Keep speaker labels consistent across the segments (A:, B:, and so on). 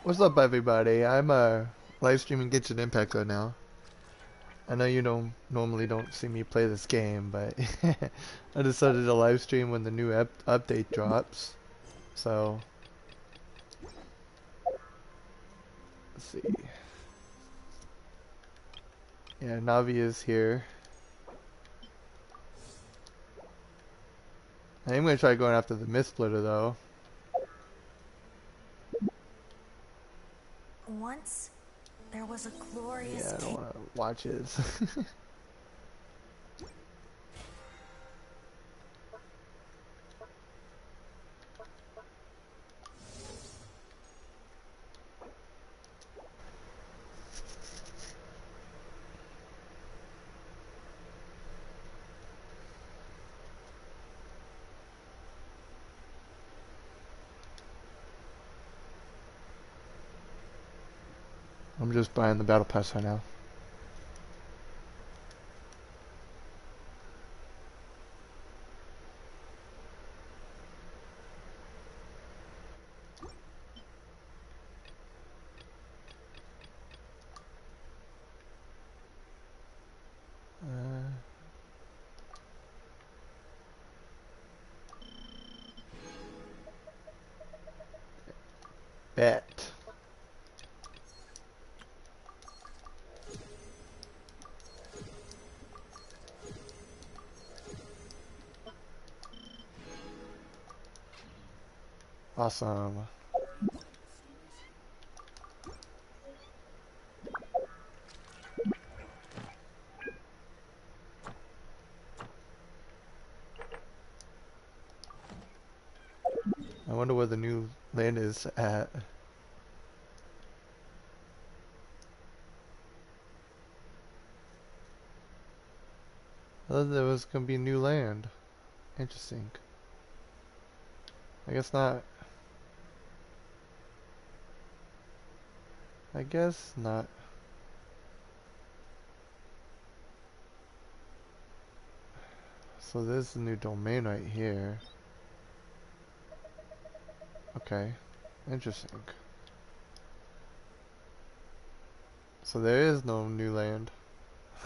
A: What's up, everybody? I'm live streaming Genshin Impact right now. I know you don't normally don't see me play this game, but I decided to live stream when the new update drops. So let's see. Yeah, Navi is here. I am gonna try going after the Mist Splitter though.
B: Once, there was a glorious
A: Yeah, I don't
B: king.
A: want to watch his. I'm just buying the battle pass right now. Uh, Bet. Awesome. I wonder where the new land is at. I thought there was gonna be new land. Interesting. I guess not. I guess not. So there's a new domain right here. Okay. Interesting. So there is no new land.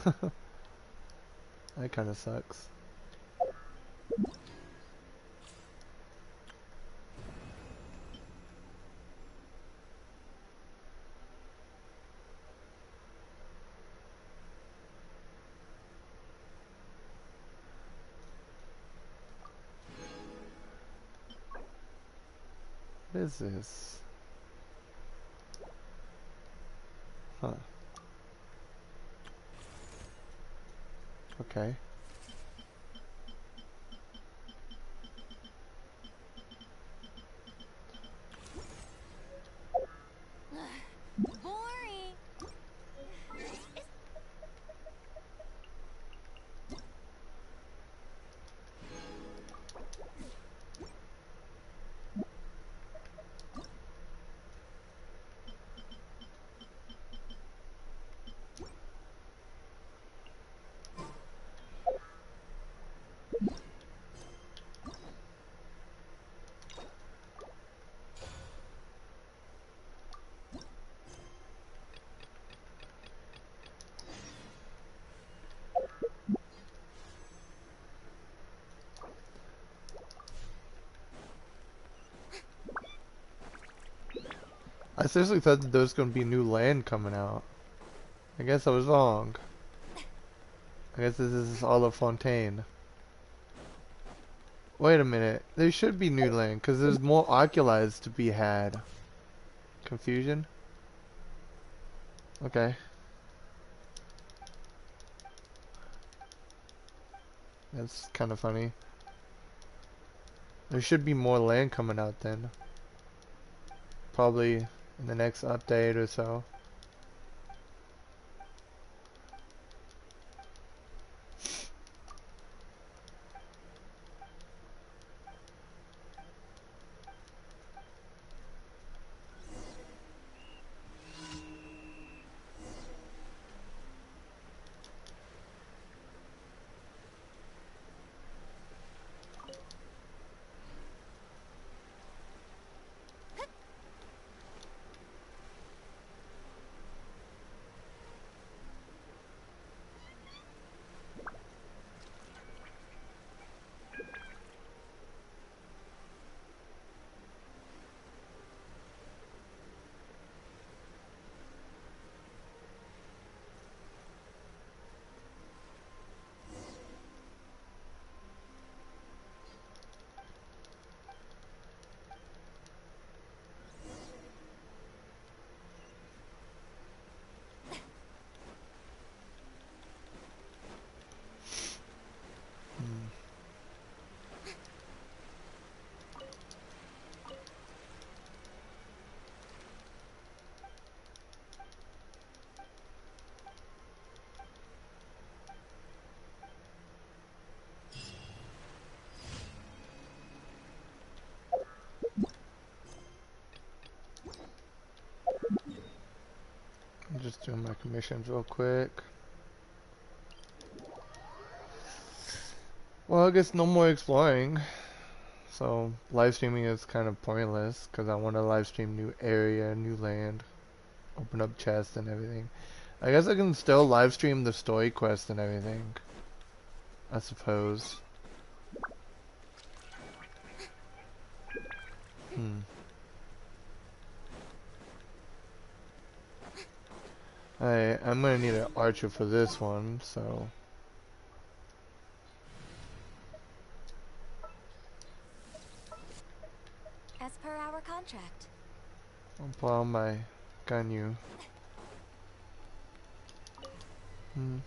A: That kind of sucks. What is this? Huh. Okay.
B: Boring.
A: I seriously thought that there was going to be new land coming out. I guess I was wrong. I guess this is all of Fontaine. Wait a minute. There should be new land because there's more Oculides to be had. Confusion? Okay. That's kind of funny. There should be more land coming out then. Probably in the next update or so. just doing my commissions real quick. Well, I guess no more exploring. So live streaming is kind of pointless because I want to live stream new area, new land, open up chests and everything. I guess I can still live stream the story quest and everything, I suppose. I'm gonna need an archer for this one, so
B: As per our contract.
A: I'll pull out my Ganyu. Hmm.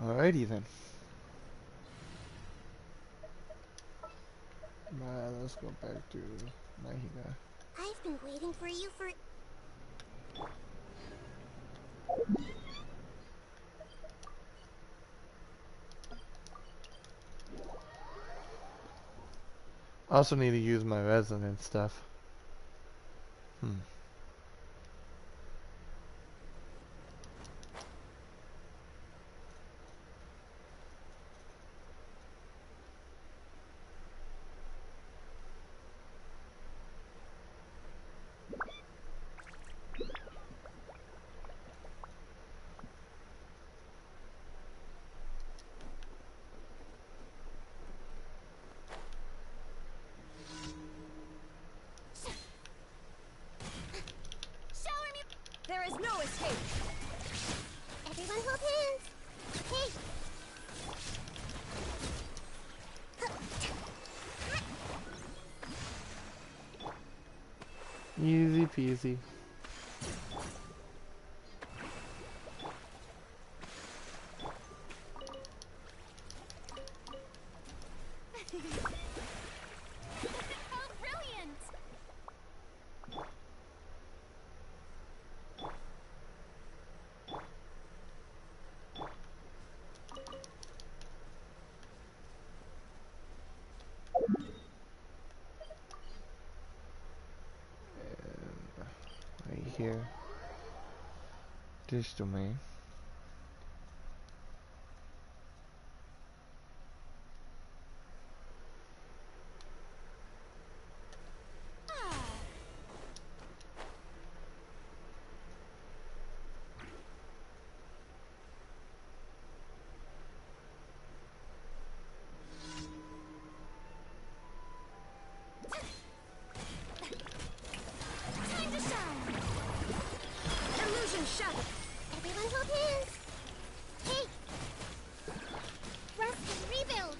A: Alrighty then. Let's go back to Mahiga.
B: I've been waiting for you for...
A: I also need to use my resonance stuff.
B: There is no escape. Everyone hold hands. Hey.
A: Easy peasy.
B: Oh, brilliant.
A: Right here. This domain.
B: Time to shine. Illusion shattered. Everyone hold hands. Hey. Rest and rebuild.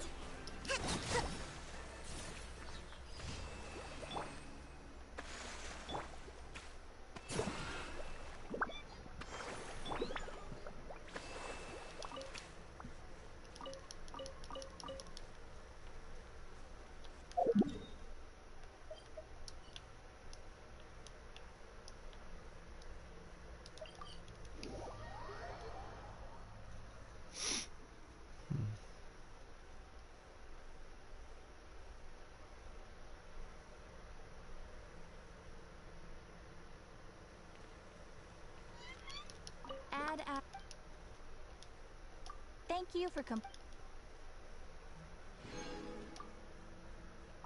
B: Thank you for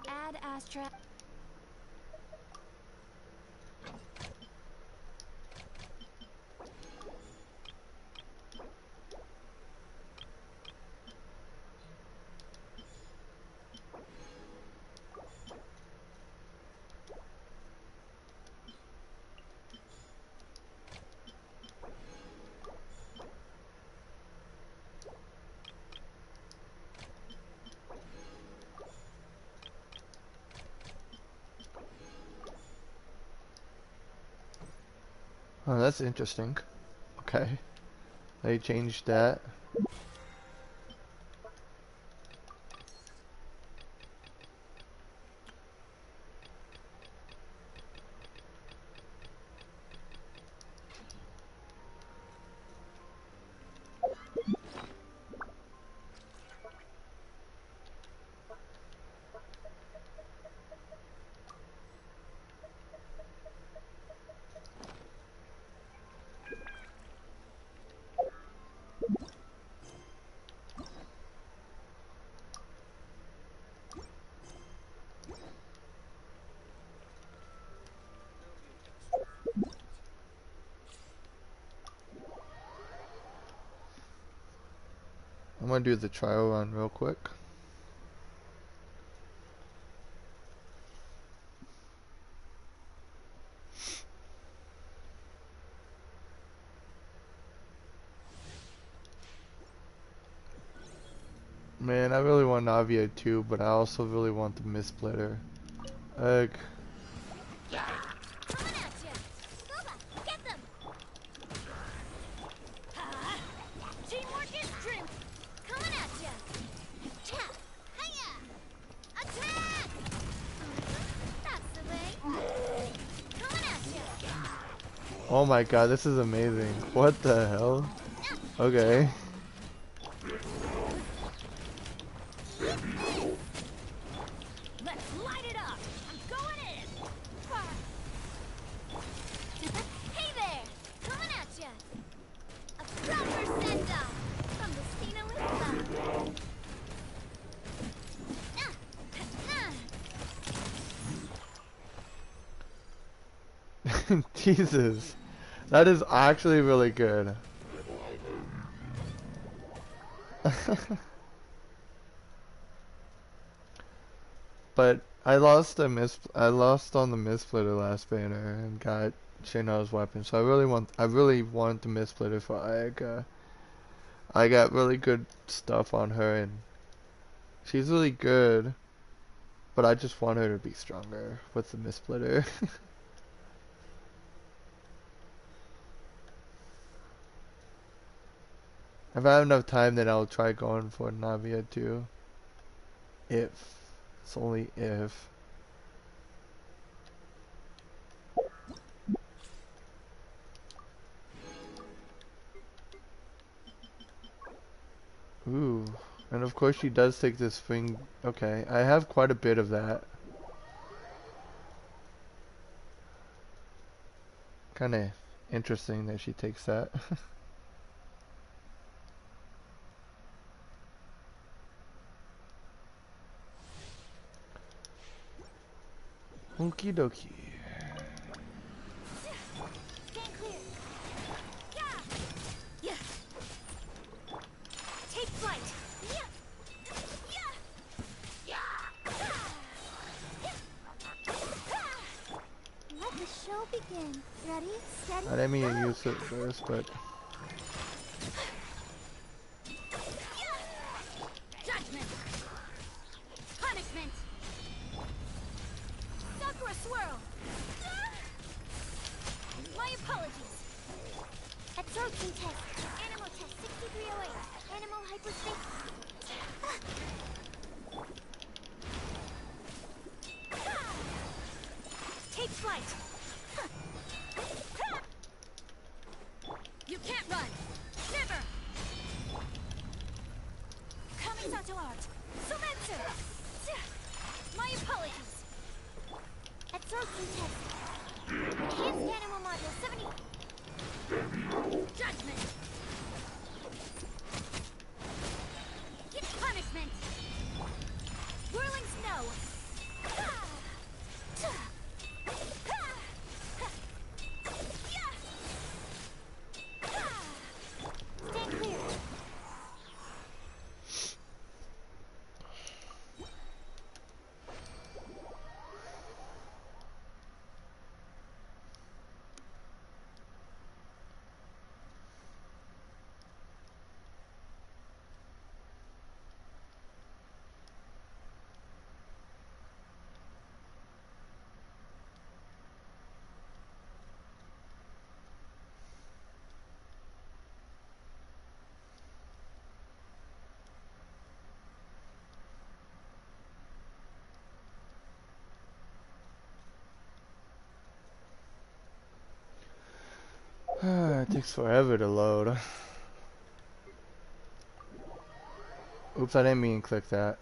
B: Add Astra.
A: Oh, that's interesting. Okay. They changed that. I'm gonna do the trial run real quick. Man, I really want Navia too, but I also really want the Mist-Splitter. Ugh.
B: Coming at ya! Booba, get them! Ha! Teamwork is strength! Coming at ya! Cha! Hiya! Attack! That's the way! Coming at ya!
A: Oh my god, this is amazing. What the hell? Okay.
B: Let's light it up! I'm going in! Hey there! Coming at ya! A proper send-off from the Stina Lisa!
A: Jesus. That is actually really good. But I lost on the Mist-Splitter last banner and got Shayna's weapon. So I really want the Mist-Splitter for Ayaka. I got really good stuff on her and she's really good. But I just want her to be stronger with the Mist-Splitter. If I have enough time, then I'll try going for Navia too. If. It's only if. Ooh. And of course she does take this thing. Okay, I have quite a bit of that. Kinda interesting that she takes that. Okie dokie.
B: Stand clear! Yeah! Yeah! Take flight! Yeah! Yeah! Let the show begin. Ready, steady,
A: I didn't mean to
B: go!
A: use it first, but
B: Judgment! Punishment! Sakura swirl! My apologies! Absorption test. Animal test 6308. Animal hyperspace. Take flight! You can't run! Never! Kamisato art! Surrender! My apologies! Absorption test. Enhanced animal module 70. Judgment! Get punishment! Whirling snow! Stand clear!
A: It takes forever to load. Oops, I didn't mean to click that.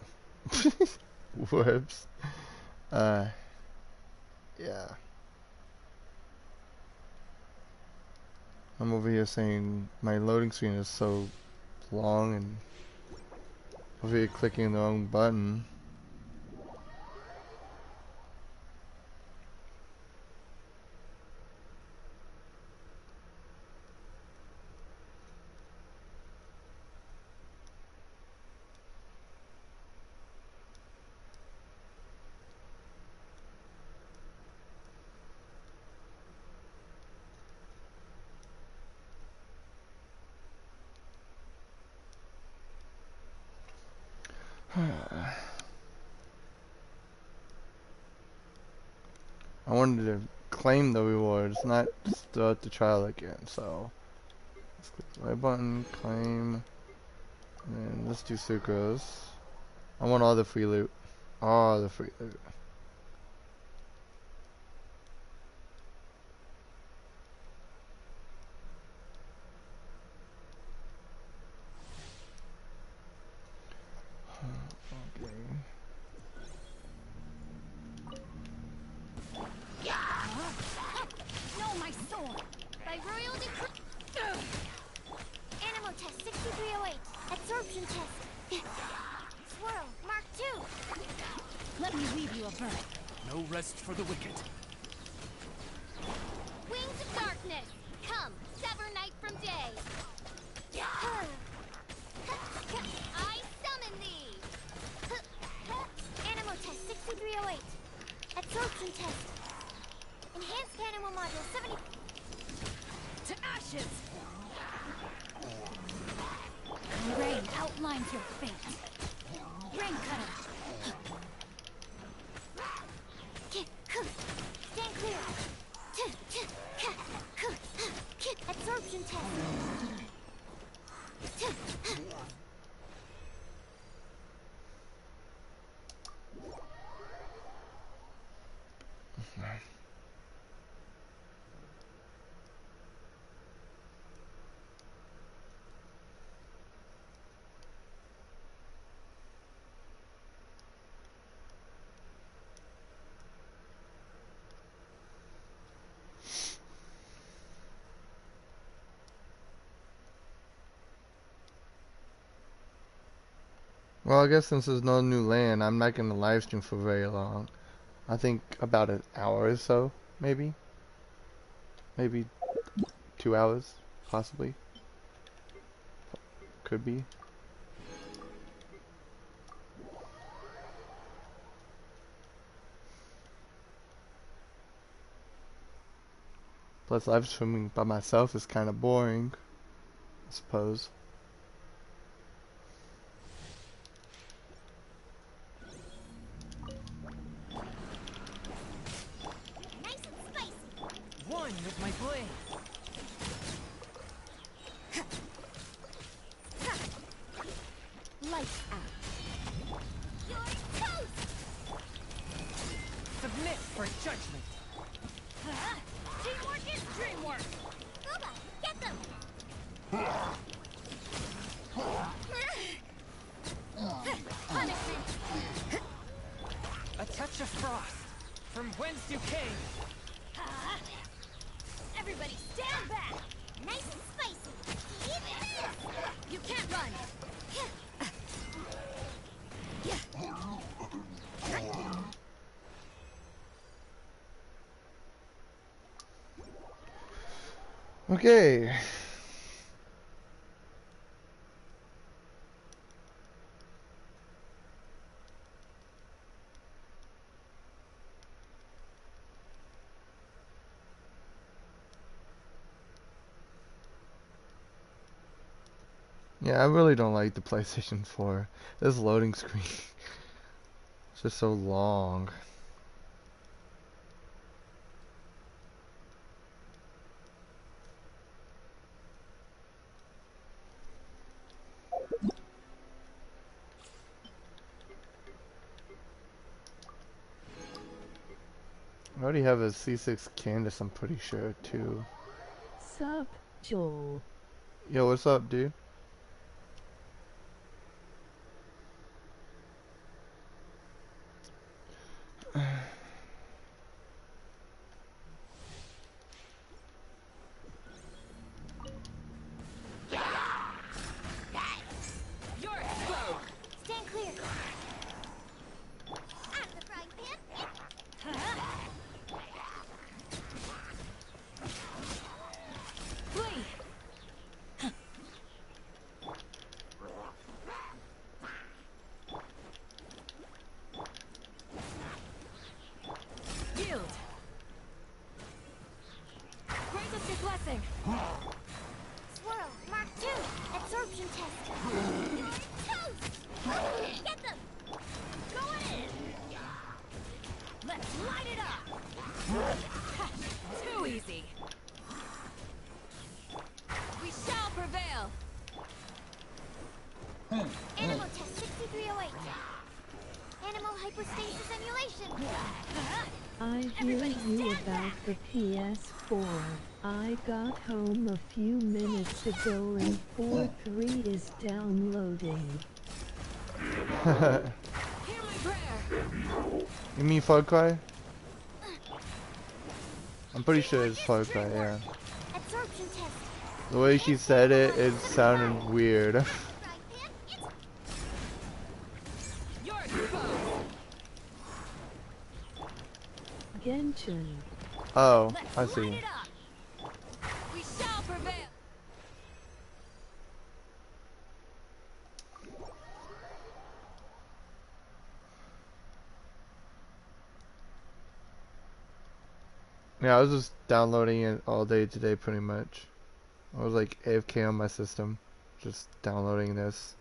A: Whoops. Uh, yeah. I'm over here saying my loading screen is so long and over here clicking the wrong button. I wanted to claim the rewards, not start the trial again, so let's click the right button, claim, and then let's do sucrose. I want all the free loot. All the free loot. Okay.
B: No, my sword! By royal decree. Animal test 6308. Absorption test. Swirl, Mark 2. Let me leave you a verdict.
C: No rest for the wicked.
B: Wings of darkness. Come, sever night from day. I summon thee. Animal test 6308. Absorption test. Enhanced animal module 70. To ashes! Rain outlines your fate. Rain cutter. Stand clear. Absorption test.
A: Well, I guess since there's no new land, I'm not gonna live stream for very long. I think about an hour or so, maybe. Maybe 2 hours, possibly. Could be. Plus, live streaming by myself is kind of boring, I suppose.
B: Nice and spicy.
C: One with my blade.
B: Lights out. You're toast!
C: Submit for judgment.
B: Teamwork is dreamwork! Booba, get them! Punishment!
C: A touch of frost. From whence you came.
B: Everybody stand back! Nice and spicy! Eat this! You can't run!
A: Okay. Yeah, I really don't like the PlayStation 4. This loading screen is just so long. I already have a C6 Candace, I'm pretty sure, too.
D: Sup, Joel.
A: Yo, what's up, dude?
C: You're exposed!
B: Stand clear. Out of the frying pan.
C: Flee! Yield! Grant us your blessing!
B: Swirl. Mark 2. Absorption test. Toast! Get them! Going in!
C: Let's light it up! Too easy! We shall prevail!
B: Animal test 6308. Animal hypostasis emulation.
D: I hear
B: Everybody
D: you
B: stand
D: about
B: back.
D: the PS4. I got home a few minutes ago and 4.3 is downloading.
C: Hear my prayer!
A: You mean Far Cry? I'm pretty sure it's Far Cry, yeah.
B: Absorption test.
A: The way she said it, it sounded weird.
B: Frying pan.
C: You're exposed!
D: Genshin.
A: Oh,
C: Let's
A: I
C: light
A: see.
C: it up! We shall prevail!
A: Yeah, I was just downloading it all day today, pretty much. I was like AFK on my system, just downloading this.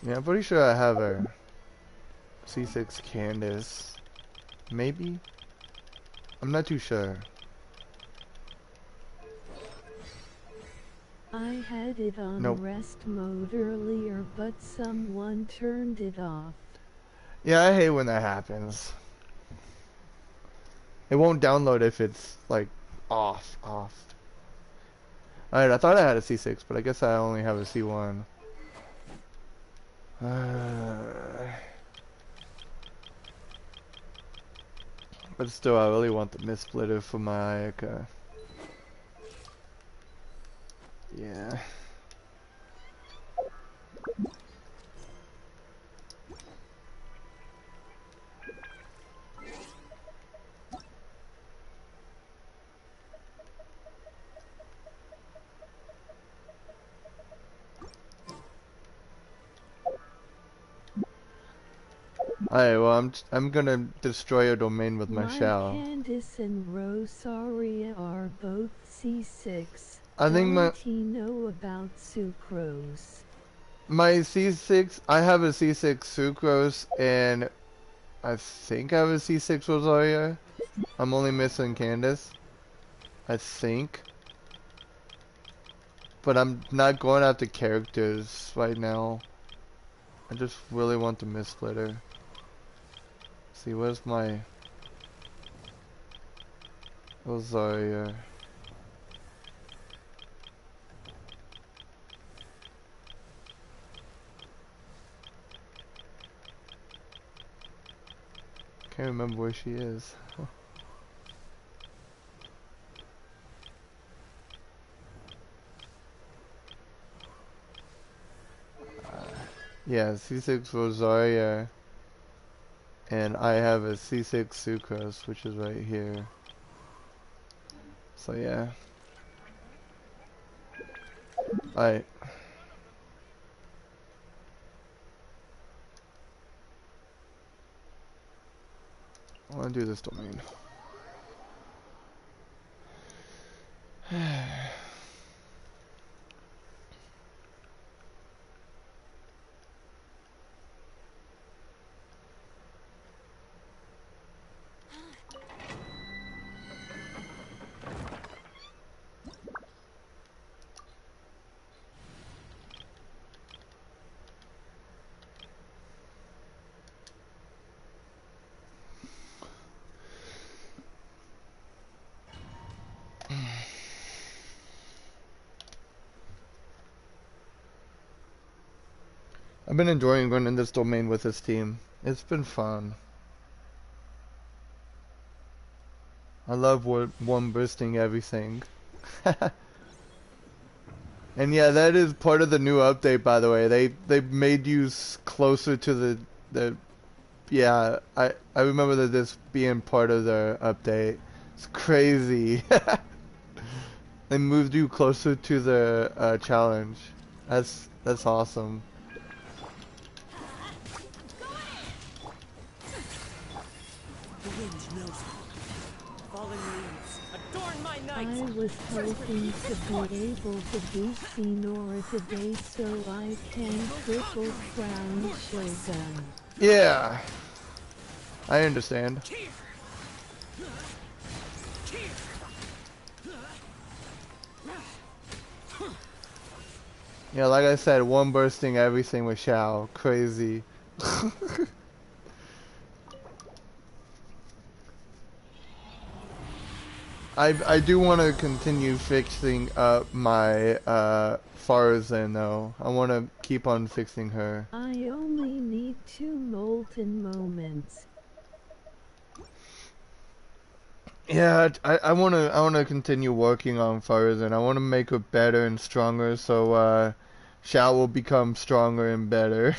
A: Yeah, I'm pretty sure I have a C6 Candace. Maybe? I'm not too sure.
D: I had it on
A: Nope.
D: rest mode earlier, but someone turned it off.
A: Yeah, I hate when that happens. It won't download if it's like off. Alright, I thought I had a C6, but I guess I only have a C1. But still, I really want the mist splitter for my Ayaka. Yeah. Alright, well, I'm gonna destroy your domain with my
D: My
A: shell.
D: Candice and Rosaria are both C6.
A: I think
D: Don't he know about sucrose?
A: my C6, I have a C6 Sucrose, and I think I have a C6 Rosaria. I'm only missing Candace. I think. But I'm not going after characters right now. I just really want the mist splitter. See, where's my Rosaria? Can't remember where she is. Yeah, C6 Rosaria, and I have a C6 Sucrose, which is right here. So yeah. Alright. I want to do this domain. been enjoying running this domain with this team. It's been fun. I love one bursting everything. And yeah, that is part of the new update, by the way. They made you closer to the yeah. I remember that this being part of the update. It's crazy. They moved you closer to the challenge. That's awesome.
C: The wind knows it. Fallen leaves adorn my
D: I
C: night.
D: was hoping to be able to beat Senora today so I can triple crown Shogun.
A: Yeah, I understand. Yeah, like I said, one bursting everything with Shao. Crazy. I do want to continue fixing up my Farzan though. I want to keep on fixing her.
D: I only need 2 molten moments.
A: Yeah, I wanna continue working on Farzan. I wanna make her better and stronger so Shao will become stronger and better.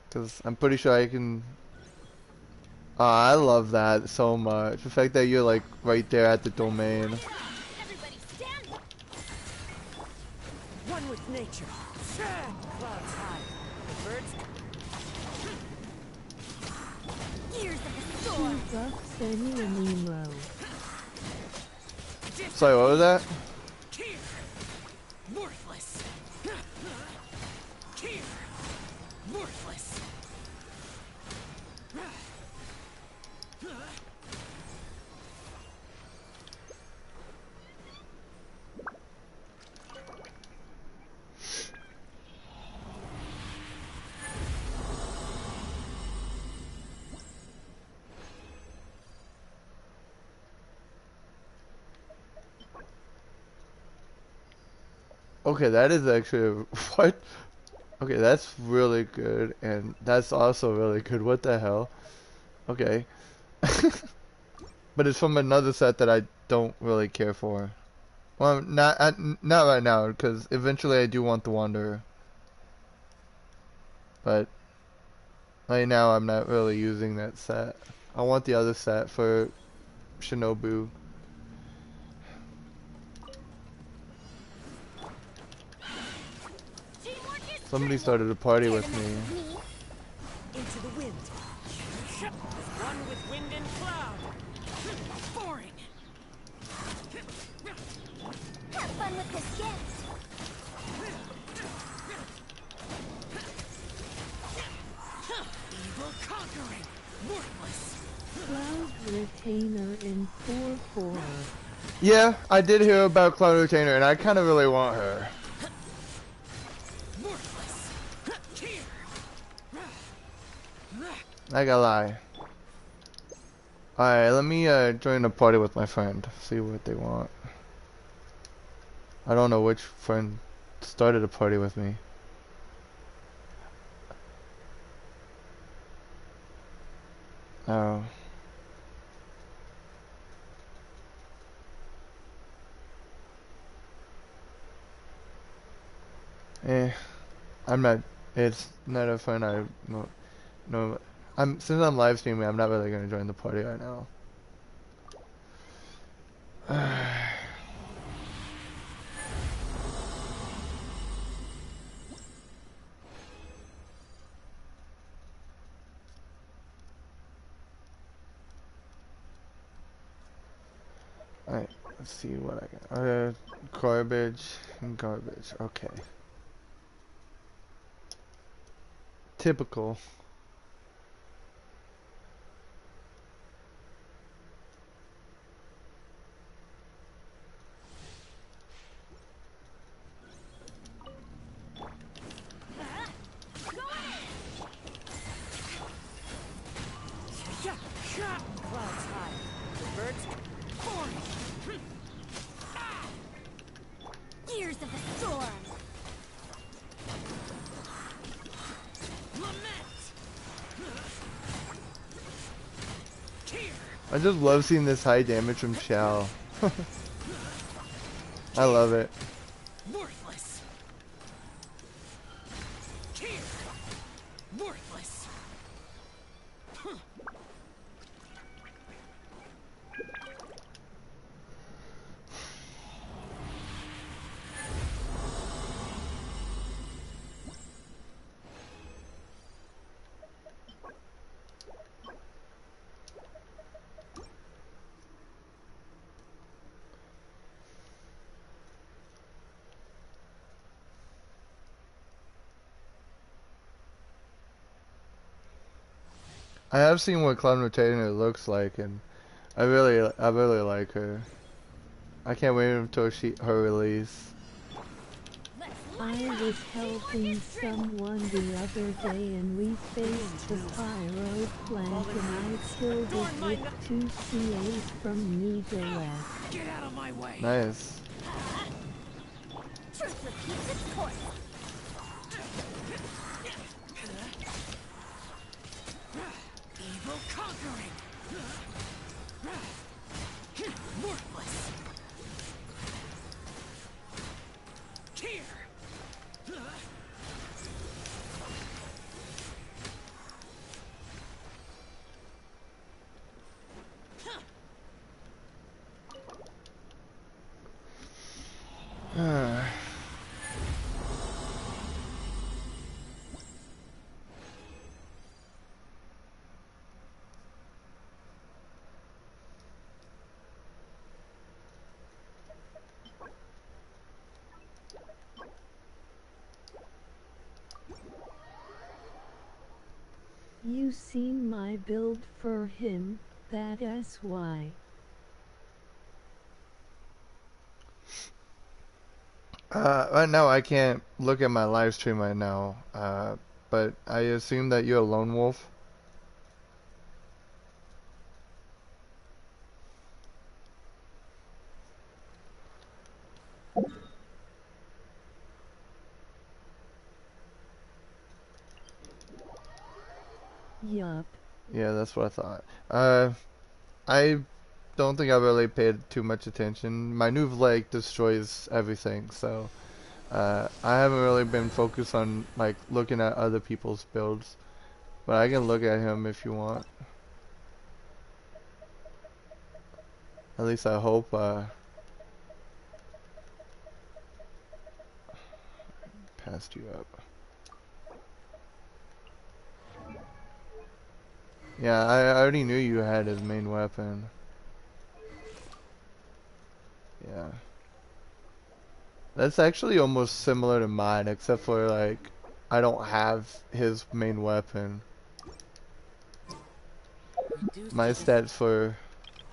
A: Cause I'm pretty sure I can. I love that so much. The fact that you're like right there at the domain.
B: Everybody stand.
C: One with nature. Clouds high. The birds.
B: Gears of the storm.
D: Buff Senny and Emo.
A: Sorry, what was that?
C: Worthless. Worthless.
A: Okay, that is actually what? Okay, that's really good, and that's also really good. What the hell? Okay. But it's from another set that I don't really care for. Well, not right now, because eventually I do want the Wanderer. But right now I'm not really using that set. I want the other set for Shinobu.
B: Teamwork is
A: Somebody started a party
B: care
A: with
B: to mess
A: me.
B: with me.
C: Into the wind. One with wind and cloud. Boring.
B: Have fun with this gift.
C: Evil conquering. Worthless.
D: Cloud Retainer in 4-4.
A: Yeah, I did hear about Cloud Retainer, and I kind of really want her.
C: Worthless.
A: I gotta lie. Alright, let me join a party with my friend. See what they want. I don't know which friend started a party with me. Oh. I'm not. It's not a friend. No. Since I'm live streaming, I'm not really gonna join the party right now. Alright, let's see what I got. Garbage and garbage. Okay. Typical.
C: Clouds high. The birds. Boring.
B: Gears of the storm.
A: I just love seeing this high damage from Shao. I love it.
C: Worthless. Here. Worthless.
A: I have seen what Cloud Retainer looks like, and I really like her. I can't wait until her release.
D: I was helping someone the other day and we faced the pyro flank and I killed it with 2 CAs from neglect.
C: Get out of my way.
A: Nice.
B: Truth repeats its course.
C: Evil conquering. Worthless. Here.
D: You seen my build for him, that SY.
A: Right now I can't look at my live stream right now, but I assume that you're a lone wolf.
D: Yup.
A: Yeah, that's what I thought. I don't think I've really paid too much attention. My new leg destroys everything, so I haven't really been focused on like looking at other people's builds. But I can look at him if you want. At least I hope. Passed you up. Yeah, I already knew you had his main weapon. Yeah. That's actually almost similar to mine, except for like I don't have his main weapon. My stats for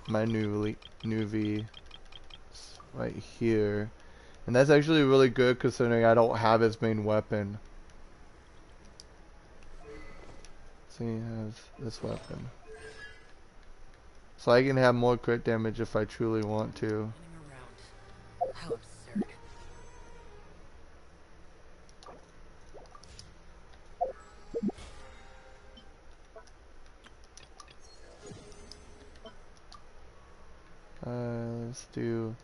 A: my new V is right here, and that's actually really good considering I don't have his main weapon. So he has this weapon, so I can have more crit damage if I truly want to.
C: How absurd.
A: Let's do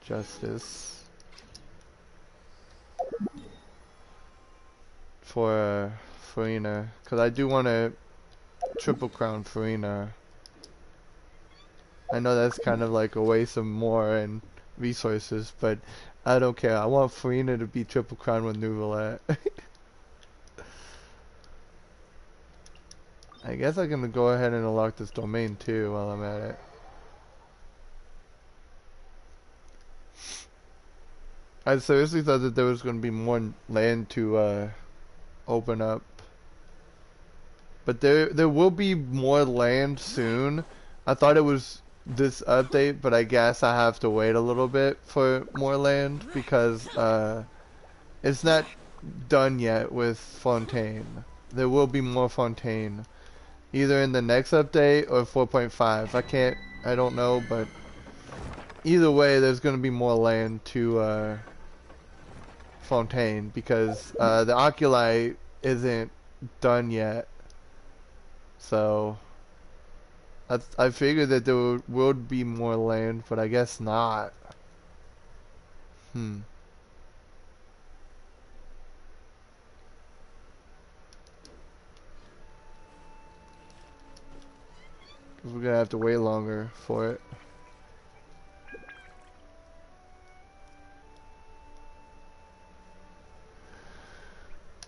A: justice for Farina, because I do want to triple crown Farina. I know that's kind of like a waste of more and resources, but I don't care. I want Farina to be triple crown with new roulette. I guess I can go ahead and unlock this domain too while I'm at it. I seriously thought that there was going to be more land to open up. But there will be more land soon. I thought it was this update, but I guess I have to wait a little bit for more land because it's not done yet with Fontaine. There will be more Fontaine, either in the next update or 4.5. I don't know, but either way, there's going to be more land to Fontaine because the Oculi isn't done yet. So I figured that there would be more land, but I guess not. Hmm. 'Cause we're gonna have to wait longer for it.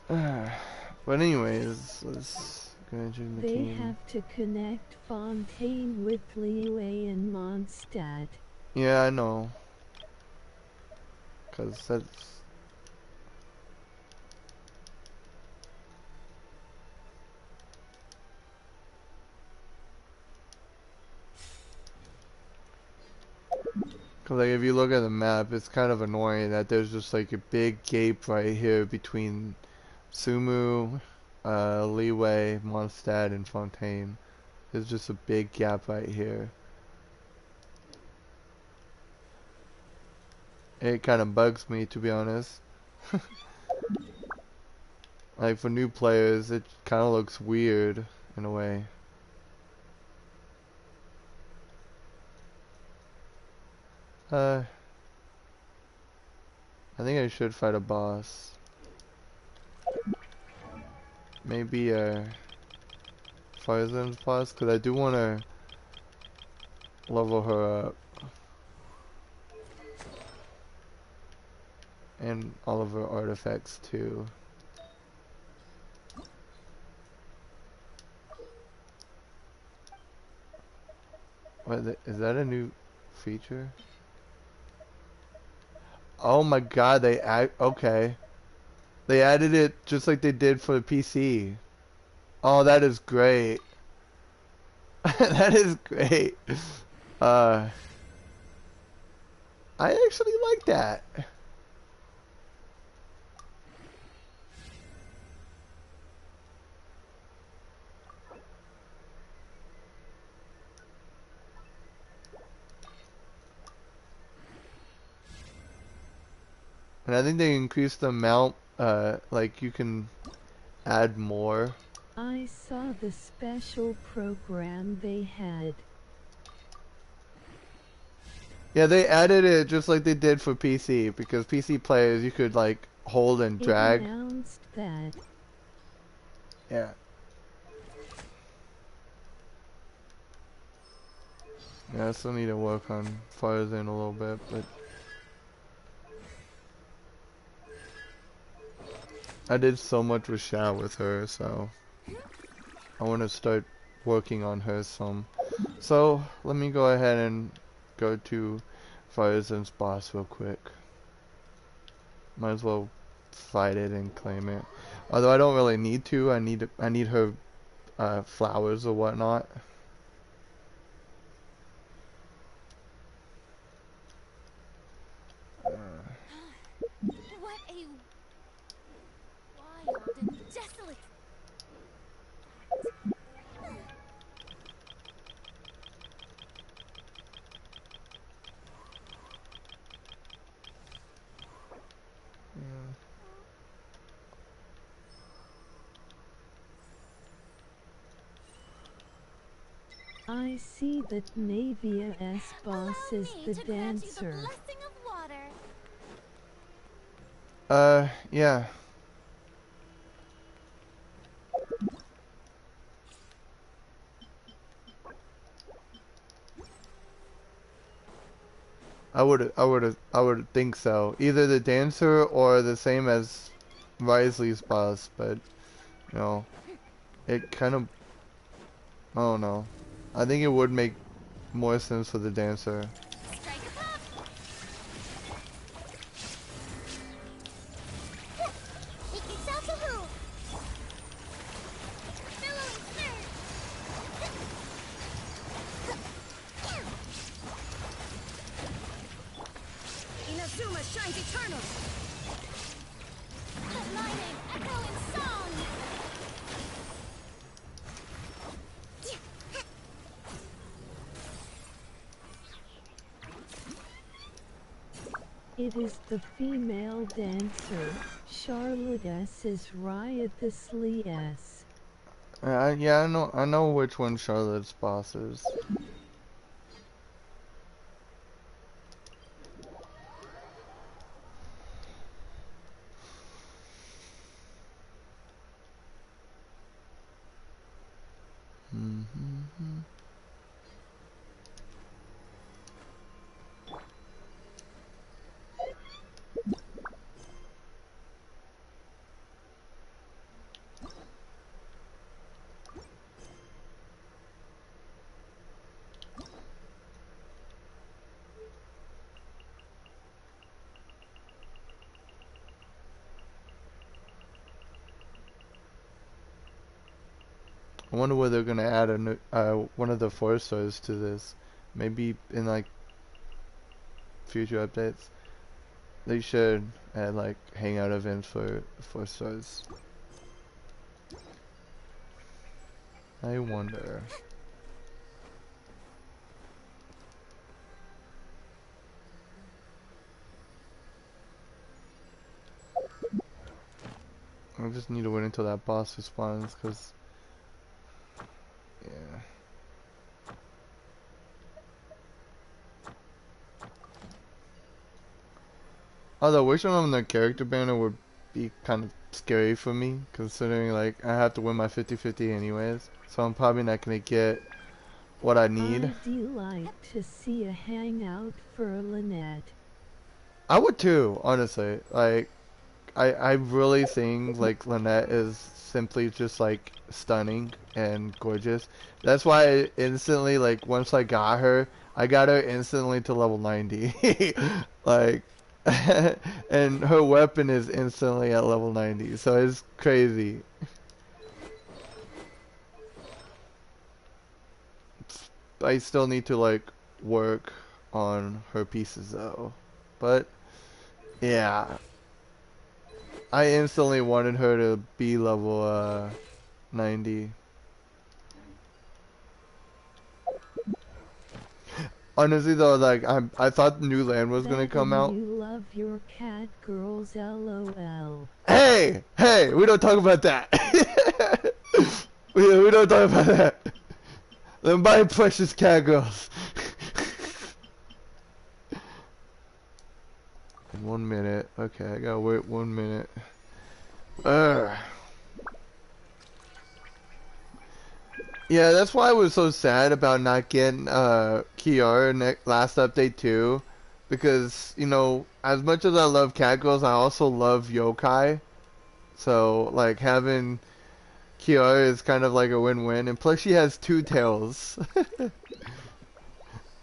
A: But anyways, let's go into the
D: They
A: team.
D: have to connect Fontaine with Liyue and Mondstadt.
A: Yeah, I know. 'Cause that's... Cause like if you look at the map, it's kind of annoying that there's just like a big gap right here between Sumu, Liyue, Mondstadt, and Fontaine. There's just a big gap right here. It kind of bugs me, to be honest. Like for new players, it kind of looks weird in a way. I think I should fight a boss. Maybe Farzan's boss, cause I do want to level her up and all of her artifacts too. Is that a new feature? Oh my god, okay. They added it just like they did for the PC. Oh, that is great. That is great. Uh, I actually like that. And I think they increased the amount, like you can add more.
D: I saw the special program they had.
A: Yeah, they added it just like they did for PC, because PC players you could like hold and
D: It
A: drag.
D: announced that.
A: Yeah. Yeah, I still need to work on Farzan a little bit, but I did so much with Sha with her, so I want to start working on her some. So let me go ahead and go to Farzan's boss real quick. Might as well fight it and claim it. Although I don't really need to. I need her flowers or whatnot.
B: What a wild and desolate.
D: I see that Navia's boss
B: Allow
D: is
B: me
D: the
B: to grant you the
D: dancer.
B: blessing of water.
A: Yeah. I would think so. Either the dancer or the same as Risley's boss, but you know, it kind of, I don't know. I think it would make more sense for the dancer.
B: Strike a pop. Make yourself a hoo. Billowing surge.
C: Inazuma shines eternal.
B: Let my name echo in song.
D: It is the female dancer. Charlotte S is riotously S.
A: Yeah, I know which one Charlotte's boss is. Mm-hmm. I wonder whether they're gonna add a new, one of the 4 stars to this. Maybe in like future updates. They should add like hangout events for 4 stars. I wonder. I just need to wait until that boss respawns, cause yeah. Although which one on the character banner would be kind of scary for me, considering like I have to win my 50-50 anyways, so I'm probably not gonna get what I need.
D: I'd like to see a hangout for Lynette.
A: I would too, honestly. Like I really think like Lynette is simply just like stunning and gorgeous. That's why I instantly like once I got her instantly to level 90. Like and her weapon is instantly at level 90. So it's crazy. I still need to like work on her pieces though. But yeah, I instantly wanted her to be level 90. Honestly though, like I thought New Land was gonna
D: That
A: come
D: and
A: out.
D: you love your cat girls, lol.
A: Hey, we don't talk about that. we don't talk about that. Them my precious cat girls. In 1 minute. Okay, I gotta wait 1 minute. Ugh. Yeah, that's why I was so sad about not getting Kiara in last update too. Because, you know, as much as I love cat girls, I also love yokai. So, like, having Kiara is kind of like a win-win. And plus she has 2 tails.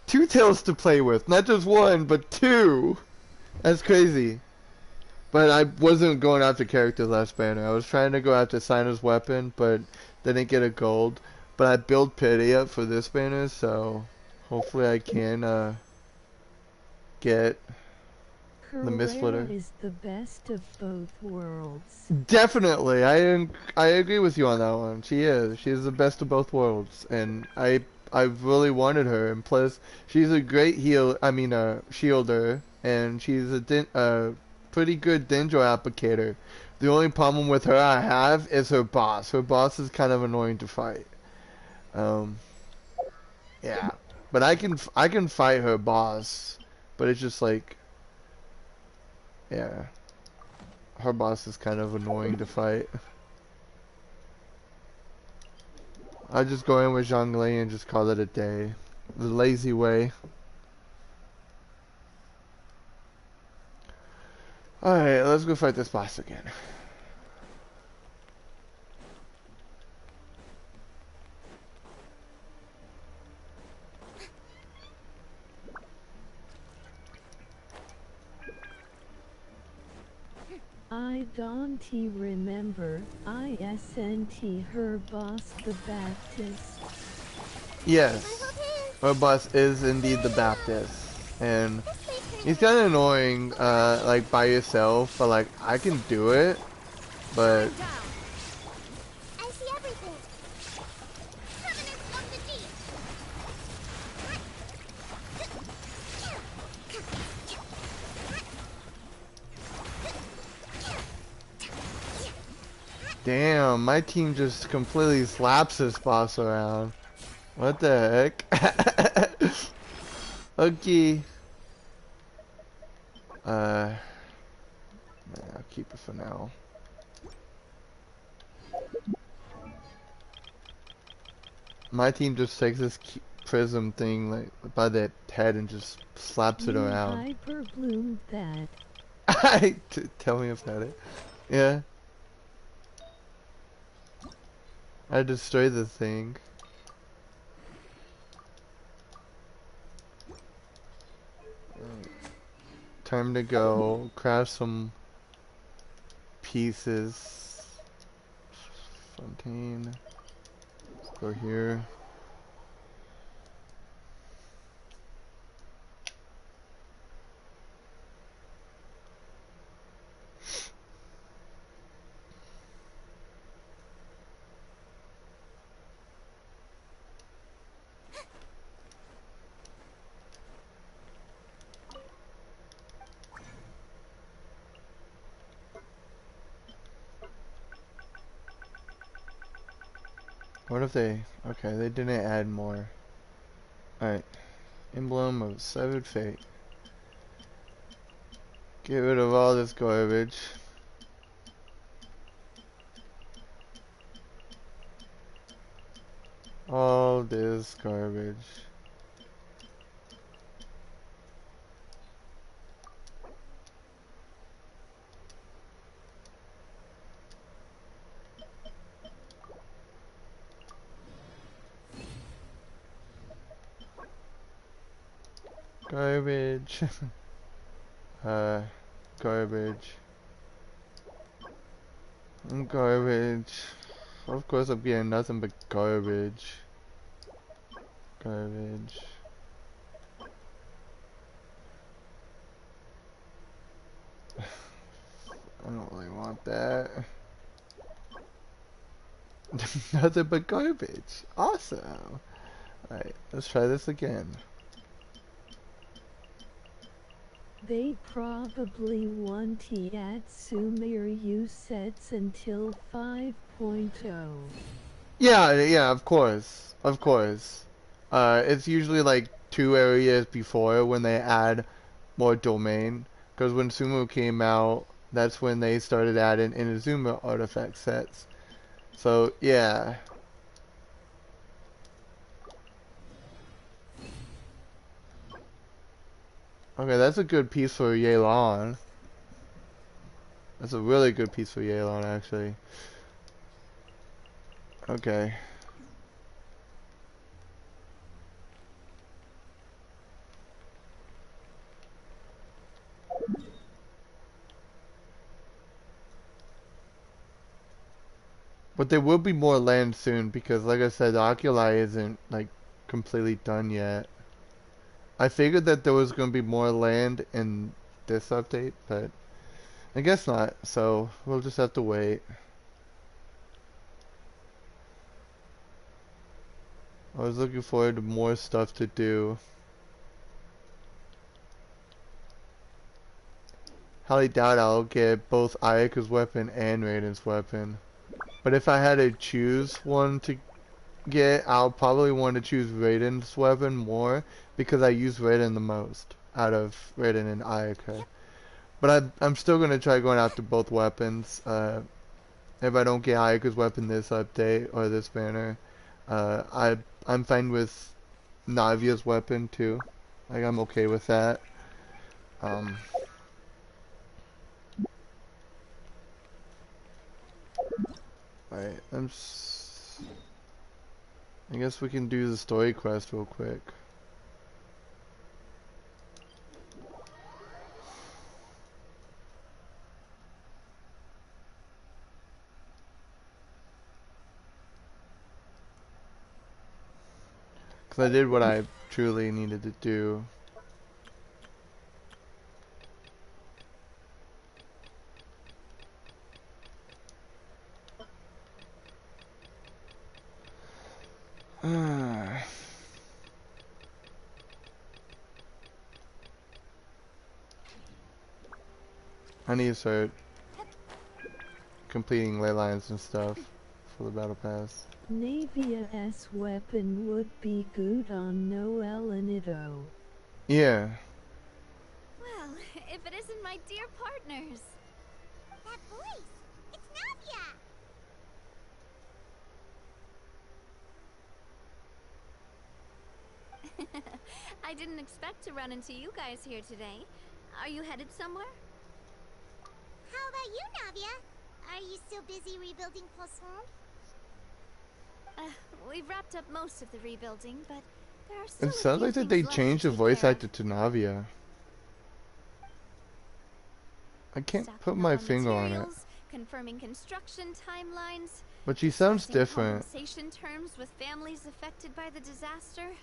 A: 2 tails to play with. Not just one, but 2. That's crazy. But I wasn't going after character last banner. I was trying to go after Signer's weapon, but didn't get a gold. But I built Pity up for this banner, so hopefully I can get the
D: Carrera
A: Mistlitter.
D: is the best of both worlds.
A: Definitely, I agree with you on that one. She is. She is the best of both worlds, and I really wanted her. And plus, she's a great shielder, and she's a pretty good Dendro applicator. The only problem with her I have is her boss. Her boss is kind of annoying to fight. Um, yeah, but I can fight her boss, but it's just like, yeah, her boss is kind of annoying to fight. I just go in with Zhongli and just call it a day. The lazy way. Alright, let's go fight this boss again.
D: I don't remember. ISNT her boss the Baptist.
A: Yes, her boss is indeed the Baptist. And he's kind of annoying, like by yourself, but like I can do it. But
B: I see everything. Covenant of the deep.
A: Damn, my team just completely slaps this boss around. What the heck? Okay. Nah, I'll keep it for now. My team just takes this prism thing like by the head and just slaps it
D: You
A: around.
D: hyper bloomed that.
A: Tell me about it. Yeah, I destroyed the thing. Time to go craft some pieces. Fontaine. Let's go here. What if they... Okay, they didn't add more. Alright. Emblem of Severed Fate. Get rid of all this garbage. All this garbage. Garbage. Garbage. Garbage. Of course I'm getting nothing but garbage. Garbage. I don't really want that. Nothing but garbage. Awesome. Alright, let's try this again.
D: They probably want Yatsumir sets until 5.0.
A: Yeah, of course. Of course. It's usually like 2 areas before when they add more domain. Because when Sumo came out, that's when they started adding Inazuma artifact sets. So, yeah. Okay, that's a good piece for Yelan. That's a really good piece for Yelan, actually. Okay. But there will be more land soon because, like I said, the Oculi isn't, like, completely done yet. I figured that there was going to be more land in this update, but I guess not, so we'll just have to wait. I was looking forward to more stuff to do. Highly doubt I'll get both Ayaka's weapon and Raiden's weapon. But if I had to choose one to get, I'll probably want to choose Raiden's weapon more because I use Raiden the most out of Raiden and Ayaka. But I'm still going to try going after both weapons. If I don't get Ayaka's weapon this update or this banner, I'm fine with Navia's weapon too. Like I'm okay with that. Um, Alright, I guess we can do the story quest real quick. Because I did what I truly needed to do. I need to start completing ley lines and stuff for the battle pass.
D: Navia's weapon would be good on Noel and Ito.
A: Yeah.
B: Well, if it isn't my dear partners. That voice! It's Navia! I didn't expect to run into you guys here today. Are you headed somewhere? How about you, Navia? Are you still busy rebuilding Poisson? We've wrapped up most of the rebuilding, but there are still
A: It
B: a
A: sounds
B: few
A: like that
B: things
A: they
B: left
A: changed
B: to
A: the
B: take
A: voice
B: care of.
A: actor to Navia. I can't put
B: Stocking up
A: my
B: on
A: finger on it.
B: materials, confirming construction timelines,
A: But she sounds
B: discussing
A: different.
B: compensation terms with families affected by the disaster.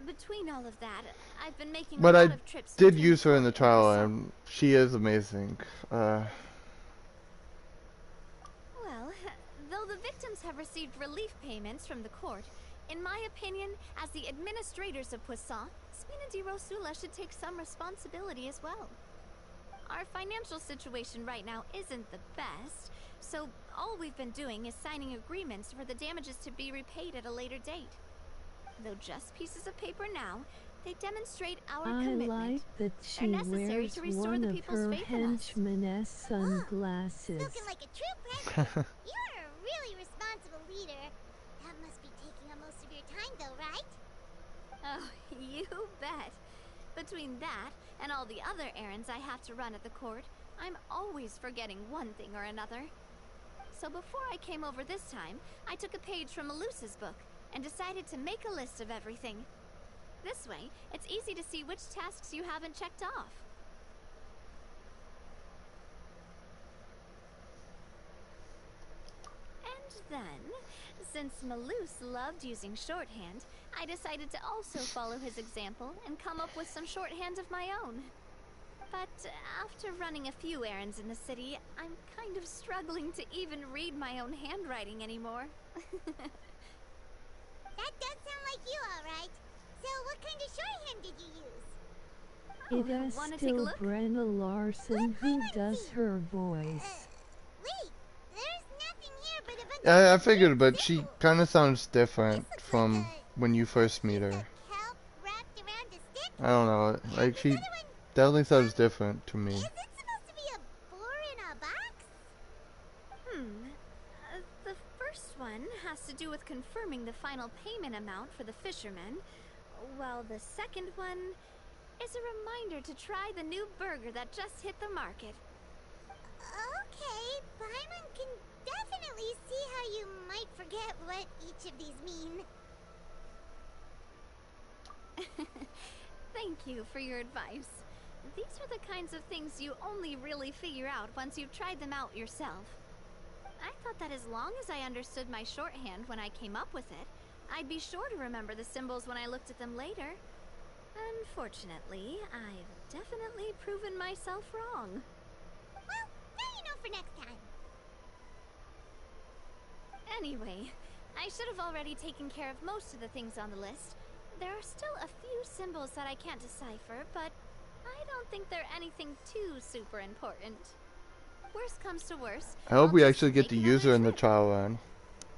B: Between all of that, I've been making
A: But
B: a
A: I
B: lot of trips
A: did
B: between
A: use her in the
B: court and
A: trial,
B: Poisson.
A: and she is amazing.
B: Well, though the victims have received relief payments from the court, in my opinion, as the administrators of Poisson, Spina di Rosula should take some responsibility as well. Our financial situation right now isn't the best, so all we've been doing is signing agreements for the damages to be repaid at a later date. Though just pieces of paper now, they demonstrate our
D: I
B: commitment.
D: like that
B: They're
D: she
B: necessary
D: wears
B: to restore
D: one
B: the
D: of
B: people's
D: her
B: faith in us.
D: henchman's sunglasses.
B: Spoken like a true president. You're a really responsible leader. That must be taking up most of your time, though, right? Oh, you bet. Between that and all the other errands I have to run at the court, I'm always forgetting one thing or another. So before I came over this time, I took a page from Melusa's book and decided to make a list of everything. This way, it's easy to see which tasks you haven't checked off. And then, since Malus loved using shorthand, I decided to also follow his example and come up with some shorthand of my own. But after running a few errands in the city, I'm kind of struggling to even read my own handwriting anymore. That does sound like you, all right. So what kind of shorthand did you use?
D: It is
B: Wanna take a
D: still
B: look?
D: Brenna Larson who does her voice.
B: Wait, there's nothing here but a bunch
A: Yeah, I
B: of
A: figured, but
B: weird
A: she
B: symbols.
A: kind of sounds different
B: This looks
A: from
B: like
A: when you first meet
B: a
A: her.
B: kelp wrapped around a stick.
A: I don't know, like
B: And
A: she
B: this other one,
A: definitely sounds different to me.
B: is it supposed to be a boar in a box? The first one has to do with confirming the final payment amount for the fishermen, while the second one is a reminder to try the new burger that just hit the market. Okay, Paimon can definitely see how you might forget what each of these mean. Thank you for your advice. These are the kinds of things you only really figure out once you've tried them out yourself. I thought that as long as I understood my shorthand when I came up with it, I'd be sure to remember the symbols when I looked at them later. Unfortunately, I've definitely proven myself wrong. Well, now you know for next time. Anyway, I should have already taken care of most of the things on the list. There are still a few symbols that I can't decipher, but I don't think they're anything too super important. Worst comes to worst,
A: I hope
B: I'll
A: we
B: just
A: actually get
B: take
A: to
B: another
A: use her in the
B: trip.
A: trial run.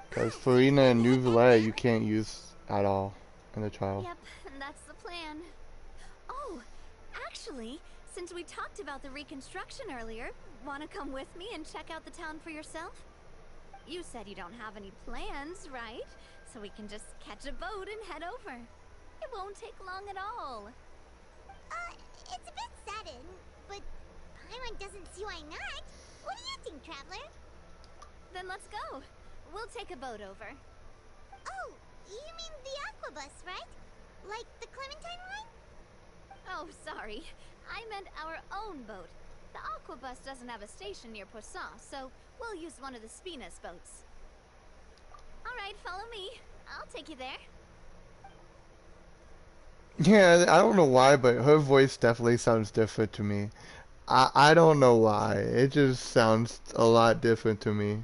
A: Because Farina and Nouvelle you can't use at all in the trial.
B: Yep, that's the plan. Oh, actually, since we talked about the reconstruction earlier, wanna come with me and check out the town for yourself? You said you don't have any plans, right? So we can just catch a boat and head over. It won't take long at all. It's a bit sudden, but Paimon doesn't see why not. What do you think, Traveler? Then let's go. We'll take a boat over. Oh, you mean the Aquabus, right? Like the Clementine line? Oh, sorry. I meant our own boat. The Aquabus doesn't have a station near Poisson, so we'll use one of the Spina's boats. Alright, follow me. I'll take you there.
A: Yeah, I don't know why, but her voice definitely sounds different to me. I don't know why. It just sounds a lot different to me.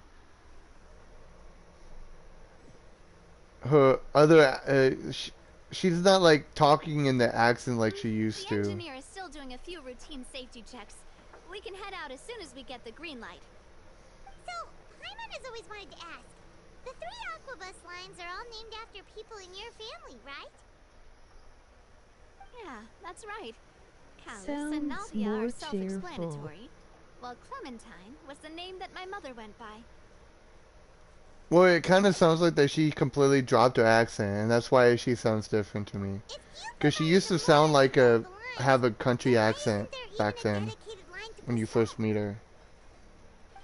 A: Her other, she's not like talking in the accent like she used
B: The
A: to.
B: engineer is still doing a few routine safety checks. We can head out as soon as we get the green light.
E: has always wanted to ask. The 3 Aquabus lines are all named after people in your family, right?
B: Yeah, that's right. Callus and
D: Sounds
B: Nadia
D: more
B: are
D: cheerful.
B: self-explanatory, while Clementine was the name that my mother went by.
A: Well, it kind of sounds like that she completely dropped her accent, and that's why she sounds different to me.
E: If you
A: Because she
E: provided
A: used
E: the
A: to sound
E: morals
A: like
E: of all
A: a
E: the lines,
A: have a country
E: then why
A: accent
E: isn't there even
A: back
E: a
A: then
E: dedicated line to
A: when you
E: Poseidon?
A: first meet her.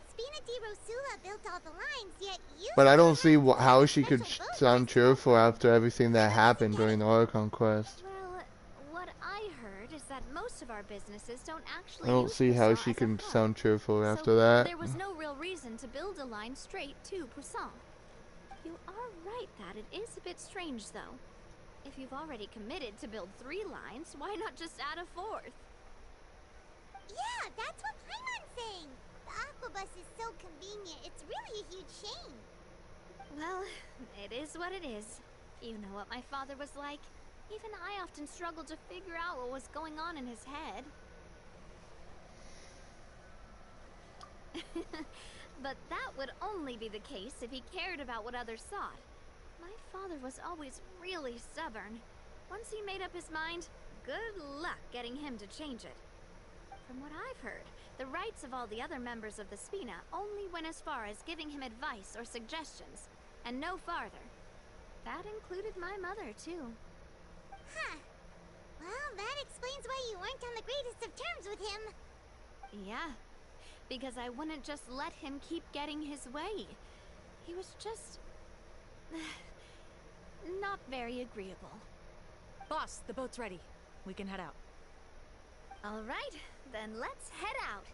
E: Spina di Rosula built all the lines, yet you
A: But I
E: still
A: don't
E: have
A: see
E: to take
A: how
E: a
A: she could
E: special boat
A: sound
E: just to get
A: cheerful
E: them.
A: after everything that
E: How does
A: happened
E: it get
A: during
E: it?
A: the Aura Conquest.
B: Well, what I heard is that most of our businesses don't
A: I
B: actually
A: don't
B: use
A: see how
B: Poisson
A: she
B: as a
A: can
B: hub.
A: sound cheerful
B: So
A: after that.
B: there was no real reason to build a line straight to Poisson. You are right that it is a bit strange, though. If you've already committed to build 3 lines, why not just add a 4th?
E: Yeah, that's what Paimon's saying. The Aquabus is so convenient, it's really a huge shame.
B: Well, it is what it is. You know what my father was like. Even I often struggled to figure out what was going on in his head. But that would only be the case if he cared about what others thought. My father was always really stubborn. Once he made up his mind, good luck getting him to change it. From what I've heard, the rights of all the other members of the Spina only went as far as giving him advice or suggestions, and no farther. That included my mother, too.
E: Huh. Well, that explains why you weren't on the greatest of terms with him.
B: Yeah, because I wouldn't just let him keep getting his way. He was just... not very agreeable.
C: Boss, the boat's ready. We can head out.
B: All right, then let's head out.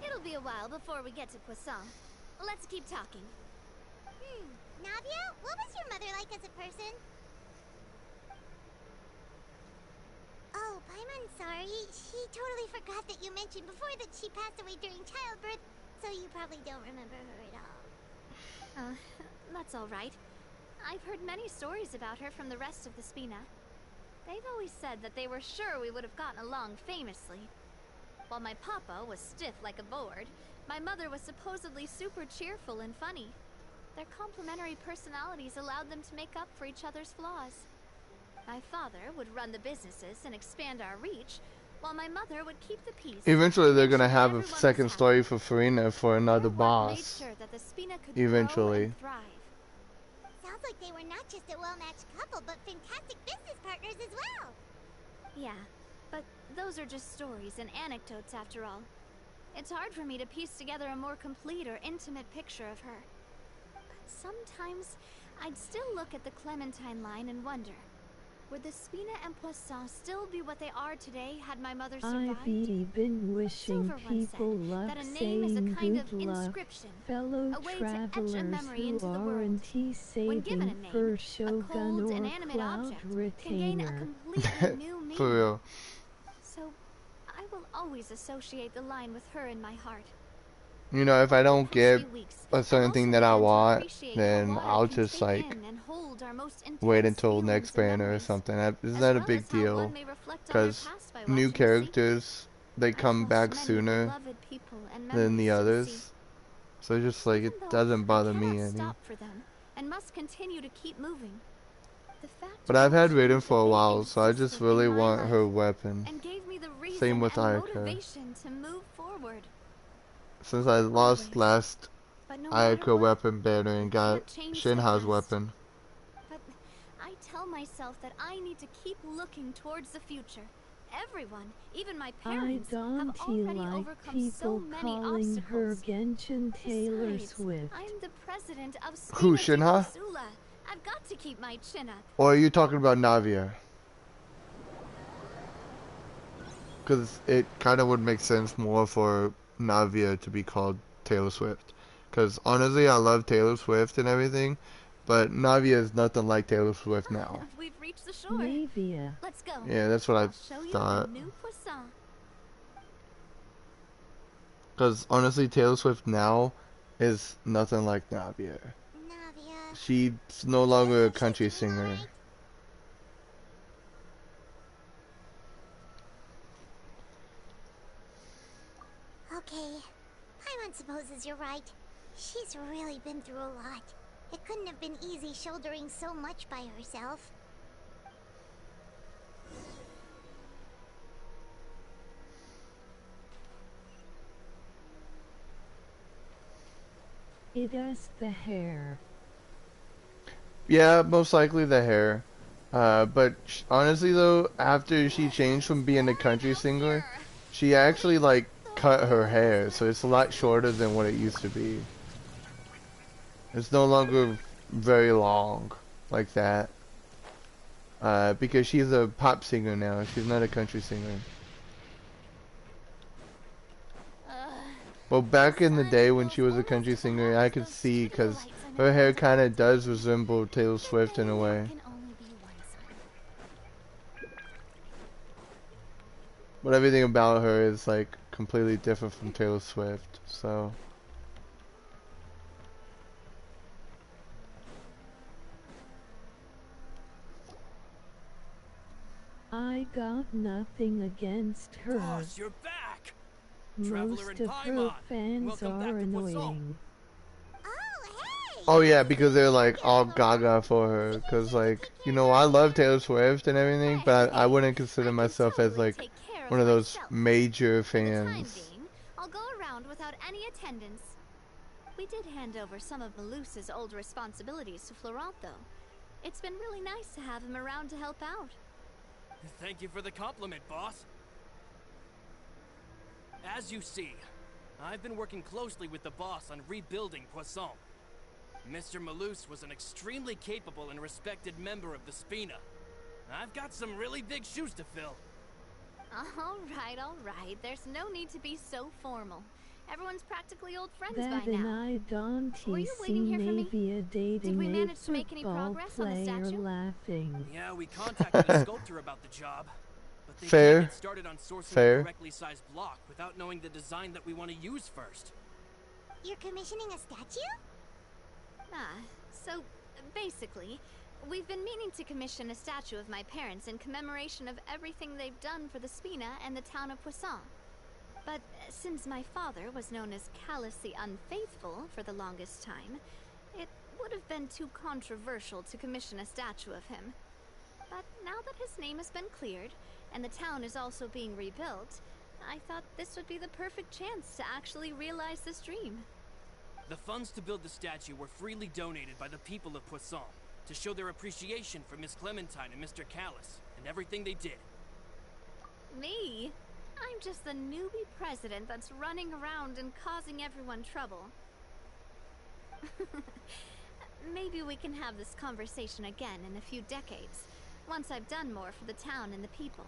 B: It'll be a while before we get to Poisson. Let's keep talking.
E: Navia, what was your mother like as a person? Oh, Paimon, sorry. She totally forgot that you mentioned before that she passed away during childbirth, so you probably don't remember her at all.
B: That's all right. I've heard many stories about her from the rest of the Spina. They've always said that they were sure we would have gotten along famously. While my papa was stiff like a board, my mother was supposedly super cheerful and funny. Their complementary personalities allowed them to make up for each other's flaws. My father would run the businesses and expand our reach, while my mother would keep the peace.
A: Eventually, they're gonna
B: Make sure
A: have a
B: everyone was
A: second
B: happy.
A: story for Farina for another
B: Their work
A: boss.
B: made sure that the Spina could
A: Eventually.
B: grow and thrive.
E: Sounds like they were not just a well-matched couple, but fantastic business partners as well.
B: Yeah, but those are just stories and anecdotes after all. It's hard for me to piece together a more complete or intimate picture of her. But sometimes, I'd still look at the Clementine line and wonder, would the Spina and Poisson still be what they are today had my mother survived?
D: I've even wishing
B: Silver once
D: people
B: said
D: luck,
B: that a name is a
D: saying
B: kind
D: good
B: of
D: luck,
B: inscription,
D: fellow
B: a way to etch a
D: travelers
B: memory
D: who
B: into the world.
D: aren't he
B: When given a
D: saving
B: name,
D: for
B: a
D: Shogun
B: cold,
D: or
B: inanimate
D: Cloud
B: object can gain a
D: Retainer.
B: completely new meaning.
A: For real.
B: So, I will always associate the line with her in my heart.
A: You know, if I
B: Over the
A: don't
B: past
A: get
B: few weeks,
A: a
B: I've
A: certain
B: also
A: thing that I
B: begun to
A: want,
B: appreciate
A: then
B: how water
A: I'll
B: can
A: just
B: take
A: like
B: in and hold our most
A: wait
B: intense
A: until
B: feelings
A: next
B: and
A: banner or
B: memories,
A: something. Isn't
B: as
A: that a
B: well
A: big
B: as how
A: deal?
B: one may reflect on their
A: Because
B: past by
A: new
B: watching a sequel.
A: characters, they
B: I've
A: come
B: lost
A: back
B: many
A: sooner
B: beloved people and
A: than the
B: memories to the sea.
A: others. So just like
B: Even
A: it
B: though
A: doesn't
B: I
A: bother me
B: cannot
A: any.
B: stop for them and must continue to keep moving. The fact
A: But I've had
B: remains
A: Raiden for
B: that
A: a
B: they
A: while, so I just
B: existed
A: really
B: in my
A: want
B: life
A: her weapon.
B: and gave me the reason
A: Same with
B: and
A: Ayaka.
B: motivation to move forward.
A: Since I lost
B: Always.
A: last
B: But no matter
A: Ayaka
B: what,
A: weapon banner and
B: you
A: got
B: can't change the
A: Shinha's
B: past.
A: weapon.
B: But I tell myself that I need to keep looking towards the future. Everyone, even my
D: I
B: parents, have
D: don't
B: already
D: like
B: overcome so
D: people
B: many
D: calling her
B: obstacles.
D: Genshin Taylor
B: Besides,
D: Swift.
B: I'm the president of
A: Who,
B: Spina di
A: Shinha?
B: Rosula. I've got to keep my chin up.
A: Or are you talking about Navia? Because it kind of would make sense more for Navia to be called Taylor Swift. Because honestly, I love Taylor Swift and everything, but Navia is nothing like Taylor Swift now.
B: We've reached the shore.
D: Navia.
B: Let's go.
A: Yeah, that's what I
B: I'll show you
A: thought.
B: the new Poisson.
A: Because honestly, Taylor Swift now is nothing like Navia.
E: Navia.
A: She's no
E: Do you
A: longer a
E: think she's
A: country
E: doing
A: singer.
E: alright? Okay. Paimon supposes you're right. She's really been through a lot. It couldn't have been easy shouldering so much by herself.
D: It is the hair.
A: Yeah, most likely the hair. But honestly though, after she changed from being a country singer, she actually like cut her hair, so it's a lot shorter than what it used to be. It's no longer very long like that. Because she's a pop singer now. She's not a country singer. Well, back in the day when she was a country singer, I could see because her hair kind of does resemble Taylor Swift in a way. But everything about her is like completely different from Taylor Swift, so.
D: I got nothing against her.
C: Boss, you're back!
D: Most of her fans are annoying.
E: Oh, hey!
A: Oh yeah, because they're like all gaga for her. Cause like, you know, I love Taylor Swift and everything, but I wouldn't consider myself as like one of those major
B: For the time
A: fans.
B: being, I'll go around without any attendance. We did hand over some of Malus's old responsibilities to Florent, though. It's been really nice to have him around to help out.
C: Thank you for the compliment, boss. As you see, I've been working closely with the boss on rebuilding Poisson. Mr. Malus was an extremely capable and respected member of the Spina. I've got some really big shoes to fill.
B: All right. There's no need to be so formal. Everyone's practically old friends
D: That
B: by
D: and
B: now.
D: I don't
B: Were you
D: see
B: waiting here for me?
D: Navia
B: Did we
D: dating a
B: manage to make any
D: football
B: progress on the
D: player
B: statue?
D: laughing.
C: Yeah, we contacted a sculptor about the job, but they
A: Fair.
C: can't get started on sourcing
A: Fair.
C: a correctly sized block without knowing the design that we want to use first.
E: You're commissioning a statue?
B: So basically, we've been meaning to commission a statue of my parents in commemoration of everything they've done for the Spina and the town of Poisson. But since my father was known as Callus the Unfaithful for the longest time, it would have been too controversial to commission a statue of him. But now that his name has been cleared, and the town is also being rebuilt, I thought this would be the perfect chance to actually realize this dream.
C: The funds to build the statue were freely donated by the people of Poisson to show their appreciation for Miss Clementine and Mr. Callus and everything they did.
B: Me? I'm just the newbie president that's running around and causing everyone trouble. Maybe we can have this conversation again in a few decades, once I've done more for the town and the people.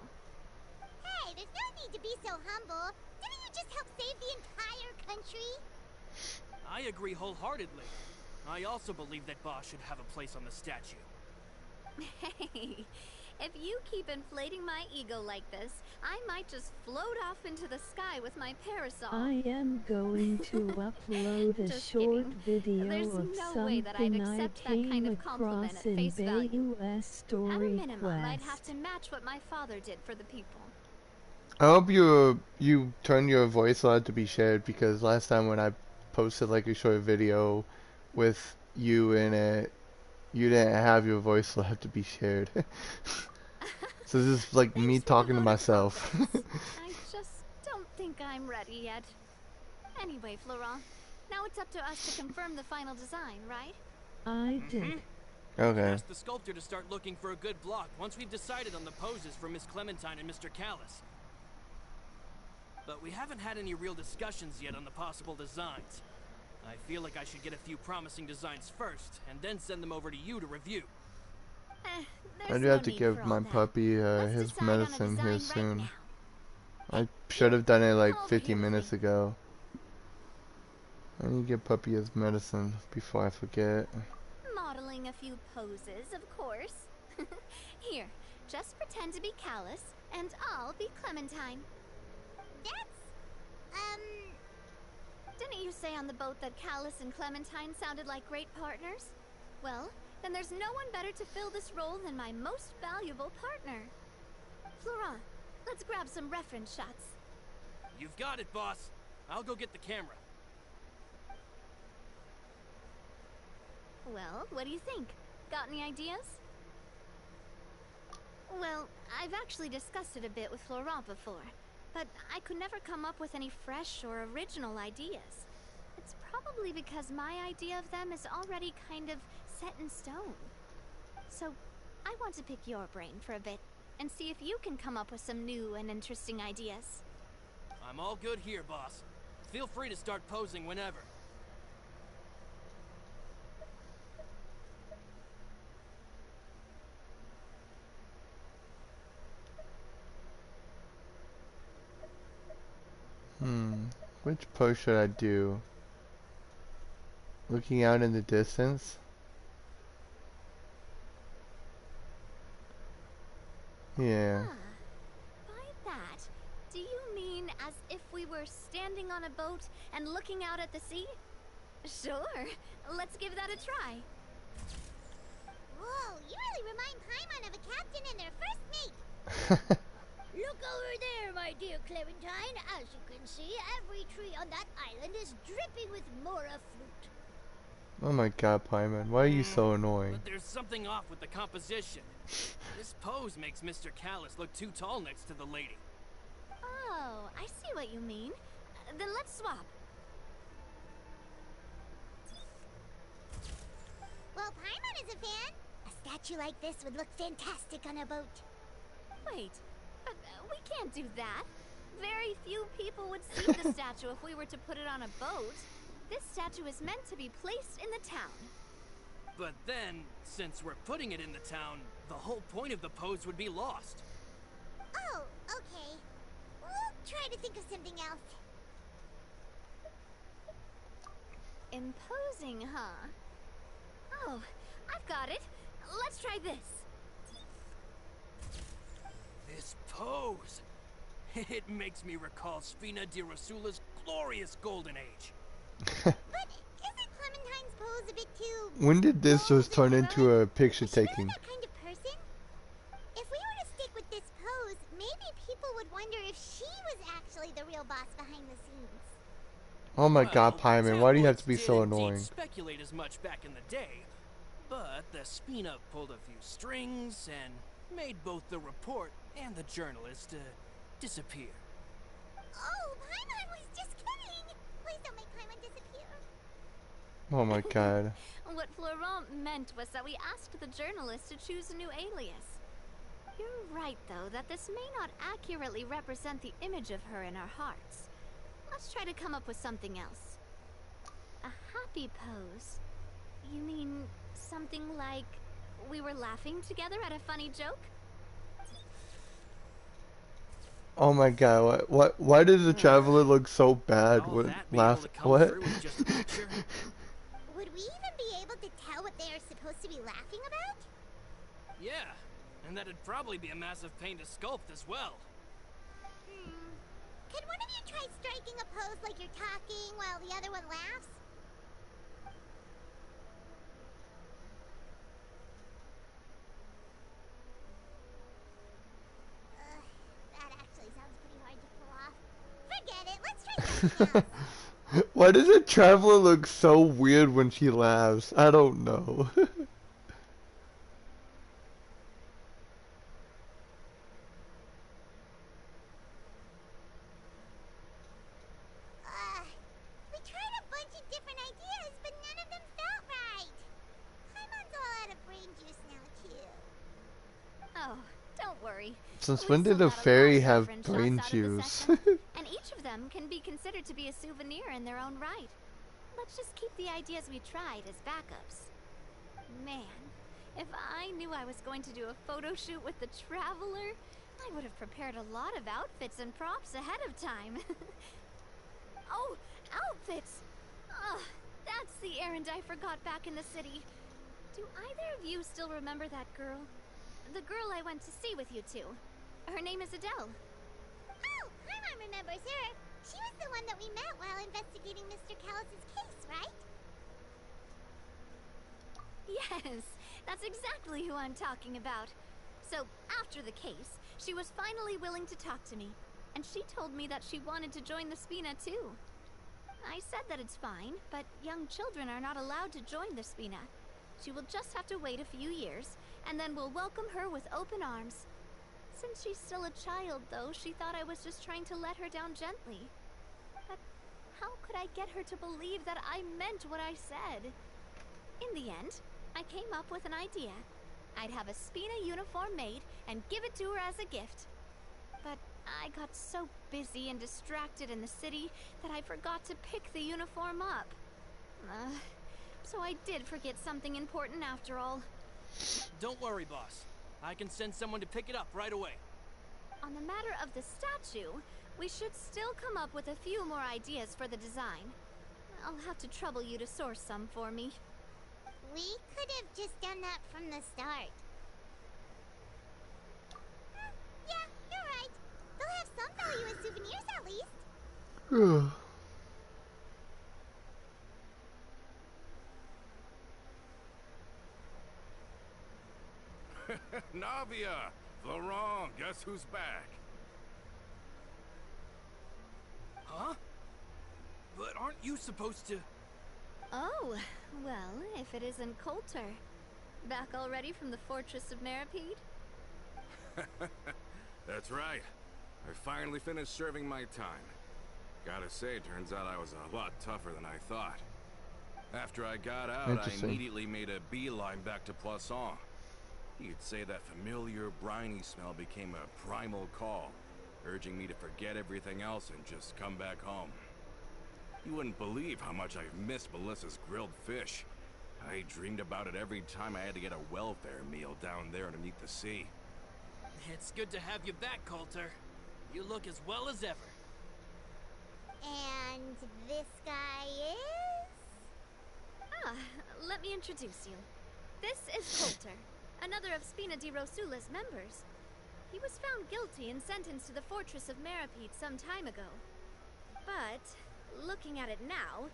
E: Hey, there's no need to be so humble. Didn't you just help save the entire country?
C: I agree wholeheartedly. I also believe that Boss should have a place on the statue.
B: Hey, if you keep inflating my ego like this, I might just float off into the sky with my parasol.
D: I am going to upload a
B: Just
D: short
B: kidding.
D: video
B: There's
D: of
B: no way that I'd
D: something I
B: accept that
D: came
B: kind of compliment
D: across
B: at
D: in
B: face value.
D: BUS
B: At a
D: Story
B: minimum, I'd have
D: Quest.
B: to match what my father did for the people.
A: I hope you turn your voice allowed to be shared, because last time when I posted like a short video with you in it, you didn't have your voice allowed to be shared. So this is like me
B: Thanks for the
A: talking to
B: vote of
A: myself.
B: confidence. I just don't think I'm ready yet. Anyway, Florent, now it's up to us to confirm the final design, right?
D: I did.
A: Okay.
C: Ask the sculptor to start looking for a good block once we've decided on the poses for Miss Clementine and Mr. Callus. But we haven't had any real discussions yet on the possible designs. I feel like I should get a few promising designs first, and then send them over to you to review.
B: There's
A: I do
B: no
A: have to
B: need
A: give
B: for all
A: my
B: that.
A: puppy
B: Let's
A: his
B: decide on a
A: medicine here
B: design right
A: soon.
B: now.
A: I should have done it like
B: Over
A: 50
B: here with
A: minutes
B: me.
A: ago. I need to give puppy his medicine before I forget.
B: Modeling a few poses, of course. Here, just pretend to be Callus, and I'll be Clementine.
E: That's,
B: Didn't you say on the boat that Callus and Clementine sounded like great partners? Well, then there's no one better to fill this role than my most valuable partner. Florent, let's grab some reference shots.
C: You've got it, boss. I'll go get the camera.
B: Well, what do you think? Got any ideas? Well, I've actually discussed it a bit with Florent before, but I could never come up with any fresh or original ideas. It's probably because my idea of them is already kind of set in stone. So, I want to pick your brain for a bit and see if you can come up with some new and interesting ideas.
C: I'm all good here, boss. Feel free to start posing whenever.
A: Which pose should I do? Looking out in the distance? Yeah.
B: Ah, by that, do you mean as if we were standing on a boat and looking out at the sea? Sure, let's give that a try.
E: Whoa, you really remind Paimon of a captain and their first mate. Look over there, my dear Clementine. As you can see, every tree on that island is dripping with mora fruit.
A: Oh my god, Paimon, why are you so annoying?
C: But there's something off with the composition. This pose makes Mr. Callus look too tall next to the lady.
B: Oh, I see what you mean. Then let's swap.
E: Well, Paimon is a fan. A statue like this would look fantastic on a boat.
B: Wait, but we can't do that. Very few people would see the statue if we were to put it on a boat. This statue is meant to be placed in the town.
C: But then, since we're putting it in the town, the whole point of the pose would be lost.
E: Oh, okay. We'll try to think of something else.
B: Imposing, huh? Oh, I've got it. Let's try this.
C: This pose! It makes me recall Spina di Rosula's glorious golden age.
E: But isn't Clementine's pose a bit too...
A: When did this
E: bold
A: just turn
E: and
A: into
E: heroic?
A: a picture
E: Is she really
A: taking?
E: that kind of person? If we were to stick with this pose, maybe people would wonder if she was actually the real boss behind the scenes.
A: Oh my
C: Well,
A: god, Paimon, why do you have to be
C: tabloids
A: so
C: did indeed
A: annoying?
C: speculate as much back in the day, but the Spina pulled a few strings and made both the report and the journalist disappear.
E: Oh, Paimon was just kidding! Please don't make Paimon disappear.
A: Oh my god.
B: What Florent meant was that we asked the journalist to choose a new alias. You're right, though, that this may not accurately represent the image of her in our hearts. Let's try to come up with something else. A happy pose? You mean something like we were laughing together at a funny joke?
A: Oh my god, why does the traveler look so bad
C: All
A: with
C: that be able
A: laugh?
C: to come
A: What?
C: through with just a picture?
E: Would we even be able to tell what they are supposed to be laughing about?
C: Yeah, and that'd probably be a massive pain to sculpt as well.
E: Could one of you try striking a pose like you're talking while the other one laughs? That actually sounds pretty hard to pull off. Forget it, let's try something else.
A: Why does the traveler look so weird when she laughs? I don't know.
E: We tried a bunch of different ideas, but none of them felt right. Paimon's all out of brain juice now, too.
B: Oh, don't worry.
A: Since
B: We
A: when did
B: still
A: a
B: got a lot
A: fairy
B: of
A: have
B: reference
A: brain
B: shots out of the
A: juice?
B: session, and each of them can be considered to be a souvenir in their own right. Let's just keep the ideas we tried as backups. Man, if I knew I was going to do a photo shoot with the Traveler, I would have prepared a lot of outfits and props ahead of time. Oh, outfits! Ugh, that's the errand I forgot back in the city. Do either of you still remember that girl? The girl I went to see with you two. Her name is Adele.
E: Oh, Paimon remembers her. She was the one that we met while investigating Mr. Callus's case, right?
B: Yes, that's exactly who I'm talking about. So, after the case, she was finally willing to talk to me, and she told me that she wanted to join the Spina too. I said that it's fine, but young children are not allowed to join the Spina. She will just have to wait a few years, and then we'll welcome her with open arms. Since she's still a child, though, she thought I was just trying to let her down gently. But how could I get her to believe that I meant what I said? In the end, I came up with an idea. I'd have a Spina uniform made and give it to her as a gift. But I got so busy and distracted in the city that I forgot to pick the uniform up. So I did forget something important after all.
C: Don't worry, boss. I can send someone to pick it up right away.
B: On the matter of the statue, we should still come up with a few more ideas for the design. I'll have to trouble you to source some for me.
E: We could have just done that from the start. Yeah, you're right. They'll have some value as souvenirs at least.
F: Navia! Laurent, guess who's back?
C: Huh? But aren't you supposed to...
B: Oh, well, if it isn't Coulter. Back already from the Fortress of Meripede?
F: That's right. I finally finished serving my time. Gotta say, turns out I was a lot tougher than I thought. After I got out, I immediately made a beeline back to Poisson. You'd say that familiar, briny smell became a primal call, urging me to forget everything else and just come back home. You wouldn't believe how much I've missed Melissa's grilled fish. I dreamed about it every time I had to get a welfare meal down there underneath the sea.
C: It's good to have you back, Coulter. You look as well as ever.
E: And this guy is?
B: Ah, let me introduce you. This is Coulter, another of Spina di Rosula's members. He was found guilty and sentenced to the Fortress of Meripede some time ago. But, looking at it now,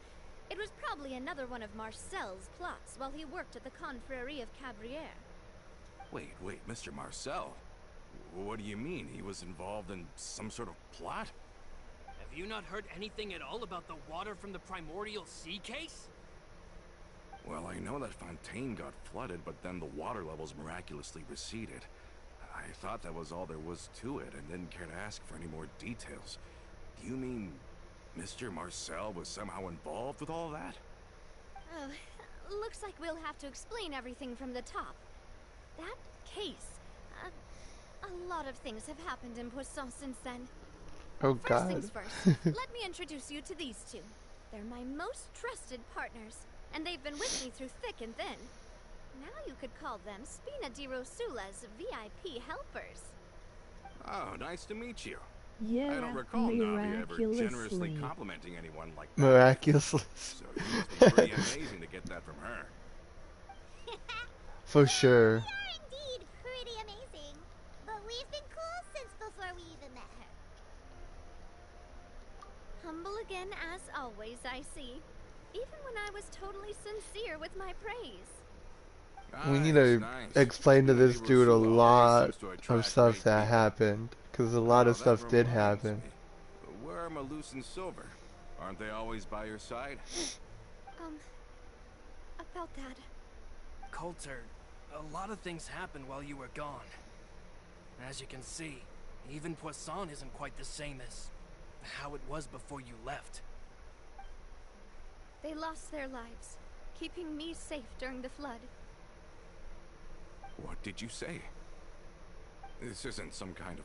B: it was probably another one of Marcel's plots while he worked at the Confrérie of Cabrières.
F: Wait, Mr. Marcel? What do you mean? He was involved in some sort of plot?
C: Have you not heard anything at all about the water from the primordial sea case?
F: Well, I know that Fontaine got flooded, but then the water levels miraculously receded. I thought that was all there was to it, and didn't care to ask for any more details. Do you mean Mr. Marcel was somehow involved with all that?
B: Oh, looks like we'll have to explain everything from the top. That case... a lot of things have happened in Poisson since then.
A: Oh
B: First
A: God.
B: things first, let me introduce you to these two. They're my most trusted partners, and they've been with me through thick and thin. Now you could call them Spina di Rosula's VIP helpers.
F: Oh, nice to meet you.
D: Yeah,
F: I don't recall Navi ever generously
D: miraculously.
F: complimenting anyone like that.
A: Miraculously.
F: So it must be pretty amazing to get that from her.
A: For sure.
E: We are indeed pretty amazing. But we've been cool since before we even met her.
B: Humble again as always, I see. Even when I was totally sincere with my praise.
A: We need to explain to this dude a lot of stuff that happened. Because a lot of stuff did happen.
F: Where are Malus and Silver? Aren't they always by your side?
B: About that.
C: Coulter, a lot of things happened while you were gone. As you can see, even Poisson isn't quite the same as how it was before you left.
B: They lost their lives, keeping me safe during the flood.
F: What did you say? This isn't some kind of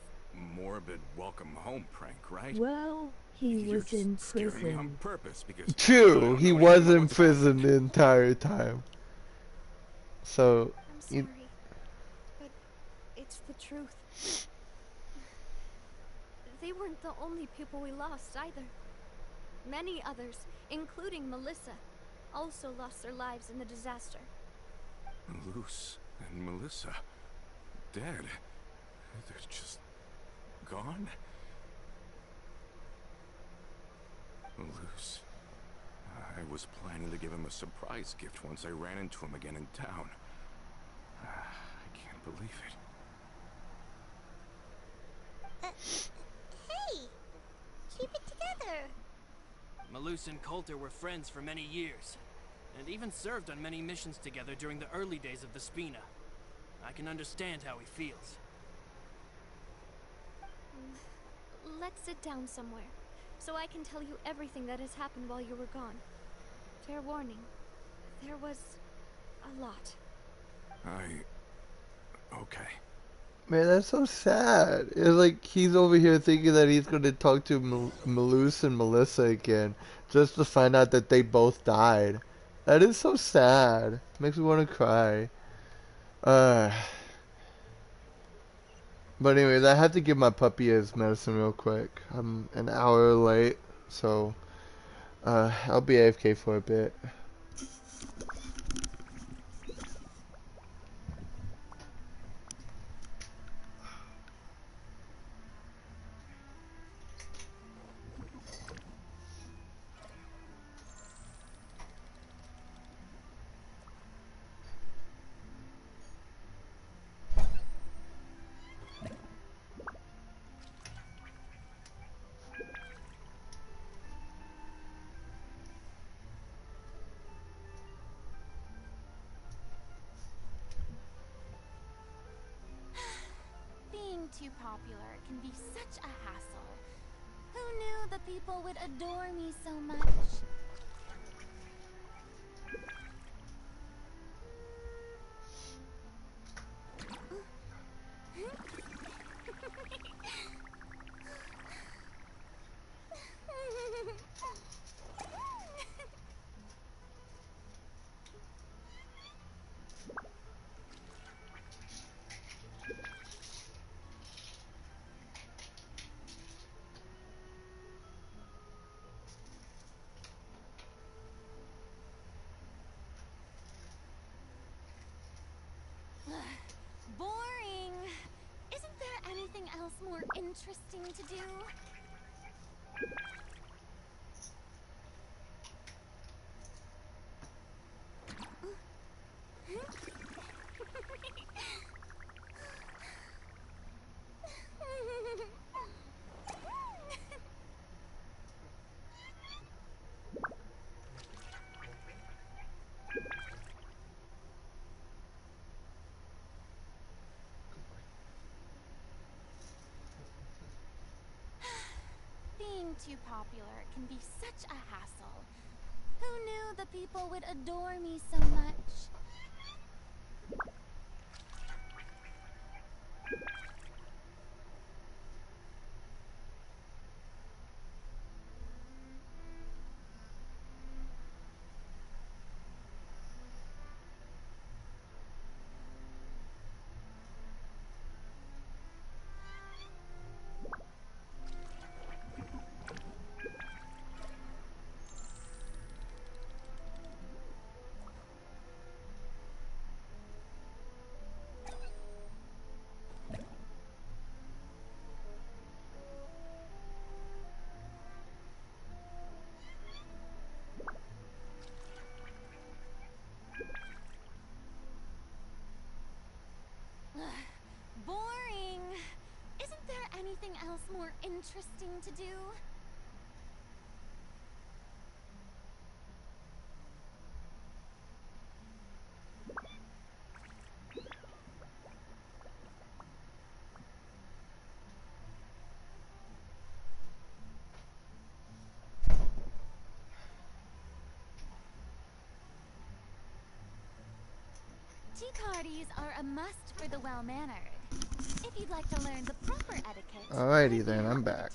F: morbid welcome home prank, right?
D: Well, he
F: You're
D: was in
F: just scaring me on
D: prison.
F: purpose because
A: True, he was in prison the entire time. So,
B: I'm sorry, but it's the truth. They weren't the only people we lost either. Many others, including Melissa, also lost their lives in the disaster.
F: Malus and Melissa, dead. They're just gone? Loose. I was planning to give him a surprise gift once I ran into him again in town. I can't believe it.
E: Hey! Keep it together!
C: Malus and Coulter were friends for many years, and even served on many missions together during the early days of the Spina. I can understand how he feels.
B: Let's sit down somewhere, so I can tell you everything that has happened while you were gone. Fair warning, there was a lot.
F: Okay.
A: Man, that's so sad. It's like he's over here thinking that he's gonna talk to Malus and Melissa again, just to find out that they both died. That is so sad. Makes me want to cry. Uh, but anyways, I have to give my puppy his medicine real quick. I'm an hour late, so I'll be AFK for a bit.
G: Being too popular can be such a hassle. Who knew the people would adore me so much? Boring. Isn't there anything else more interesting to do? Being too popular can be such a hassle. Who knew the people would adore me so much? Boring. Isn't there anything else more interesting to do? Tea parties are a must for the well-mannered. If you'd like to learn the proper etiquette,
A: Alrighty then, I'm back.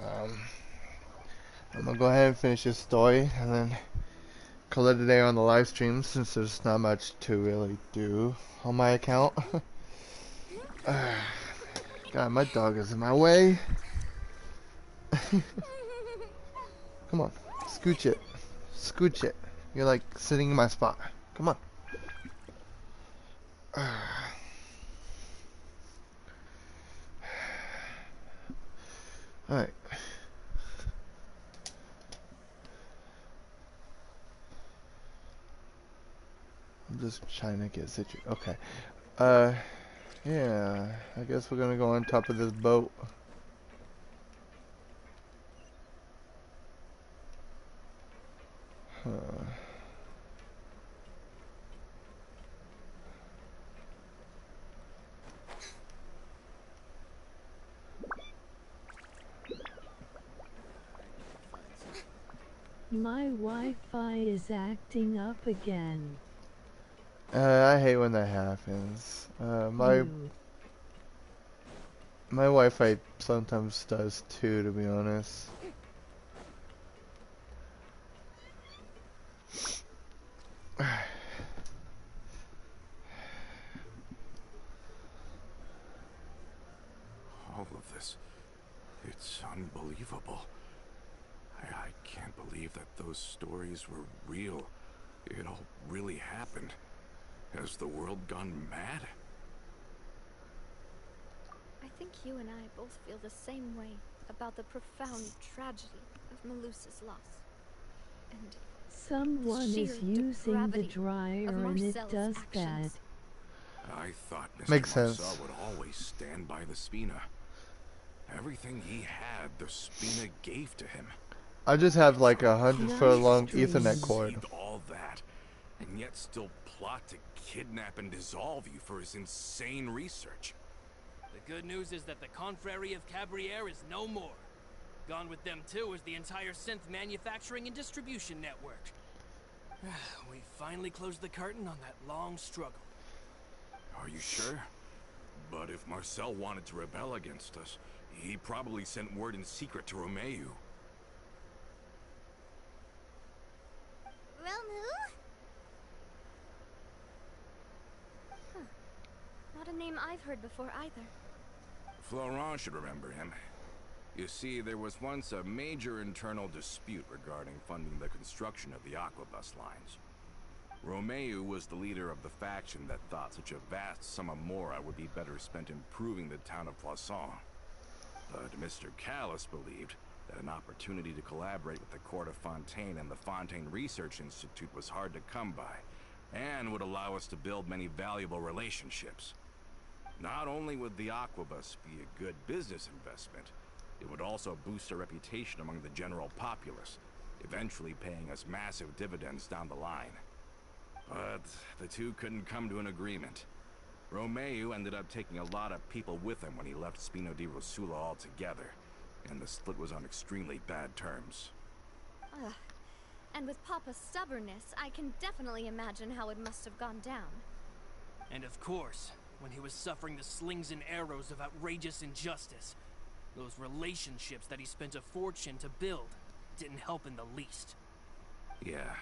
A: I'm gonna go ahead and finish this story and then call it a day on the live stream since there's not much to really do on my account. God, my dog is in my way. Come on, scooch it. Scooch it. You're like sitting in my spot. Come on. Alright. just trying to get situated. Okay. Yeah. I guess we're gonna go on top of this boat. Huh.
D: My Wi-Fi is acting up again.
A: I hate when that happens. My
D: You.
A: Wi-Fi sometimes does too, to be honest.
F: All of this, it's unbelievable. I can't believe that those stories were real. It all really happened. Has the world gone mad?
B: I think you and I both feel the same way about the profound tragedy of Melusa's loss. And
D: Someone
B: sheer
D: is using the
B: depravity
D: dryer
B: of
D: and it
B: Marcel's
D: does
B: actions.
D: that.
F: I thought Mr.
A: Makes
F: Marcel
A: sense.
F: would always stand by the Spina. Everything he had, the Spina gave to him.
A: I just have like
F: So
A: 100-foot
D: Nice
A: long
F: he
A: Ethernet
D: stream.
A: cord.
F: received all that, and yet still plot to kidnap and dissolve you for his insane research.
C: The good news is that the Confrérie of Cabriere is no more. Gone with them too is the entire synth manufacturing and distribution network. We finally closed the curtain on that long struggle.
F: Are you sure? But if Marcel wanted to rebel against us, he probably sent word in secret to Romeu.
B: Romu? Huh. Not a name I've heard before either.
F: Florent should remember him. You see, there was once a major internal dispute regarding funding the construction of the Aquabus lines. Romeu was the leader of the faction that thought such a vast sum of mora would be better spent improving the town of Poisson. But Mr. Callis believed that an opportunity to collaborate with the Court of Fontaine and the Fontaine Research Institute was hard to come by, and would allow us to build many valuable relationships. Not only would the Aquabus be a good business investment, it would also boost our reputation among the general populace, eventually paying us massive dividends down the line. But the two couldn't come to an agreement. Romeu ended up taking a lot of people with him when he left Spino di Rosula altogether, and the split was on extremely bad terms.
B: Ugh. And with Papa's stubbornness, I can definitely imagine how it must have gone down.
C: And of course, when he was suffering the slings and arrows of outrageous injustice, those relationships that he spent a fortune to build didn't help in the least.
F: Yeah,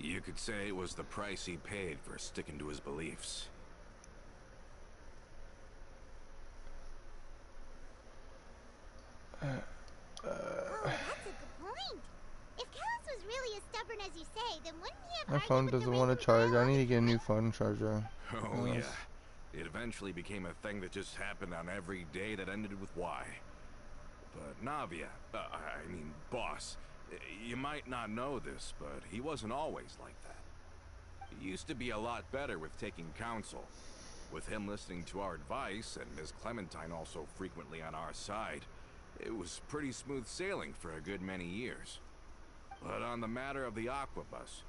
F: you could say it was the price he paid for sticking to his beliefs.
E: Oh, that's a good point. If Callus was really as stubborn as you say, then wouldn't he have
A: My
E: argued
A: phone
E: with the
A: doesn't
E: Ring
A: want to
E: Patrol
A: charge. I
E: all
A: need to
E: the
A: get a new
E: time?
A: phone charger.
F: Oh yeah, it eventually became a thing that just happened on every day that ended with Y. But Navia, I mean boss, you might not know this, but he wasn't always like that. He used to be a lot better with taking counsel. With him listening to our advice, and Ms. Clementine also frequently on our side, it was pretty smooth sailing for a good many years. But on the matter of the Aquabus,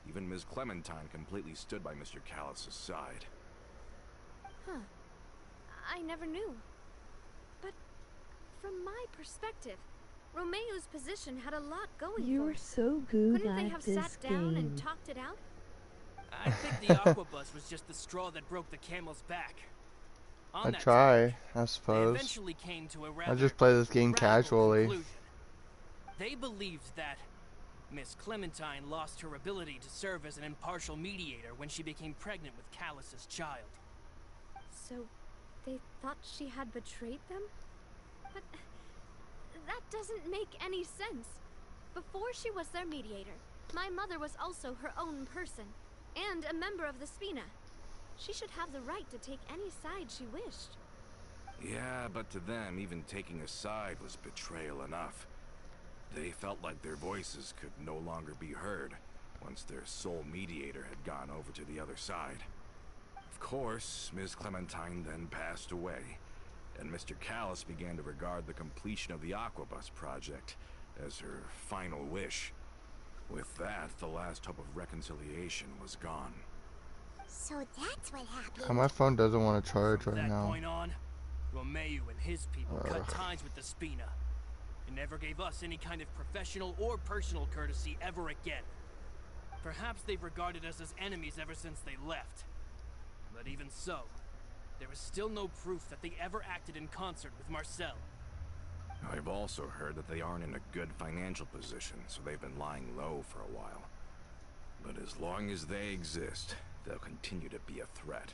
F: even Ms. Clementine completely stood by Mr. Callis' side.
B: Huh. I never knew. But from my perspective, Romeu's position had a lot going for
D: You're
B: it.
D: so good
B: Couldn't they
D: at
B: have
D: this
B: sat down
D: game.
B: and talked it out?
C: I think the Aquabus was just the straw that broke the camel's back. On
A: I
C: that
A: try,
C: topic,
A: I
C: they
A: suppose.
C: eventually came to a
A: I
C: rather
A: just play this game
C: radical
A: casually.
C: conclusion. They believed that Miss Clementine lost her ability to serve as an impartial mediator when she became pregnant with Callus's child.
B: So, they thought she had betrayed them? But that doesn't make any sense. Before she was their mediator, my mother was also her own person, and a member of the Spina. She should have the right to take any side she wished.
F: Yeah, but to them, even taking a side was betrayal enough. They felt like their voices could no longer be heard, once their sole mediator had gone over to the other side. Of course, Ms. Clementine then passed away, and Mr. Callis began to regard the completion of the Aquabus project as her final wish. With that, the last hope of reconciliation was gone.
E: So that's what happened.
A: Oh, my phone doesn't want to charge
C: From
A: right
C: that
A: now.
C: point on, Romeo and his people cut ties with the Spina, and never gave us any kind of professional or personal courtesy ever again. Perhaps they've regarded us as enemies ever since they left. But even so, there is still no proof that they ever acted in concert with Marcel.
F: I've also heard that they aren't in a good financial position, so they've been lying low for a while. But as long as they exist, they'll continue to be a threat.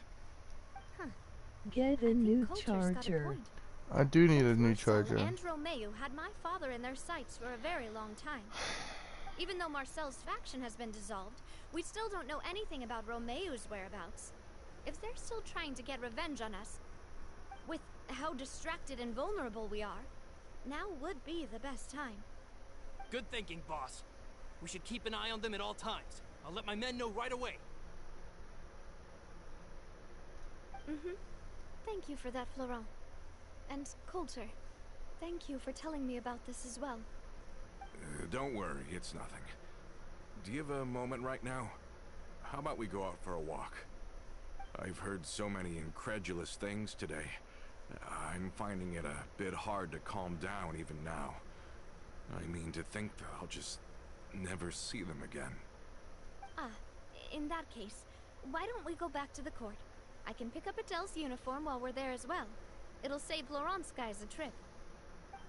D: Get a new
B: Coulter's got a
D: charger.
B: point.
A: I do need a
B: Both
A: new
B: Marcel
A: charger.
B: and Romeo had my father in their sights for a very long time. Even though Marcel's faction has been dissolved, we still don't know anything about Romeo's whereabouts. If they're still trying to get revenge on us, with how distracted and vulnerable we are, now would be the best time.
C: Good thinking, boss. We should keep an eye on them at all times. I'll let my men know right away.
B: Thank you for that, Florent. And Coulter, thank you for telling me about this as well.
F: Don't worry, it's nothing. Do you have a moment right now? How about we go out for a walk? I've heard so many incredulous things today. I'm finding it a bit hard to calm down even now. I mean, to think that I'll just never see them again.
B: In that case, why don't we go back to the court? I can pick up Adele's uniform while we're there as well. It'll save Laurent's guys a trip.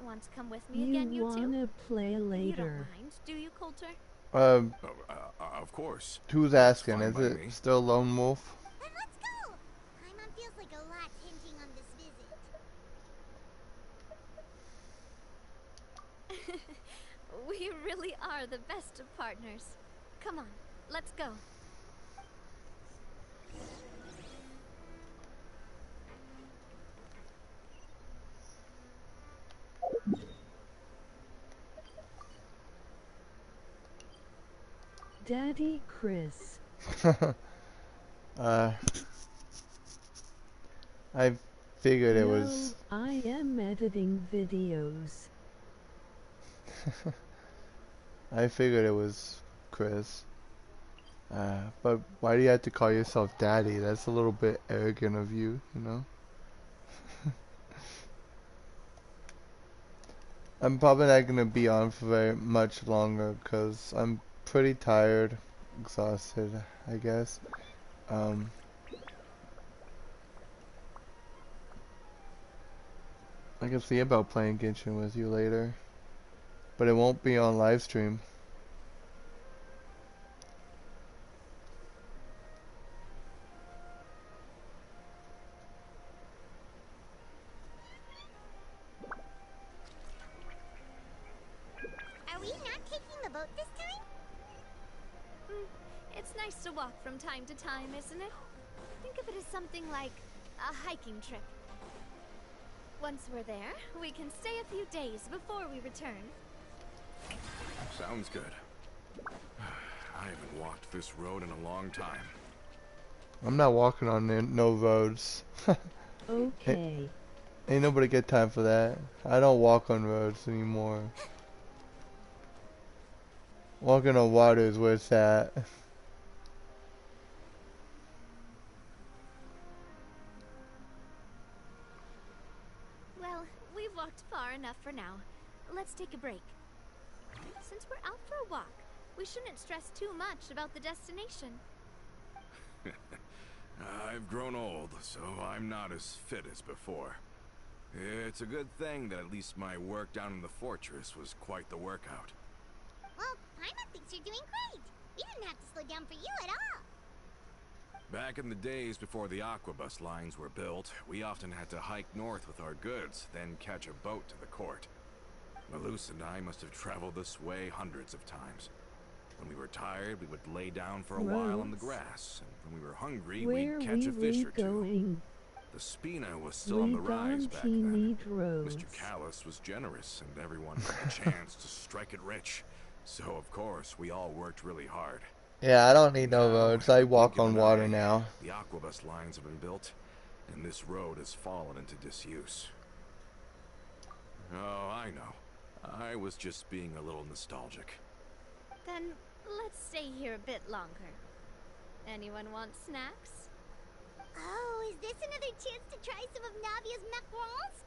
B: Want to come with me again, you two?
D: You wanna play
B: You don't
D: later?
B: mind, do you, Coulter?
F: Of course.
A: Who's asking?
F: Fine
A: Is
F: by
A: it
F: me.
A: still Lone Wolf?
E: Then let's go! Paimon feels like a lot's hinging on this visit.
B: We really are the best of partners. Come on, let's go.
D: Daddy Chris.
A: I figured it
D: No,
A: was.
D: I am editing videos.
A: I figured it was Chris. But why do you have to call yourself Daddy? That's a little bit arrogant of you, you know? I'm probably not gonna be on for very much longer because I'm pretty tired, exhausted, I guess. I can see about playing Genshin with you later, but it won't be on live stream.
E: Are we not taking the boat this time?
B: It's nice to walk from time to time, isn't it? Think of it as something like a hiking trip. Once we're there, we can stay a few days before we return.
F: Sounds good. I haven't walked this road in a long time.
A: I'm not walking on no roads.
D: Okay.
A: Ain't nobody got time for that. I don't walk on roads anymore. Walking on water is where it's at.
B: Well, we've walked far enough for now. Let's take a break. Since we're out for a walk, we shouldn't stress too much about the destination.
F: I've grown old, so I'm not as fit as before. It's a good thing that at least my work down in the fortress was quite the workout.
E: Well, Paimon thinks you're doing great. We didn't have to slow down for you at all.
F: Back in the days before the Aquabus lines were built, we often had to hike north with our goods, then catch a boat to the court. Malus and I must have traveled this way hundreds of times. When we were tired, we would lay down for a while on the grass, and when we were hungry,
D: Where
F: we'd catch a
D: we
F: fish or two.
D: going?
F: The Spina was still on the
D: We
F: rise
D: don't
F: back then.
D: need roads.
F: Mr. Callis was generous, and everyone had the chance to strike it rich. So, of course, we all worked really hard.
A: Yeah, I don't need no
F: Now,
A: roads. I
F: in the
A: walk
F: blink of
A: on
F: an
A: water
F: eye,
A: now.
F: the Aquabus lines have been built, and this road has fallen into disuse. Oh, I know. I was just being a little nostalgic.
B: Then let's stay here a bit longer. Anyone want snacks?
E: Oh, is this another chance to try some of Navia's macarons?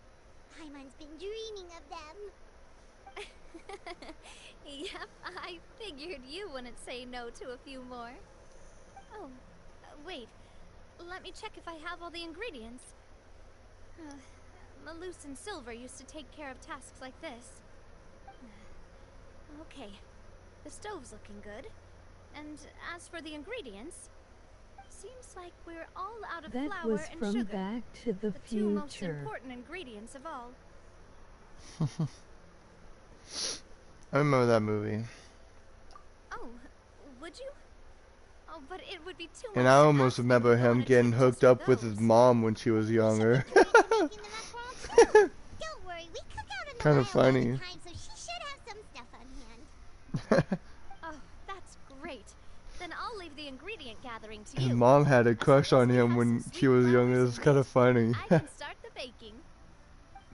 E: Paimon's been dreaming of them.
B: Yep, I figured you wouldn't say no to a few more. Oh, wait. Let me check if I have all the ingredients. Malus and Silver used to take care of tasks like this. Okay, the stove's looking good. And as for the ingredients, seems like we're all out of
D: That
B: flour
D: was
B: and
D: from
B: sugar.
D: Back to the
B: The two most
D: Future.
B: important ingredients of all.
A: I remember that movie.
B: Oh, would you? Oh, but it would be too
A: And
B: much
A: I
B: to
A: almost
B: ask them to
A: remember
B: go on
A: him
B: a
A: getting
B: trip
A: hooked
B: just for
A: up with his
B: those.
A: mom when she was
E: We should
A: younger.
E: get Joy to making the macarons too. Don't worry, we cook out in the
A: Kind of
E: wild all the
A: funny.
E: time, so she should have some stuff on hand.
B: Oh, that's great. Then I'll leave the ingredient gathering to
A: His
B: you.
A: mom had a
B: As
A: crush
B: long as
A: on
B: we
A: him
B: have
A: when
B: some
A: she
B: sweet
A: was
B: flowers
A: younger. It
B: and
A: was kind
B: wheat,
A: of funny.
B: I can start the baking.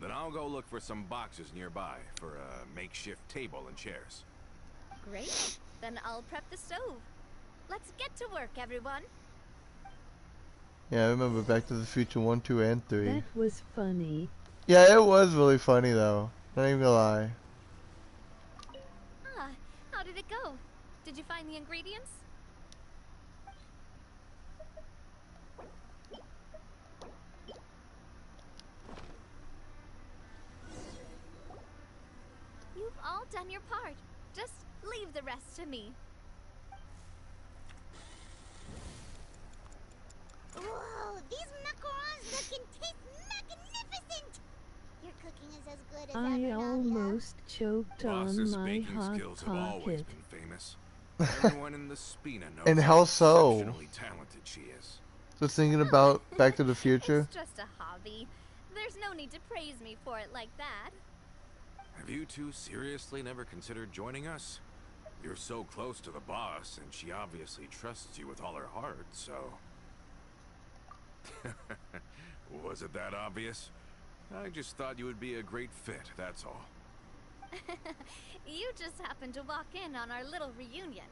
F: Then I'll go look for some boxes nearby for a makeshift table and chairs.
B: Great. Then I'll prep the stove. Let's get to work, everyone.
A: Yeah, I remember Back to the Future 1, 2, and 3.
D: That was funny.
A: Yeah, it was really funny though. Not even gonna lie.
B: Ah, how did it go? Did you find the ingredients? You've all done your part. Just leave the rest to me.
E: Whoa, these macarons look and taste magnificent! Your cooking is as good as ever,
D: I
E: Navia.
D: almost choked on
F: Boss's
D: my
F: baking
D: hot
F: skills have always
D: pocket.
F: been famous. Everyone in the Spina knows
A: And
F: how
A: how so?
F: exceptionally talented she is.
A: Just thinking about Back to the Future.
B: It's just a hobby. There's no need to praise me for it like that.
F: Have you two seriously never considered joining us? You're so close to the boss, and she obviously trusts you with all her heart, so... Was it that obvious? I just thought you would be a great fit, that's all.
B: You just happened to walk in on our little reunion.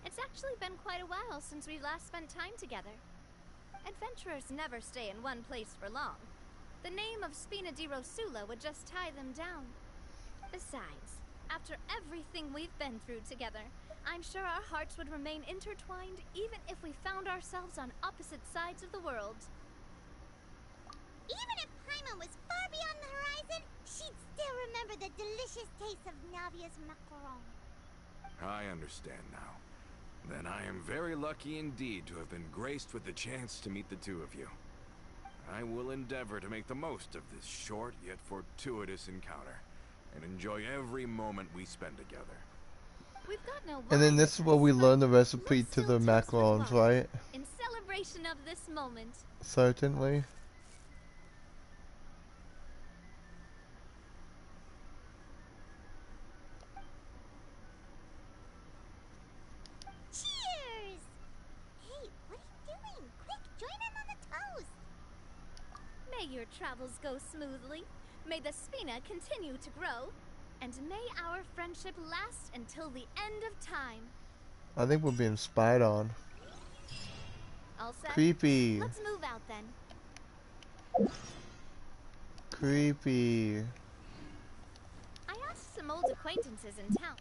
B: It's actually been quite a while since we last spent time together. Adventurers never stay in one place for long. The name of Spina di Rosula would just tie them down. Besides, after everything we've been through together, I'm sure our hearts would remain intertwined even if we found ourselves on opposite sides of the world.
E: Even if Paimon was far beyond the horizon, she'd still remember the delicious taste of Navia's macaron.
F: I understand now. Then I am very lucky indeed to have been graced with the chance to meet the two of you. I will endeavor to make the most of this short yet fortuitous encounter, and enjoy every moment we spend together.
B: We've got no
A: And then
B: wine
A: this is
B: with
A: where
B: us,
A: we
B: but
A: learn the recipe
B: let's
A: to
B: still
A: the
B: toast with
A: macarons,
B: wine,
A: right?
B: in celebration of this moment.
A: Certainly.
E: Cheers! Hey, what are you doing? Quick, join in on the toast!
B: May your travels go smoothly. May the Spina continue to grow. And may our friendship last until the end of time.
A: I think we're being spied on.
B: All set?
A: Creepy.
B: Let's move out then.
A: Creepy.
B: I asked some old acquaintances in town.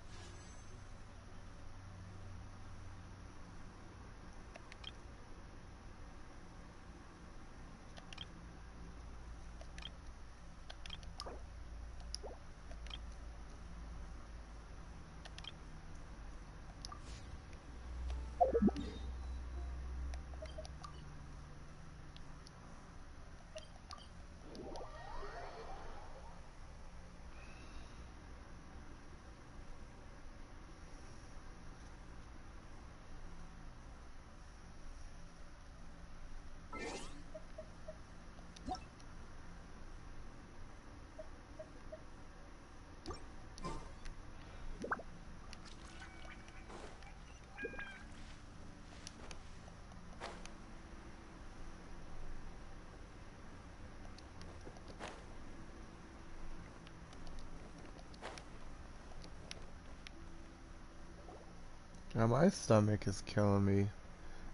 A: Now my stomach is killing me.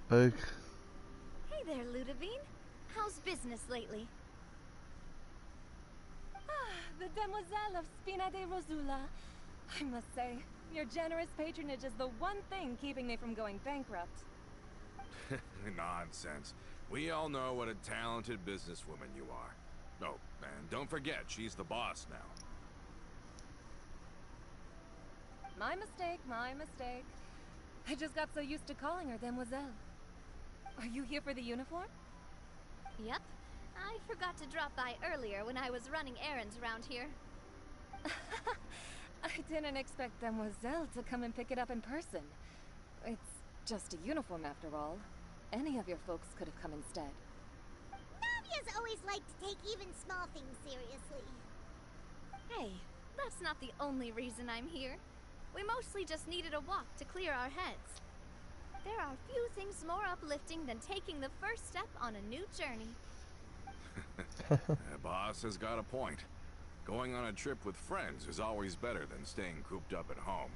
A: Like,
B: Hey there, Ludovine. How's business lately?
H: The Demoiselle of Spina de Rosula. I must say, your generous patronage is the one thing keeping me from going bankrupt.
F: Nonsense. We all know what a talented businesswoman you are. Oh, and don't forget, she's the boss now.
H: My mistake, my mistake. I just got so used to calling her Demoiselle. Are you here for the uniform?
B: Yep. I forgot to drop by earlier when I was running errands around here.
H: I didn't expect Demoiselle to come and pick it up in person. It's just a uniform after all. Any of your folks could have come instead.
E: Navia's always liked to take even small things seriously.
B: Hey, that's not the only reason I'm here. We mostly just needed a walk to clear our heads. There are few things more uplifting than taking the first step on a new journey.
F: The boss has got a point. Going on a trip with friends is always better than staying cooped up at home.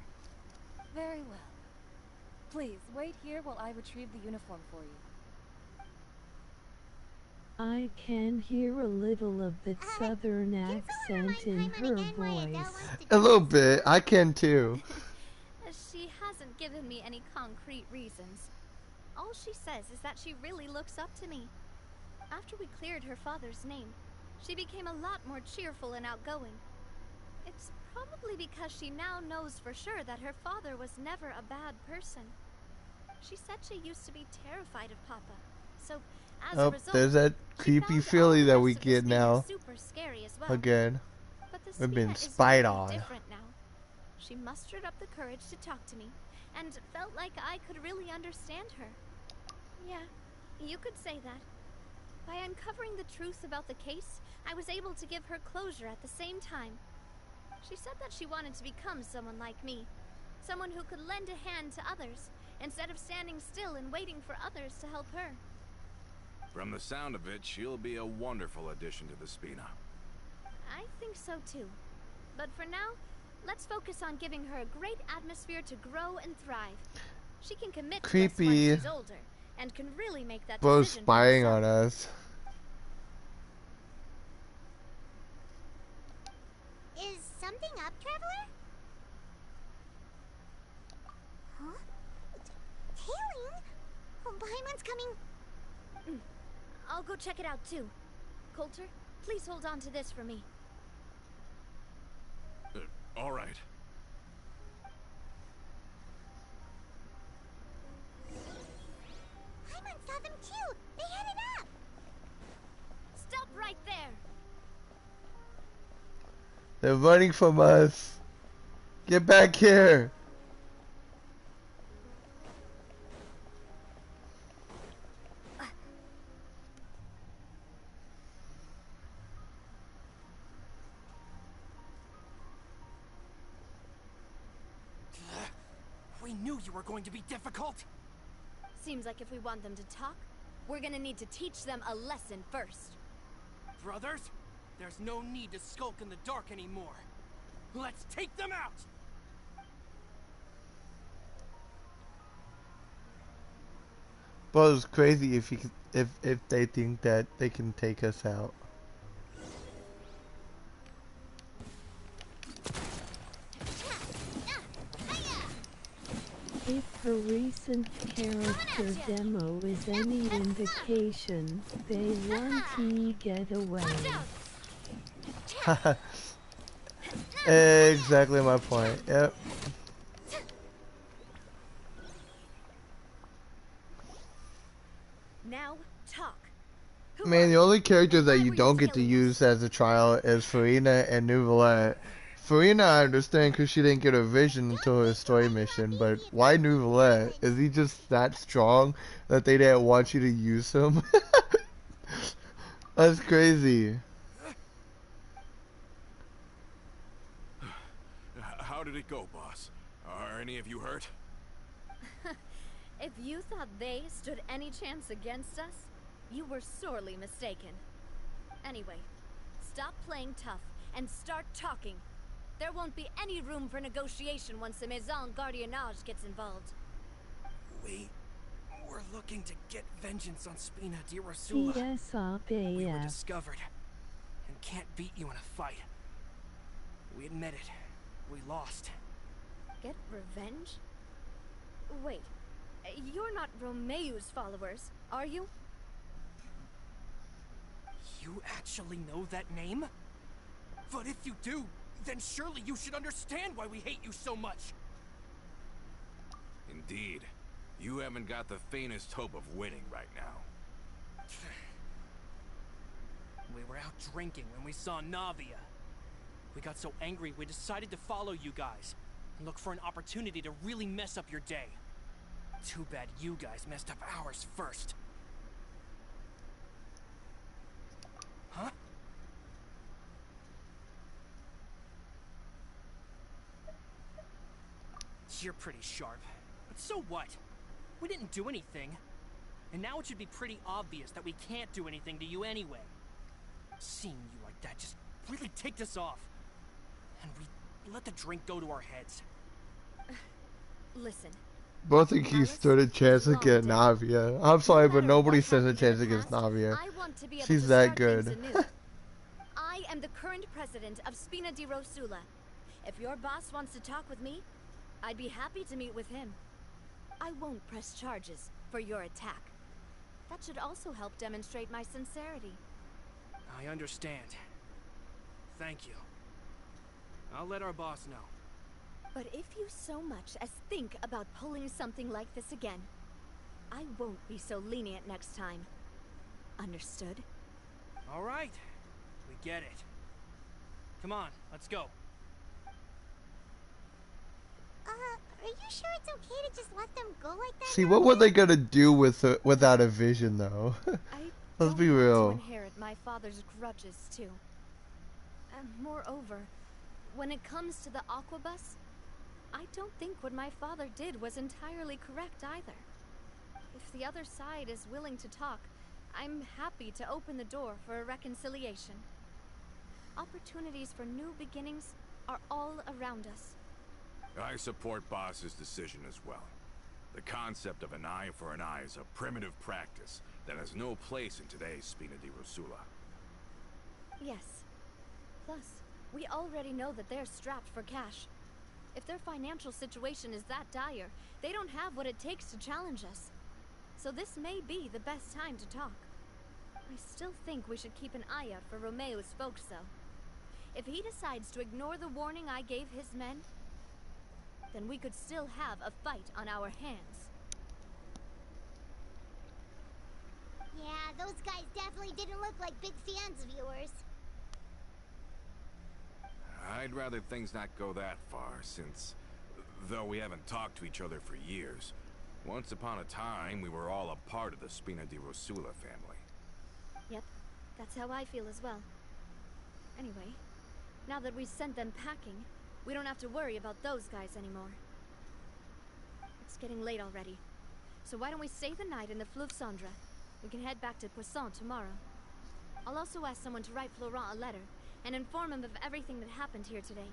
H: Very well. Please, wait here while I retrieve the uniform for you.
D: I can hear a little of the southern accent in her voice.
A: a little bit. I can too.
B: She hasn't given me any concrete reasons. All she says is that she really looks up to me. After we cleared her father's name, she became a lot more cheerful and outgoing. It's probably because she now knows for sure that her father was never a bad person. She said she used to be terrified of Papa, so as a result,
A: there's that creepy feeling that we get now.
B: Super scary as well.
A: Again,
B: But the
A: we've been
B: Spina is
A: spied
B: really
A: on.
B: different now. She mustered up the courage to talk to me, and felt like I could really understand her. Yeah, you could say that. By uncovering the truth about the case, I was able to give her closure at the same time. She said that she wanted to become someone like me. Someone who could lend a hand to others, instead of standing still and waiting for others to help her.
F: From the sound of it, she'll be a wonderful addition to the Spina.
B: I think so too. But for now, let's focus on giving her a great atmosphere to grow and thrive. She can commit to us once she's older, and can really make that
A: Both
B: decision
A: spying
B: for
A: on
B: herself.
A: us.
E: Is something up, Traveler? Huh? Tailing? Oh, Paimon's coming.
B: I'll go check it out too. Coulter, please hold on to this for me.
F: All right.
E: Paimon saw them too. They headed up.
B: Stop right there!
A: They're running from us. Get back here.
C: We knew you were going to be difficult.
B: Seems like if we want them to talk, we're gonna need to teach them a lesson first.
C: Brothers, there's no need to skulk in the dark anymore. Let's take them out!
A: But it's crazy if you if they think that they can take us out.
D: If the recent character demo is any indication, they want to get away.
A: Exactly my point. Yep.
B: Now, talk.
A: Man, the only characters that you don't get to use as a trial is Farina and Nouvellette. Farina I understand because she didn't get her vision until her story mission, but why Nouvellette? Is he just that strong that they didn't want you to use him? That's crazy.
F: How did it go, boss? Are any of you hurt?
B: If you thought they stood any chance against us, you were sorely mistaken. Anyway, stop playing tough and start talking. There won't be any room for negotiation once the Maison Gardiennage gets involved.
C: looking to get vengeance on Spina di Rosula. We were discovered and can't beat you in a fight. We admit it. We lost.
B: Get revenge? Wait, you're not Romeu's followers, are you?
C: You actually know that name? But if you do, then surely you should understand why we hate you so much.
F: Indeed. You haven't got the faintest hope of winning right now.
C: We were out drinking when we saw Navia. We got so angry we decided to follow you guys and look for an opportunity to really mess up your day. Too bad you guys messed up ours first. Huh? You're pretty sharp, but so what? We didn't do anything. And now it should be pretty obvious that we can't do anything to you anyway. Seeing you like that just really ticked us off. And we let the drink go to our heads.
B: Listen.
A: Both think he stood a chance against Navia. I'm sorry, but nobody stands a chance against Navia. She's that good.
B: I am the current president of Spina di Rosula. If your boss wants to talk with me, I'd be happy to meet with him. I won't press charges for your attack. That should also help demonstrate my sincerity.
C: I understand. Thank you. I'll let our boss know.
B: But if you so much as think about pulling something like this again, I won't be so lenient next time. Understood?
C: All right. We get it. Come on, let's go.
E: Are you sure it's okay to just let them go like that?
A: See, what were they gonna do without a vision, though? Let's be real.
B: To inherit my father's grudges too. And moreover, when it comes to the Aquabus, I don't think what my father did was entirely correct either. If the other side is willing to talk, I'm happy to open the door for a reconciliation. Opportunities for new beginnings are all around us.
F: I support Boss's decision as well. The concept of an eye for an eye is a primitive practice that has no place in today's Spina di Rosula.
B: Yes. Plus, we already know that they're strapped for cash. If their financial situation is that dire, they don't have what it takes to challenge us. So this may be the best time to talk. I still think we should keep an eye out for Romeu's folks, though. If he decides to ignore the warning I gave his men, then we could still have a fight on our hands.
E: Yeah, those guys definitely didn't look like big fans of yours.
F: I'd rather things not go that far, since, though we haven't talked to each other for years, once upon a time we were all a part of the Spina di Rosula family.
B: Yep, that's how I feel as well. Anyway, now that we've sent them packing, we don't have to worry about those guys anymore. It's getting late already, so why don't we stay the night in the Fleuve Cendre? We can head back to Poisson tomorrow. I'll also ask someone to write Florent a letter and inform him of everything that happened here today,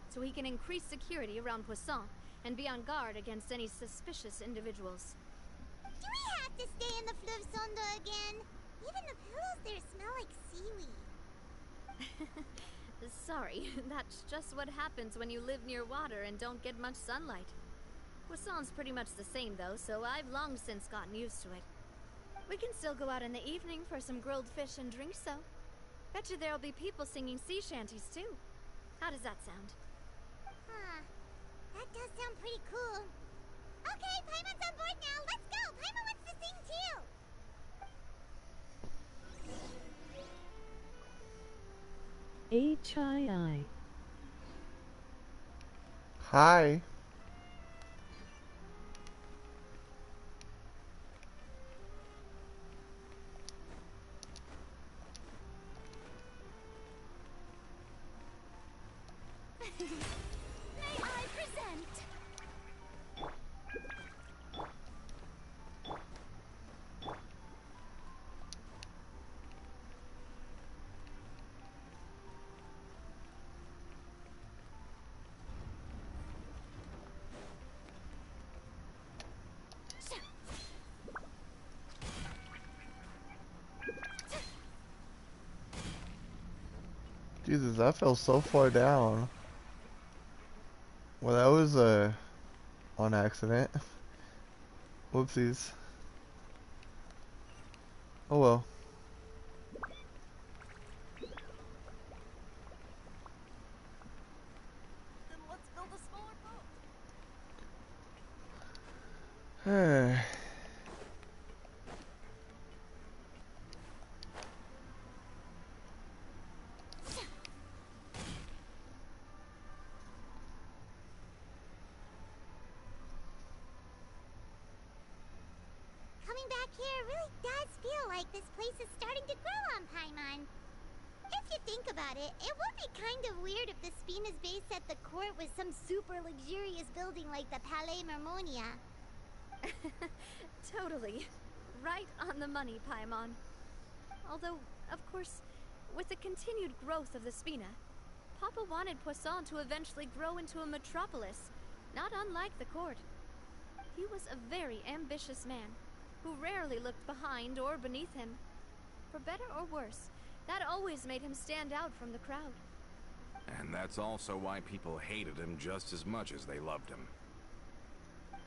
B: so he can increase security around Poisson and be on guard against any suspicious individuals.
E: Do we have to stay in the Fleuve Cendre again? Even the pillows there smell like seaweed.
B: Sorry, that's just what happens when you live near water and don't get much sunlight. Poisson's pretty much the same though, so I've long since gotten used to it. We can still go out in the evening for some grilled fish and drinks though. Bet you there'll be people singing sea shanties too. How does that sound?
E: Huh. That does sound pretty cool. Okay, Paimon's on board now. Let's go. Paimon wants to sing too.
D: HII.
A: Hi.
B: May I present?
A: Jesus, I fell so far down. Well, that was on accident. Whoopsies. Oh well.
H: Then let's build a smaller boat.
E: Coming back here really does feel like this place is starting to grow on Paimon. If you think about it, it would be kind of weird if the Spina's base at the court was some super luxurious building like the Palais Mermonia.
B: Totally. Right on the money, Paimon. Although, of course, with the continued growth of the Spina, Papa wanted Poisson to eventually grow into a metropolis, not unlike the court. He was a very ambitious man, who rarely looked behind or beneath him. For better or worse, that always made him stand out from the crowd.
F: And that's also why people hated him just as much as they loved him.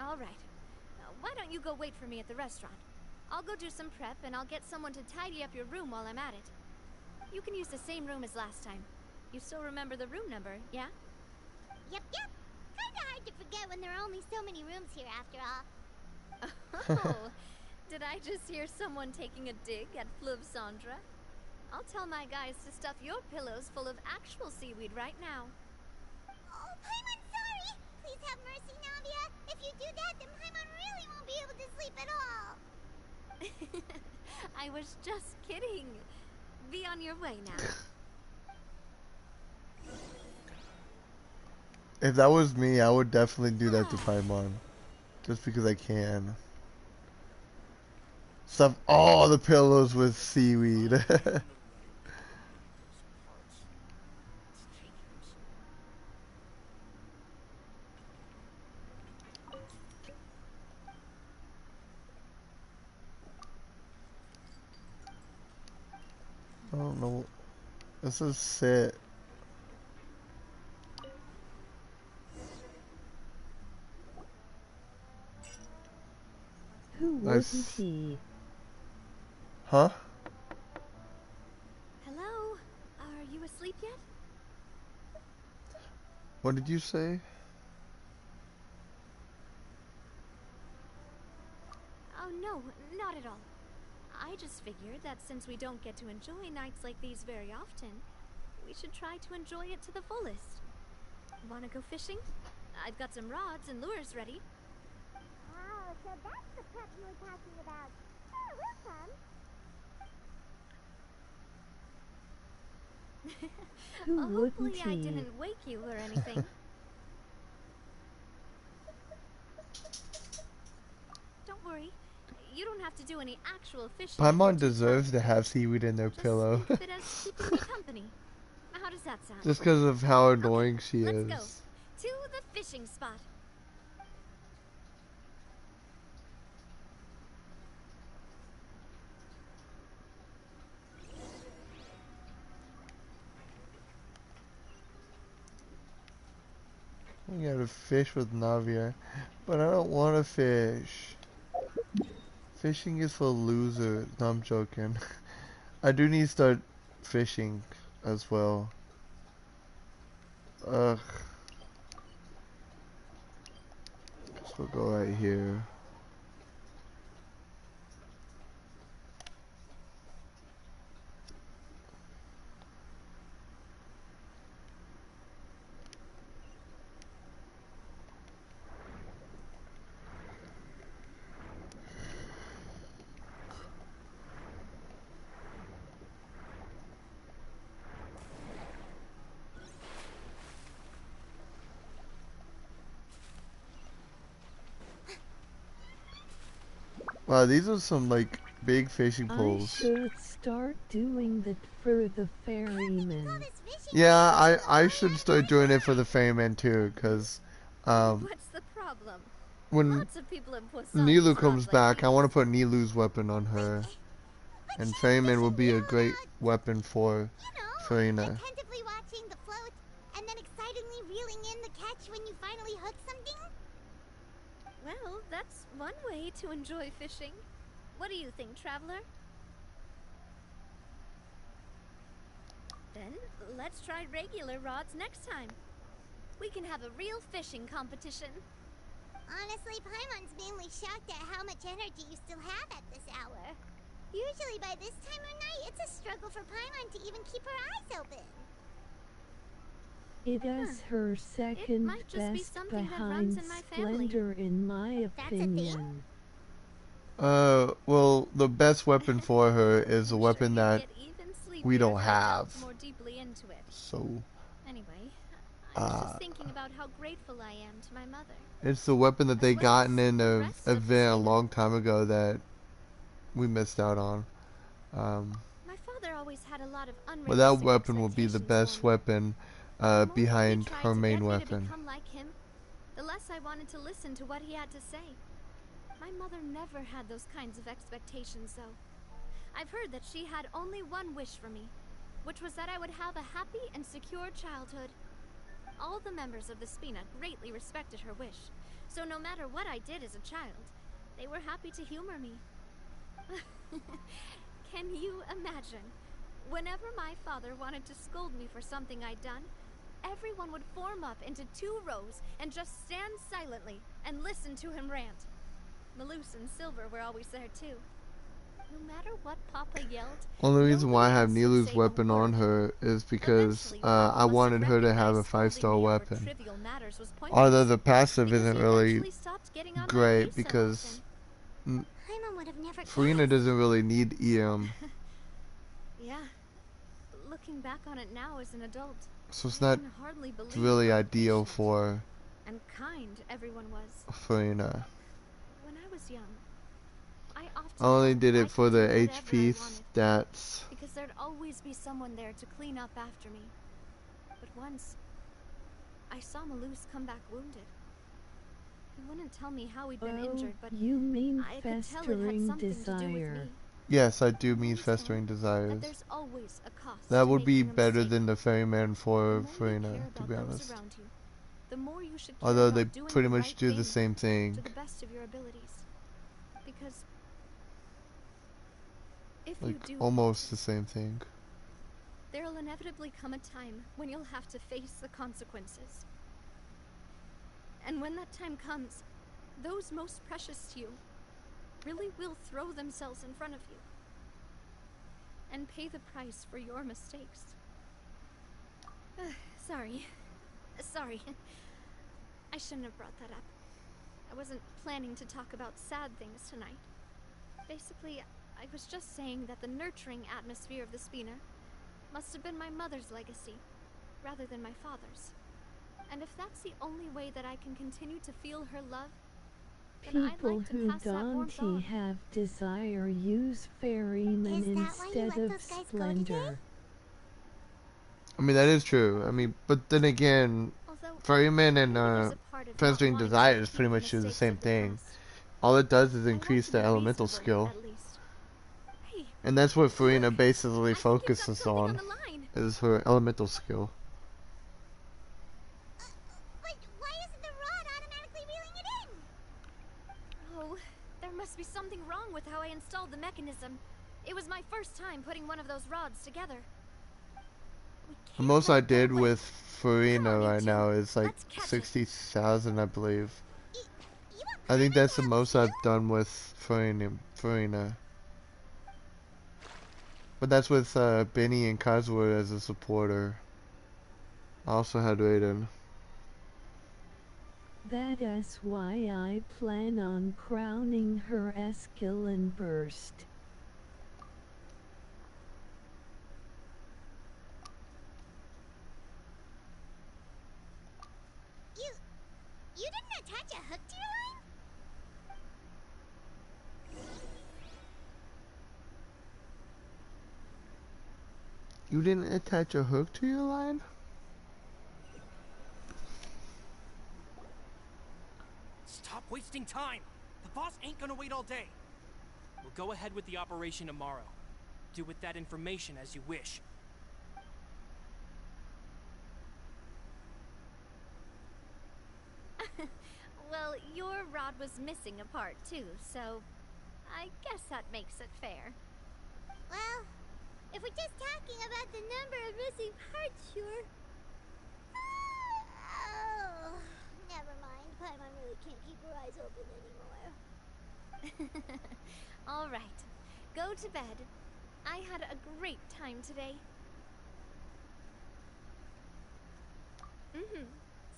B: All right. Why don't you go wait for me at the restaurant? I'll go do some prep, and I'll get someone to tidy up your room while I'm at it. You can use the same room as last time. You still remember the room number, yeah?
E: Yep. Kinda hard to forget when there are only so many rooms here after all.
B: Oh, did I just hear someone taking a dig at Fleuve Cendre? I'll tell my guys to stuff your pillows full of actual seaweed right now.
E: Oh, Paimon, sorry! Please have mercy, Navia. If you do that, then Paimon really won't be able to sleep at all.
B: I was just kidding. Be on your way now.
A: If that was me, I would definitely do that to Paimon. Just because I can. Stuff all the pillows with seaweed. I don't know. This is sit.
D: Who wouldn't he?
A: Huh?
B: Hello? Are you asleep yet?
A: What did you say?
B: Oh no, not at all. I just figured that since we don't get to enjoy nights like these very often, we should try to enjoy it to the fullest. Wanna go fishing? I've got some rods and lures ready.
E: Oh, so that's the prep you were talking about. Sure, we'll come.
D: Who
B: Hopefully
D: wouldn't
B: I
D: he?
B: didn't wake you or anything. Don't worry. You don't have to do any actual fishing.
A: Paimon deserves to have seaweed in their
B: Just
A: pillow.
B: think of it as keeping me company. How does that sound?
A: Just because of how annoying
B: Okay,
A: she
B: let's
A: is.
B: go to the fishing spot.
A: We gotta fish with Navia, but I don't want to fish. Fishing is for losers. No, I'm joking. I do need to start fishing as well. Ugh. Guess we'll go right here. Wow, these are some like big fishing poles.
D: I should start doing that for the ferryman.
A: Yeah, I should start doing it for the ferryman too, cause
B: What's the problem?
A: when
B: Lots of people in Poisson
A: Nilu
B: job
A: comes
B: like
A: back, I
B: yours.
A: want to put Nilu's weapon on her. And Ferryman will be a great weapon for
E: you know,
A: Farina.
E: attentively watching the float and then excitedly reeling in the catch when you finally hook something?
B: Well, that's one way to enjoy fishing. What do you think, Traveler? Then, let's try regular rods next time. We can have a real fishing competition.
E: Honestly, Paimon's mainly shocked at how much energy you still have at this hour. Usually by this time of night, it's a struggle for Paimon to even keep her eyes open.
D: It is her second
B: might just be
D: best
B: something that runs
D: behind
B: in my family.
D: Splendor, in my
E: That's a thing?
D: opinion.
A: Well, the best weapon for her is a
B: I'm
A: weapon
B: sure you'd
A: that
B: get even
A: we
B: sleepier
A: don't
B: if I delved
A: have.
B: more deeply into it.
A: So,
B: Anyway, I was just thinking about how grateful I am to my mother.
A: it's the weapon that they
B: As well
A: gotten
B: as
A: in
B: the
A: an
B: rest of the
A: event a
B: Spina.
A: long time ago that we missed out on.
B: My father always had a lot of
A: But that
B: unrealistic
A: weapon will be the
B: expectations
A: best
B: for me.
A: weapon
B: The more that he
A: behind
B: tried
A: her
B: to
A: main
B: get me to
A: weapon.
B: become like him, the less I wanted to listen to what he had to say. My mother never had those kinds of expectations, though. I've heard that she had only one wish for me, which was that I would have a happy and secure childhood. All the members of the Spina greatly respected her wish, so no matter what I did as a child, they were happy to humor me. Can you imagine? Whenever my father wanted to scold me for something I'd done, everyone would form up into 2 rows and just stand silently and listen to him rant. Maloose and Silver were always there too. No matter what Papa yelled,
A: Only reason why I have
B: nobody else would
A: Nilu's
B: say a
A: weapon on
B: word.
A: her is because
B: Eventually, Papa
A: I
B: must
A: wanted her to have a
B: recognized scolding
A: 5-star
B: me over
A: weapon.
B: trivial matters was
A: Although
B: pointless,
A: the passive
B: because
A: isn't
B: he
A: really
B: eventually stopped getting on my
A: great
B: case so
A: because
E: Paimon would have never
A: Farina
E: guessed.
A: doesn't really need EM,
B: Yeah. Looking back on it now as an adult,
A: so it's
B: I
A: not
B: can hardly believe
A: really
B: how
A: ideal
B: patient
A: for
B: and kind everyone was.
A: Farina.
B: When I was young, I
A: I
B: often
A: only
B: felt
A: did
B: that I
A: it for
B: could
A: the
B: do whatever I
A: HP
B: wanted,
A: stats.
B: because there'd always be someone there to clean up after me. But once, I saw Maloose come back wounded. He wouldn't tell me how he'd been
D: Oh,
B: injured, but
D: you mean
B: I could tell it had
D: festering
B: something to do with
D: desire.
B: me.
A: Yes, I do
B: I've
A: mean
B: always known
A: Festering
B: that
A: Desires.
B: there's always a cost
A: That
B: to
A: would be
B: making a
A: better
B: mistake.
A: than the Ferryman
B: The
A: for
B: more you
A: Farina,
B: care
A: to
B: about
A: be
B: those
A: honest.
B: around you, the more you should care
A: Although they
B: about doing
A: pretty
B: the
A: much
B: right
A: do the
B: thing
A: same
B: to
A: thing.
B: the best of your abilities. Because if you
A: Like,
B: do
A: almost the
B: falter,
A: same thing.
B: there'll inevitably come a time when you'll have to face the consequences. And when that time comes, those most precious to you really will throw themselves in front of you and pay the price for your mistakes. Sorry. I shouldn't have brought that up. I wasn't planning to talk about sad things tonight. Basically, I was just saying that the nurturing atmosphere of the Spina must have been my mother's legacy, rather than my father's. And if that's the only way that I can continue to feel her love, then I'd
D: People
B: like to
D: who
B: pass that warmth
D: don't
B: on.
D: have desire use Ferryman
E: Is that why you
D: instead
E: let
D: of
E: those guys go today?
D: Splendor.
A: I mean, that is true. I mean, but then again,
B: Although,
A: Ferryman and
B: maybe there's a part of not
A: Festering
B: wanting to
A: Desires
B: repeat
A: pretty
B: the
A: much do the
B: mistakes
A: same
B: of the
A: thing.
B: past.
A: All it does is
B: I want
A: increase
B: to
A: the
B: be
A: elemental
B: reasonable,
A: skill.
B: at least. Hey,
A: And that's what Farina
B: look,
A: basically
B: I think you've got
A: focuses
B: something on
A: on,
B: the line.
A: is her elemental skill.
E: But why isn't the rod automatically reeling it in?
B: Oh, there must be something wrong with how I installed the mechanism. It was my first time putting one of those rods together. We
A: The
B: can't
A: most
B: let
A: I
B: it get
A: did
B: away.
A: with Farina
B: Come on, you
A: right
B: two.
A: now is like
B: Let's catch it.
A: 60,000, I believe.
E: You want
A: I think
E: Paimon
A: that's
E: to
A: the
E: help
A: most
E: you?
A: I've done with Farina. But that's with Benny and Kazuha as a supporter. I also had Raiden.
D: That is why I plan on crowning her Escalon Burst.
E: You didn't attach a hook to your line?
A: You didn't attach a hook to your line?
C: Stop wasting time! The boss ain't gonna wait all day. We'll go ahead with the operation tomorrow. Do with that information as you wish.
B: Well, your rod was missing a part too, so I guess that makes it fair.
E: Well, if we're just talking about the number of missing parts, sure. Oh, never mind. Paimon really can't keep her eyes open anymore.
B: All right, go to bed. I had a great time today.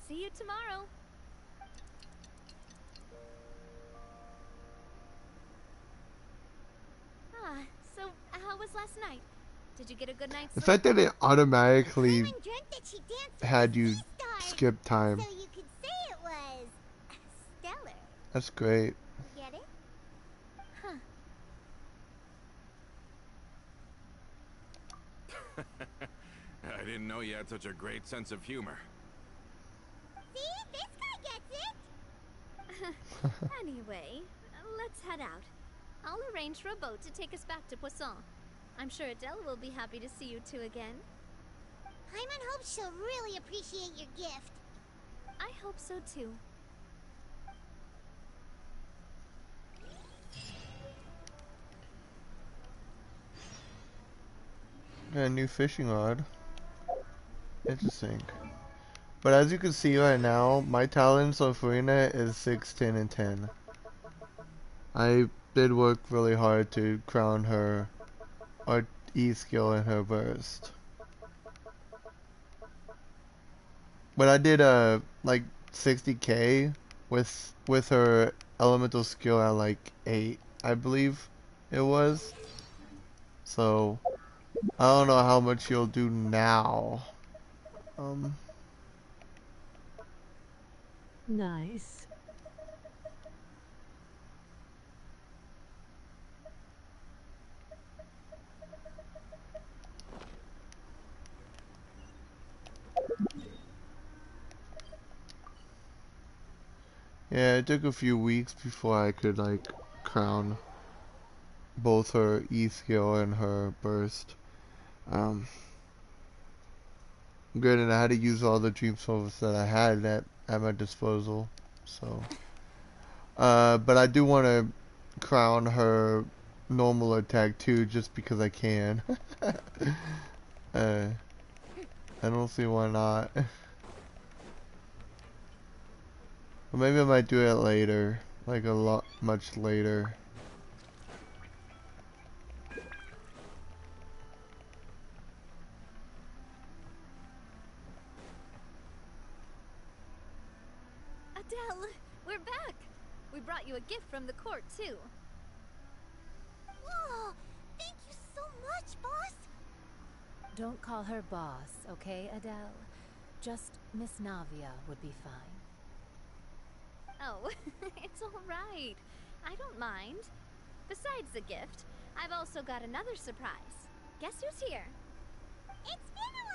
B: See you tomorrow. So how was last night? Did you get a good night's
A: The
B: sleep?
A: fact that it automatically
E: Paimon dreamt that she danced with
A: had
E: the
A: you
E: sea stars,
A: skip time.
E: so you could say it was stellar.
A: That's great.
E: Get it?
B: Huh.
F: I didn't know you had such a great sense of humor.
E: See? This guy gets it!
B: Anyway, let's head out. I'll arrange for a boat to take us back to Poisson. I'm sure Adele will be happy to see you two again.
E: Paimon hopes she'll really appreciate your gift.
B: I hope so too.
A: Got a new fishing rod. Interesting. But as you can see right now, my talents of Farina is 6, 10, and 10. I did work really hard to crown her art E skill in her burst. But I did like 60k with her elemental skill at like 8, I believe it was. So I don't know how much you'll do now.
D: Nice.
A: Yeah, it took a few weeks before I could like crown both her E skill and her burst. Granted, I had to use all the dream souls that I had at my disposal. So, but I do want to crown her normal attack too, just because I can. I don't see why not. Or maybe I might do it later, like much later.
B: Adele, we're back. We brought you a gift from the court too.
E: Whoa! Thank you so much, boss!
I: Don't call her boss, okay, Adele? Just Miss Navia would be fine.
B: Oh, it's all right. I don't mind. Besides the gift, I've also got another surprise. Guess who's here?
E: It's been a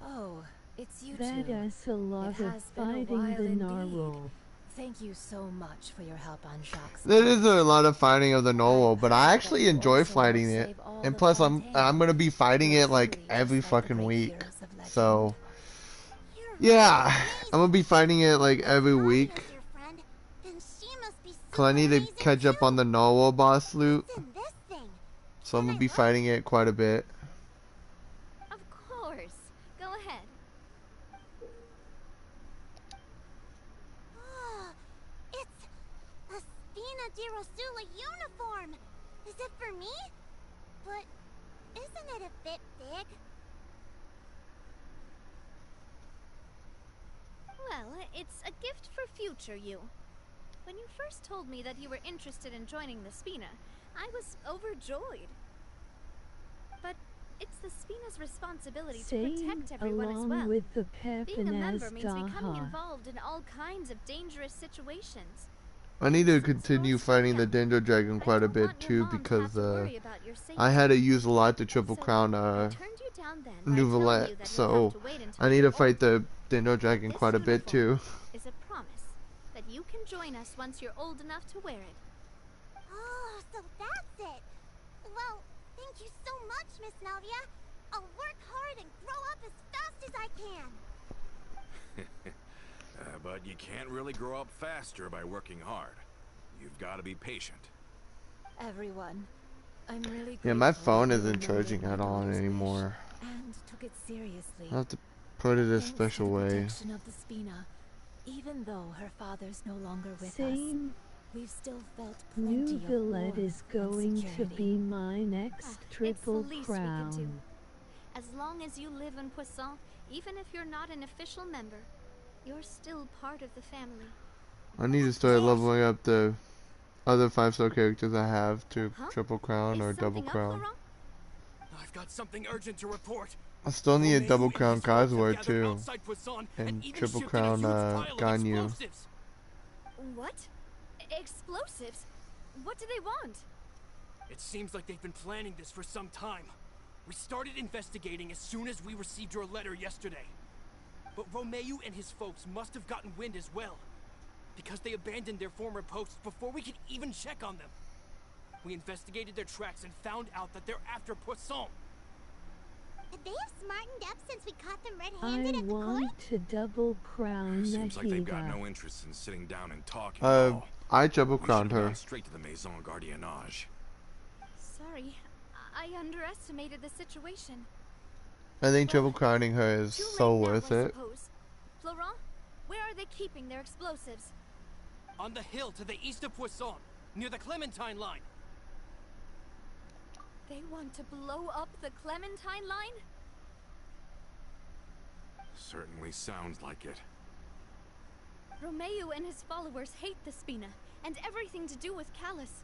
E: while!
I: Oh, it's you
D: That
I: two.
D: is a lot
I: It
D: of
I: has been a
D: fighting
I: while
D: the
I: indeed.
D: narwhal.
I: Thank you so much for your help on Jacques.
A: There is a lot of fighting of the normal, but I actually enjoy fighting it. And plus, I'm gonna be fighting it like every fucking week. So, yeah, I'm gonna be fighting it like every week. Cause I need to catch up on the normal boss loot. So I'm gonna be fighting it quite a bit.
B: Of course. Go ahead.
E: Oh, it's a Spina di Rosula uniform! Is it for me? But isn't it a bit big?
B: Well, it's a gift for future you. When you first told me that you were interested in joining the Spina, I was overjoyed. But it's the Spina's responsibility to
D: Same
B: protect everyone as
D: along
B: well.
D: with the
B: Being a member means becoming
D: Pepinaz
B: involved in all kinds of dangerous situations.
A: I need to continue fighting the Dendro Dragon quite a bit too, because I had to use a lot to triple crown Nouvellette, so I need to fight the Dendro Dragon quite a bit too.
B: Is a promise that you can join us once you're old enough to wear it.
E: Oh, so that's it! Well, thank you so much, Miss Navia. I'll work hard and grow up as fast as I can.
F: But you can't really grow up faster by working hard. You've got to be patient.
I: Everyone, I'm really
A: Yeah, my
I: grateful
A: phone
I: that you
A: isn't
I: remembered
A: charging
I: my
A: at all
I: daughter's wish
A: anymore.
I: and took it seriously.
A: I have to put it a
I: Thanks to
A: special
I: the
A: way.
I: protection of the Spina, even though her father's no longer with us, we've still felt plenty
D: New
I: of
D: Villette
I: warmth
D: is going
I: and
D: to
I: security.
D: be my next
B: It's the
D: triple
B: least we can do.
D: crown.
B: As long as you live in Poisson, even if you're not an official member, you're still part of the family.
A: I need to start leveling up the other 5-star characters I have to triple crown or double crown.
C: I've got something urgent to report.
A: I still need a double crown Cosworth too,
C: Poisson
A: and
C: even
A: triple
C: shifted a
A: crown
C: huge pile of
A: Ganyu.
C: explosives.
B: What? Explosives? What do they want?
C: It seems like they've been planning this for some time. We started investigating as soon as we received your letter yesterday. But Romeu and his folks must have gotten wind as well, because they abandoned their former posts before we could even check on them. We investigated their tracks and found out that they're after Poisson.
E: They have smartened up since we caught them red-handed
D: I
E: at the court?
D: want to double crown
F: Seems like they've got
D: Nahida.
F: no interest in sitting down and talking at all.
A: I double
F: We
A: crowned
F: should've
A: her.
F: gone straight to the Maison Gardiennage.
B: Sorry, I underestimated the situation.
A: I think triple crowning her is
B: Too
A: so
B: late now,
A: worth
B: I
A: it.
B: suppose. Florent, where are they keeping their explosives?
C: On the hill to the east of Poisson, near the Clementine line.
B: They want to blow up the Clementine line?
F: Certainly sounds like it.
B: Romeu and his followers hate the Spina, and everything to do with Callus.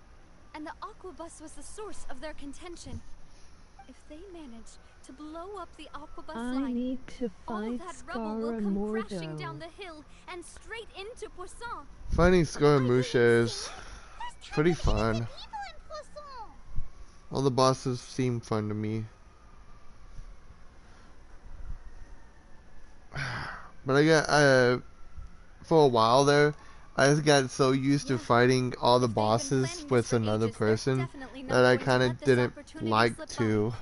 B: And the Aquabus was the source of their contention. If they manage to blow up the Aquabus
D: I
B: line,
D: need to
B: all
D: fight
B: that rubble will come crashing
D: Scaramordo.
B: down the hill and straight into Poisson.
A: Finding Scaramouche is pretty fun.
E: People in Poisson!
A: All the bosses seem fun to me. But I got, for a while there, I just got so used to fighting all the bosses with another person that I kind of didn't like to.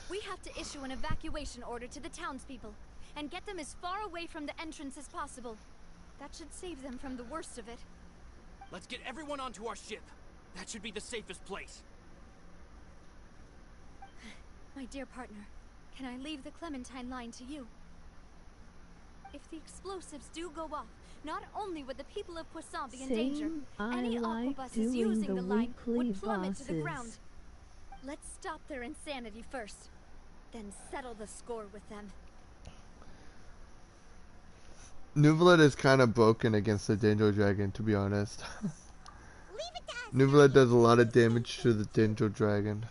B: We have to issue an evacuation order to the townspeople and get them as far away from the entrance as possible. That should save them from the worst of it.
C: Let's get everyone onto our ship. That should be the safest place.
B: My dear partner, can I leave the Clementine line to you? If the explosives do go off, not only would the people of Poisson be in danger, any aquabuses using the line would plummet to the ground. Let's stop their insanity first, then settle the score with them.
A: Nuvelet is kind of broken against the Dendro Dragon, to be honest. Nuvelet does a lot of damage to the Dendro Dragon.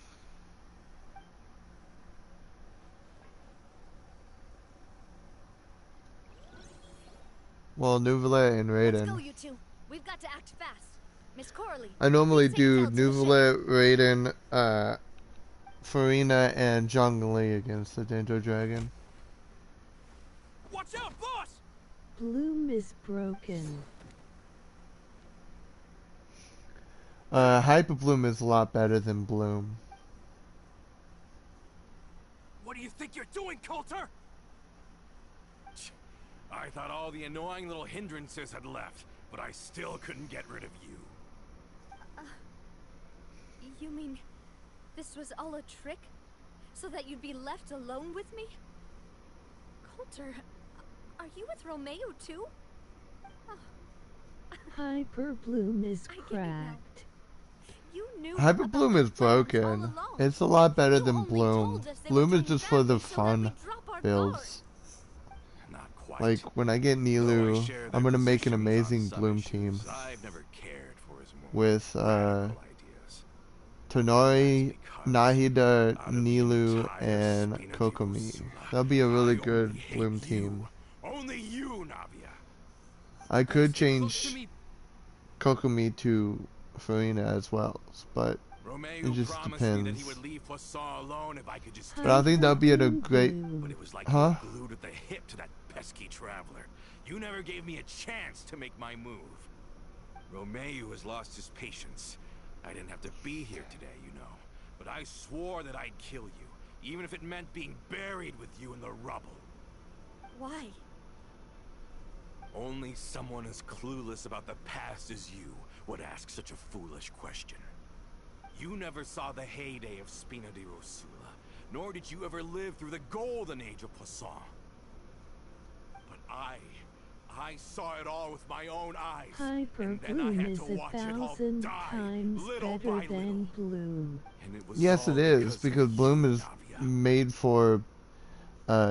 A: Well, Nuvelet and
B: Let's go,
A: Raiden.
B: you two. We've got to act fast. Miss Coralie.
A: I normally
B: please take
A: do
B: Del to the ship.
A: Nuvelet, Raiden, Farina, and Zhongli against the Dendro Dragon.
C: Watch out, boss!
D: Bloom is broken.
A: Hyper Bloom is a lot better than Bloom.
C: What do you think you're doing, Coulter?
F: I thought all the annoying little hindrances had left, but I still couldn't get rid of you.
B: You mean this was all a trick? So that you'd be left alone with me? Coulter, are you with Romeu too?
D: Hyper Bloom is
B: I get it now.
D: cracked.
B: You knew
A: Hyper
B: about
A: Bloom
B: the
A: is
B: plans all
A: broken.
B: along.
A: It's a lot better
B: You
A: than
B: only
A: Bloom.
B: told us they
A: Bloom
B: were
A: is
B: doing
A: just for the
B: badly so that
A: fun
B: we'd drop our guard.
A: builds.
F: Not quite.
A: Like, when I get
F: Though I
A: Nilou,
F: share
A: I'm
F: their
A: gonna make an
F: positions on
A: amazing
F: some
A: Bloom
F: issues,
A: team
F: I've never cared for his more
A: with,
F: radical ideas.
A: Tonori, Nahida,
F: Out of the
A: Nilou,
F: entire
A: and
F: Spina di
A: Kokomi.
F: Rosula,
A: That'll be a really
F: I
A: good
F: only hate
A: Bloom
F: you.
A: team.
F: Only you, Navia.
A: I could
C: Stay close to
A: change
C: me.
A: Kokomi to Farina as well, but
F: Romeu
A: it just
F: promised me that
A: depends.
F: he would leave Poisson alone if I could just
A: But I think that'd be at a great...
F: But it was like
A: Huh?
F: he was glued at the hip to that pesky traveler. You never gave me a chance to make my move. Romeu has lost his patience. I didn't have to be here today, you know. but I swore that I'd kill you, even if it meant being buried with you in the rubble.
B: Why?
F: Only someone as clueless about the past as you would ask such a foolish question. You never saw the heyday of Spina di Rosula, nor did you ever live through the golden age of Poisson. But I saw it all with my own eyes.
D: Hyper
F: and I
D: Bloom
F: had
D: is
F: to
D: a
F: watch it all
D: 1,000
F: die,
D: times
F: little
D: better
F: by
D: than
F: little.
D: Bloom.
F: And it was
A: Yes,
F: all
A: it is, because
F: of
A: Bloom
F: you,
A: is
F: Navia.
A: made for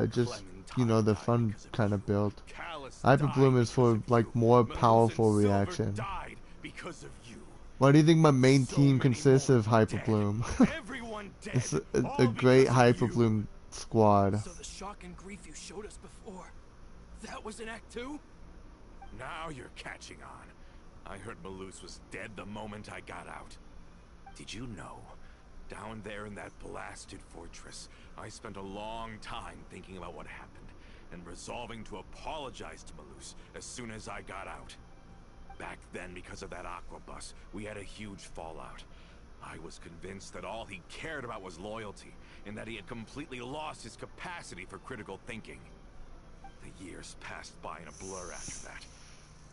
A: just, you know,
F: Clementine
A: the
F: died
A: fun
F: because of
A: kind of
F: you.
A: build.
F: Callus
A: Hyper
F: died
A: Bloom is
F: because
A: for
F: of
A: like
F: you.
A: more
F: Melus
A: powerful
F: and Silver
A: reaction.
F: died because of you.
A: Why do you think my
F: And
A: main
F: so
A: team
F: many
A: consists
F: more
A: of Hyper
F: dead.
A: Bloom?
F: Everyone dead.
A: It's a
F: All
A: great
F: because of
A: Hyper
F: you.
A: Bloom squad.
C: So the shock and grief you showed us before, that was in Act 2?
F: Now you're catching on. I heard Melus was dead the moment I got out. Did you know? Down there in that blasted fortress, I spent a long time thinking about what happened, and resolving to apologize to Melus as soon as I got out. Back then, because of that aqua bus, we had a huge fallout. I was convinced that all he cared about was loyalty, and that he had completely lost his capacity for critical thinking. The years passed by in a blur after that.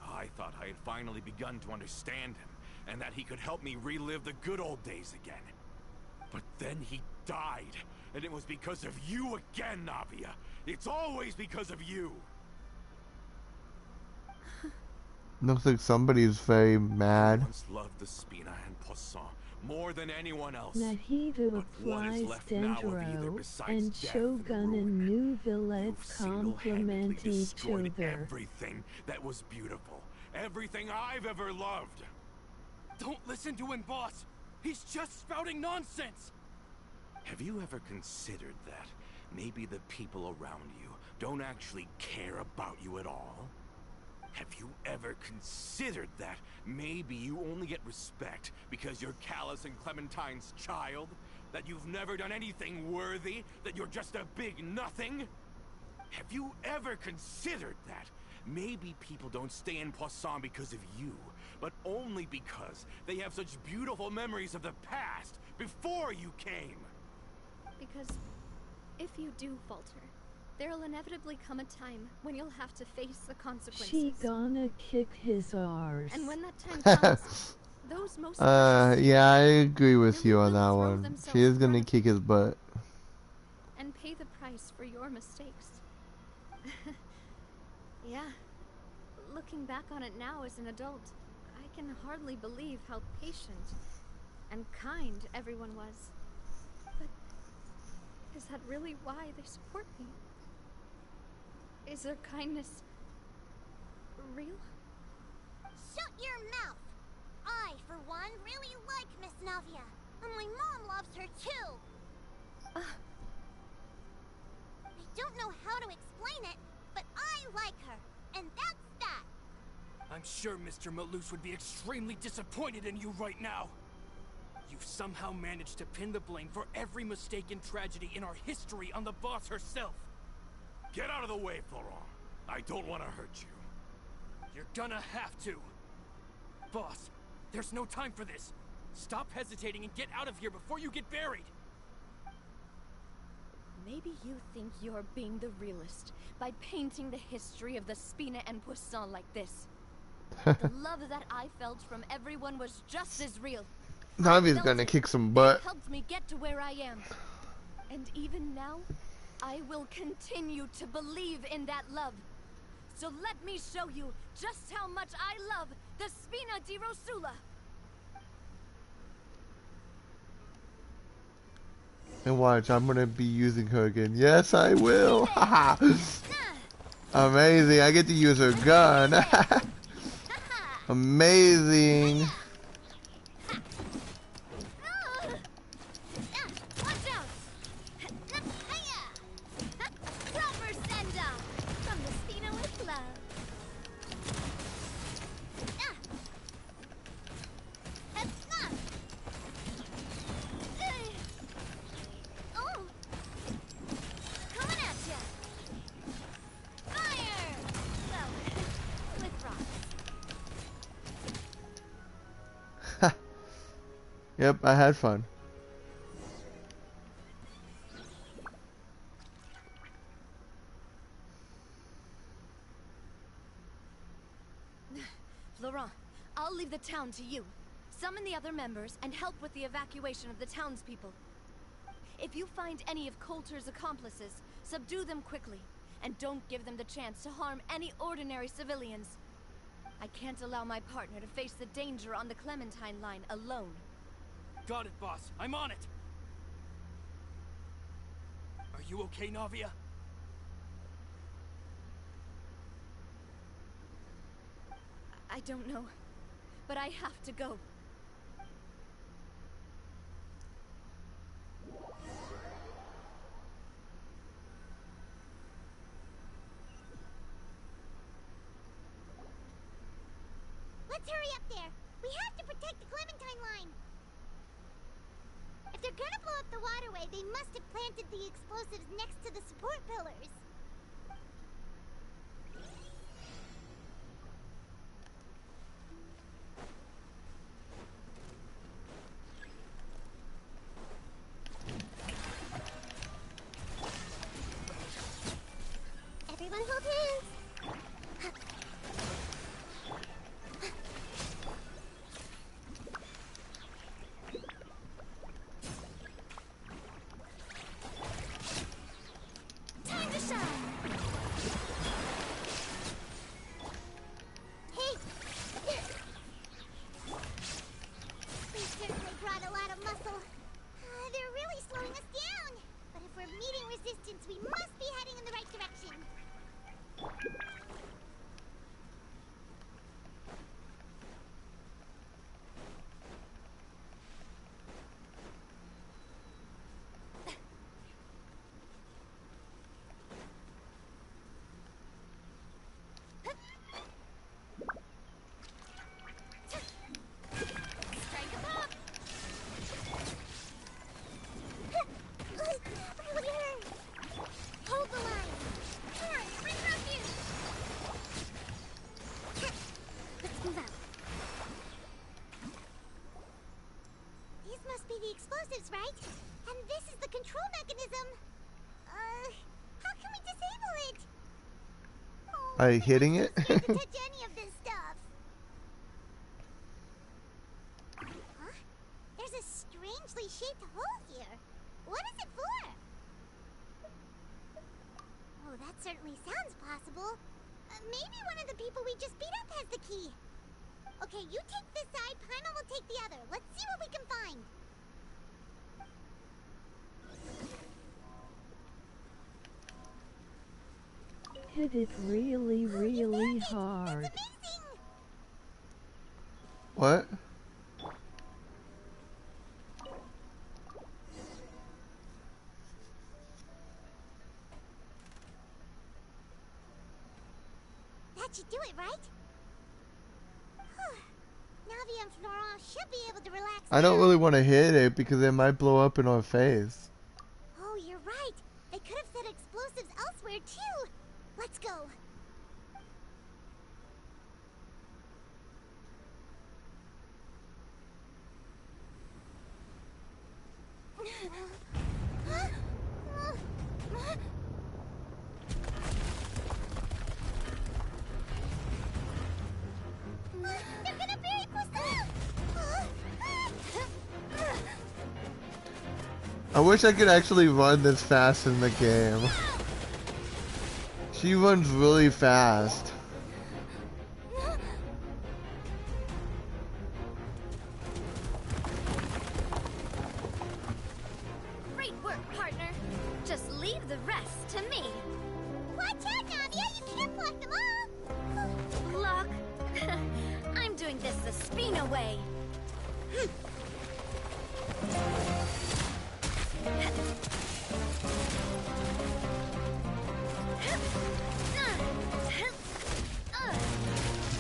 F: I thought I had finally begun to understand him, and that he could help me relive the good old days again. But then he died, and it was because of you again, Navia. It's always because of you.
A: Looks like somebody's very
F: I
A: mad.
F: once loved the Spina and Poisson more than anyone else.
D: Nahidu
F: But what is
D: applies
F: left now of either
D: Dendro,
F: besides
D: and
F: death
D: Shogun
F: and
D: and
F: ruin?
D: New Villette
F: You've single-handedly
D: complement each
F: destroyed
D: other.
F: everything that was beautiful. Everything I've ever loved.
C: Don't listen to him, boss! He's just spouting nonsense!
F: Have you ever considered that maybe the people around you don't actually care about you at all? Have you ever considered that maybe you only get respect because you're Callus and Clementine's child? That you've never done anything worthy? That you're just a big nothing? Have you ever considered that maybe people don't stay in Poisson because of you, but only because they have such beautiful memories of the past before you came?
B: Because if you do falter, there'll inevitably come a time when you'll have to face the consequences.
D: She gonna kick his arse.
B: And when that time comes, those most precious
A: Yeah, I agree with you
B: really
A: on
B: will
A: that
B: throw
A: one. She
B: themselves
A: is
B: in
A: gonna
B: front of
A: kick his butt.
B: and pay the price for your mistakes. Yeah. Looking back on it now as an adult, I can hardly believe how patient and kind everyone was. But is that really why they support me? Is their kindness real?
E: Shut your mouth! I, for one, really like Miss Navia. And my mom loves her too! I don't know how to explain it, but I like her. And that's that!
C: I'm sure Mr. Melus would be extremely disappointed in you right now. You've somehow managed to pin the blame for every mistake and tragedy in our history on the boss herself.
F: Get out of the way, Florent. I don't want to hurt you.
C: You're gonna have to. Boss, there's no time for this. Stop hesitating and get out of here before you get buried.
B: Maybe you think you're being the realist by painting the history of the Spina and Poisson like this. The love that I felt from everyone was just as real.
A: Navi's
B: Felt
A: gonna
B: it.
A: kick some
B: It
A: butt.
B: helped me get to where I am. And even now, I will continue to believe in that love. So let me show you just how much I love the Spina di Rosula.
A: And watch, I'm gonna be using her again. Yes, I will. Haha. Amazing. I get to use her gun. Amazing.
B: Watch out! Proper send-off from the Spina with love. Oh! Coming at ya! Fire! Well, with rocks.
A: Yep, I had fun.
B: town to you. Summon the other members and help with the evacuation of the townspeople. If you find any of Coulter's accomplices, subdue them quickly, and don't give them the chance to harm any ordinary civilians. I can't allow my partner to face the danger on the Clementine line alone.
C: Got it, boss. I'm on it. Are you okay, Navia?
B: I don't know, but I have to go.
E: Let's hurry up there. We have to protect the Clementine line. If they're gonna blow up the waterway, they must have planted the explosives next to the support pillars. Everyone hold hands.
B: Time to shine!
E: Hey! We certainly brought a lot of muscle. They're really slowing us down. But if we're meeting resistance, we must be heading in the right direction.
B: Strike a pop!
E: Hold the line. Alright, regroup you. Let's move out. These must be the explosives, right? And this is the control mechanism. How can we disable it? Oh,
A: By hitting it?
E: I'm scared to touch any of this stuff. Huh? There's a strangely shaped hole here. What is it for? Oh, that certainly sounds possible. Maybe one of the people we just beat up has the key. Okay, you take this side, Paimon will take the other. Let's see what we can find.
D: Hit it really, really
E: It's
D: hard.
E: amazing!
A: What?
E: That should do it, right? Navi and Florent should be able to relax
A: I don't
E: now.
A: really want to hit it because it might blow up in our face.
E: Oh, you're right. They could have set explosives elsewhere, too. Let's go. They're gonna bury Priscilla!
A: I wish I could actually run this fast in the game. She runs really fast.
B: Great work, partner. Just leave the rest to me.
E: Watch out, Navia! You can't block them all!
B: Block. I'm doing this the Spina way.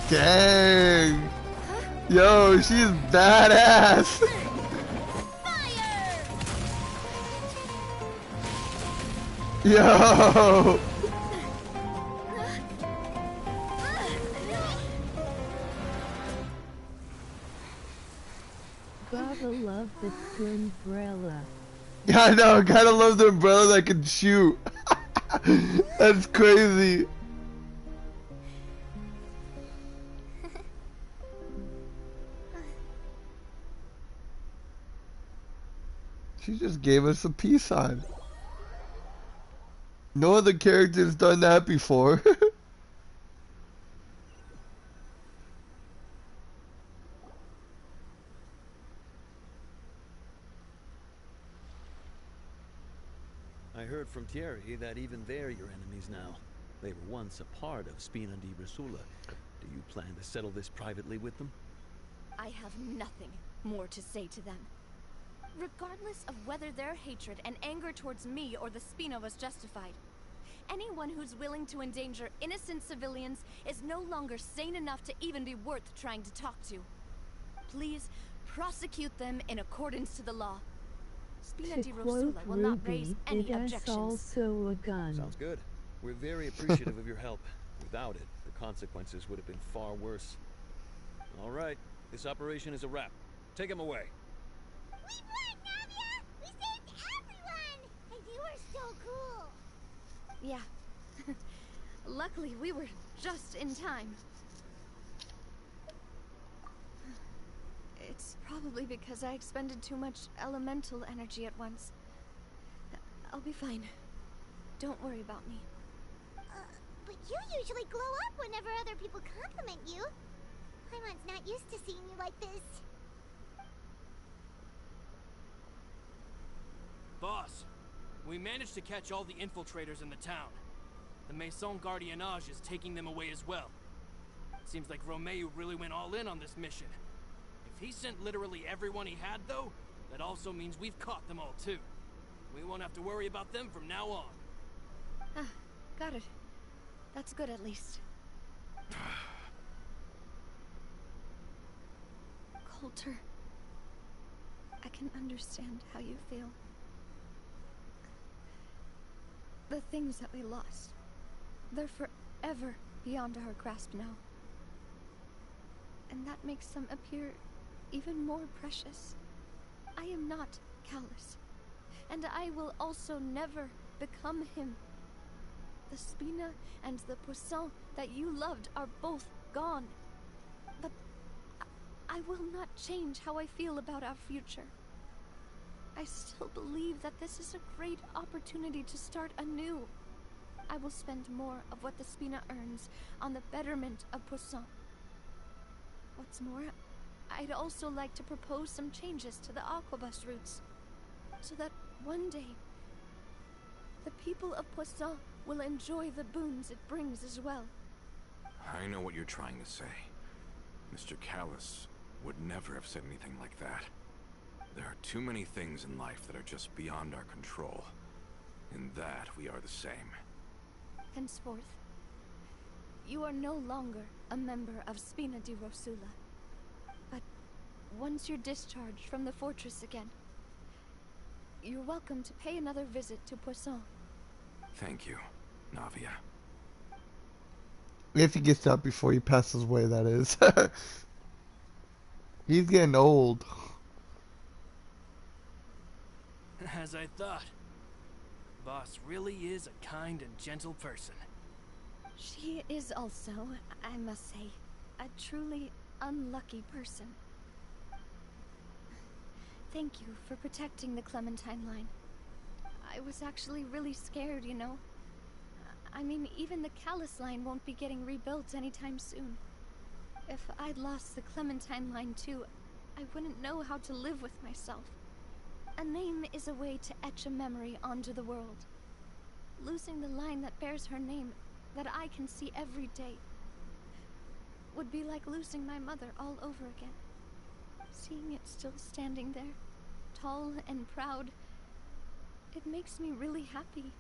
A: Dang! Yo, she's badass!
B: Fire!
A: Yo!
D: Gotta love the umbrella.
A: Yeah, I know, gotta love the umbrella that can shoot. That's crazy. She just gave us a peace sign. No other character's done that before.
J: I heard from Thierry that even they're your enemies now. They were once a part of Spina di Rosula. Do you plan to settle this privately with them?
B: I have nothing more to say to them. Regardless of whether their hatred and anger towards me or the Spina was justified, anyone who's willing to endanger innocent civilians is no longer sane enough to even be worth trying to talk to. Please prosecute them in accordance to the law. Spina di Rosula will not raise any objections.
D: Also a gun.
J: Sounds good. We're very appreciative of your help. Without it, the consequences would have been far worse. All right, this operation is a wrap. Take him away.
E: We won, Navia! We saved everyone! And you were so cool!
B: Yeah. Luckily, we were just in time. It's probably because I expended too much elemental energy at once. I'll be fine. Don't worry about me.
E: But you usually glow up whenever other people compliment you. Paimon's not used to seeing you like this.
C: Boss, we managed to catch all the infiltrators in the town. The Maison Gardiennage is taking them away as well. Seems like Romeo really went all in on this mission. If he sent literally everyone he had, though, that also means we've caught them all, too. We won't have to worry about them from now on.
B: Ah, got it. That's good, at least. Coulter, I can understand how you feel. The things that we lost, they're forever beyond our grasp now. And that makes them appear even more precious. I am not Callus, and I will also never become him. The Spina and the Poisson that you loved are both gone. But I will not change how I feel about our future. I still believe that this is a great opportunity to start anew. I will spend more of what the Spina earns on the betterment of Poisson. What's more, I'd also like to propose some changes to the Aquabus routes, so that one day, the people of Poisson will enjoy the boons it brings as well.
F: I know what you're trying to say. Mr. Callus would never have said anything like that. There are too many things in life that are just beyond our control. In that, we are the same.
B: Henceforth, you are no longer a member of Spina di Rosula. But once you're discharged from the fortress again, you're welcome to pay another visit to Poisson.
F: Thank you, Navia.
A: If he gets out before he passes away, that is. He's getting old.
C: As I thought. Boss really is a kind and gentle person.
B: She is also, I must say, a truly unlucky person. Thank you for protecting the Clementine line. I was actually really scared, you know. I mean, even the Callus line won't be getting rebuilt anytime soon. If I'd lost the Clementine line too, I wouldn't know how to live with myself. A name is a way to etch a memory onto the world. Losing the line that bears her name, that I can see every day, would be like losing my mother all over again. Seeing it still standing there, tall and proud, it makes me really happy.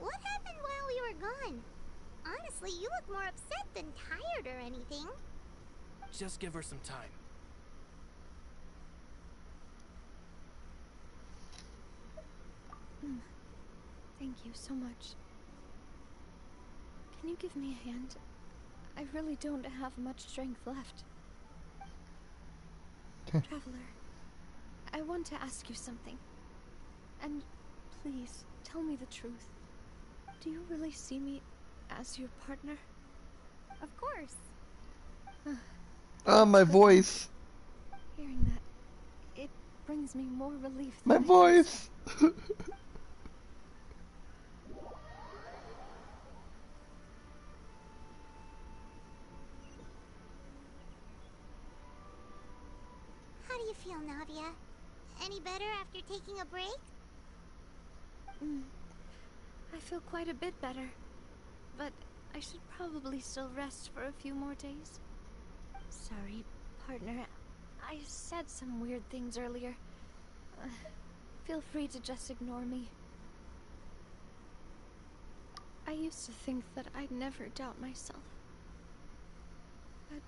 E: What happened while we were gone? Honestly, you look more upset than tired or anything.
C: Just give her some time.
B: Thank you so much. Can you give me a hand? I really don't have much strength left. Traveler, I want to ask you something. And please, tell me the truth. Do you really see me as your partner?
E: Of course.
A: Oh, my voice.
B: Hearing that, it
G: brings me more relief
A: My
G: than
A: voice!
E: How do you feel, Navia? Any better after taking a break?
B: I feel quite a bit better. But I should probably still rest for a few more days. Sorry, partner. I said some weird things earlier. Feel free to just ignore me. I used to think that I'd never doubt myself. But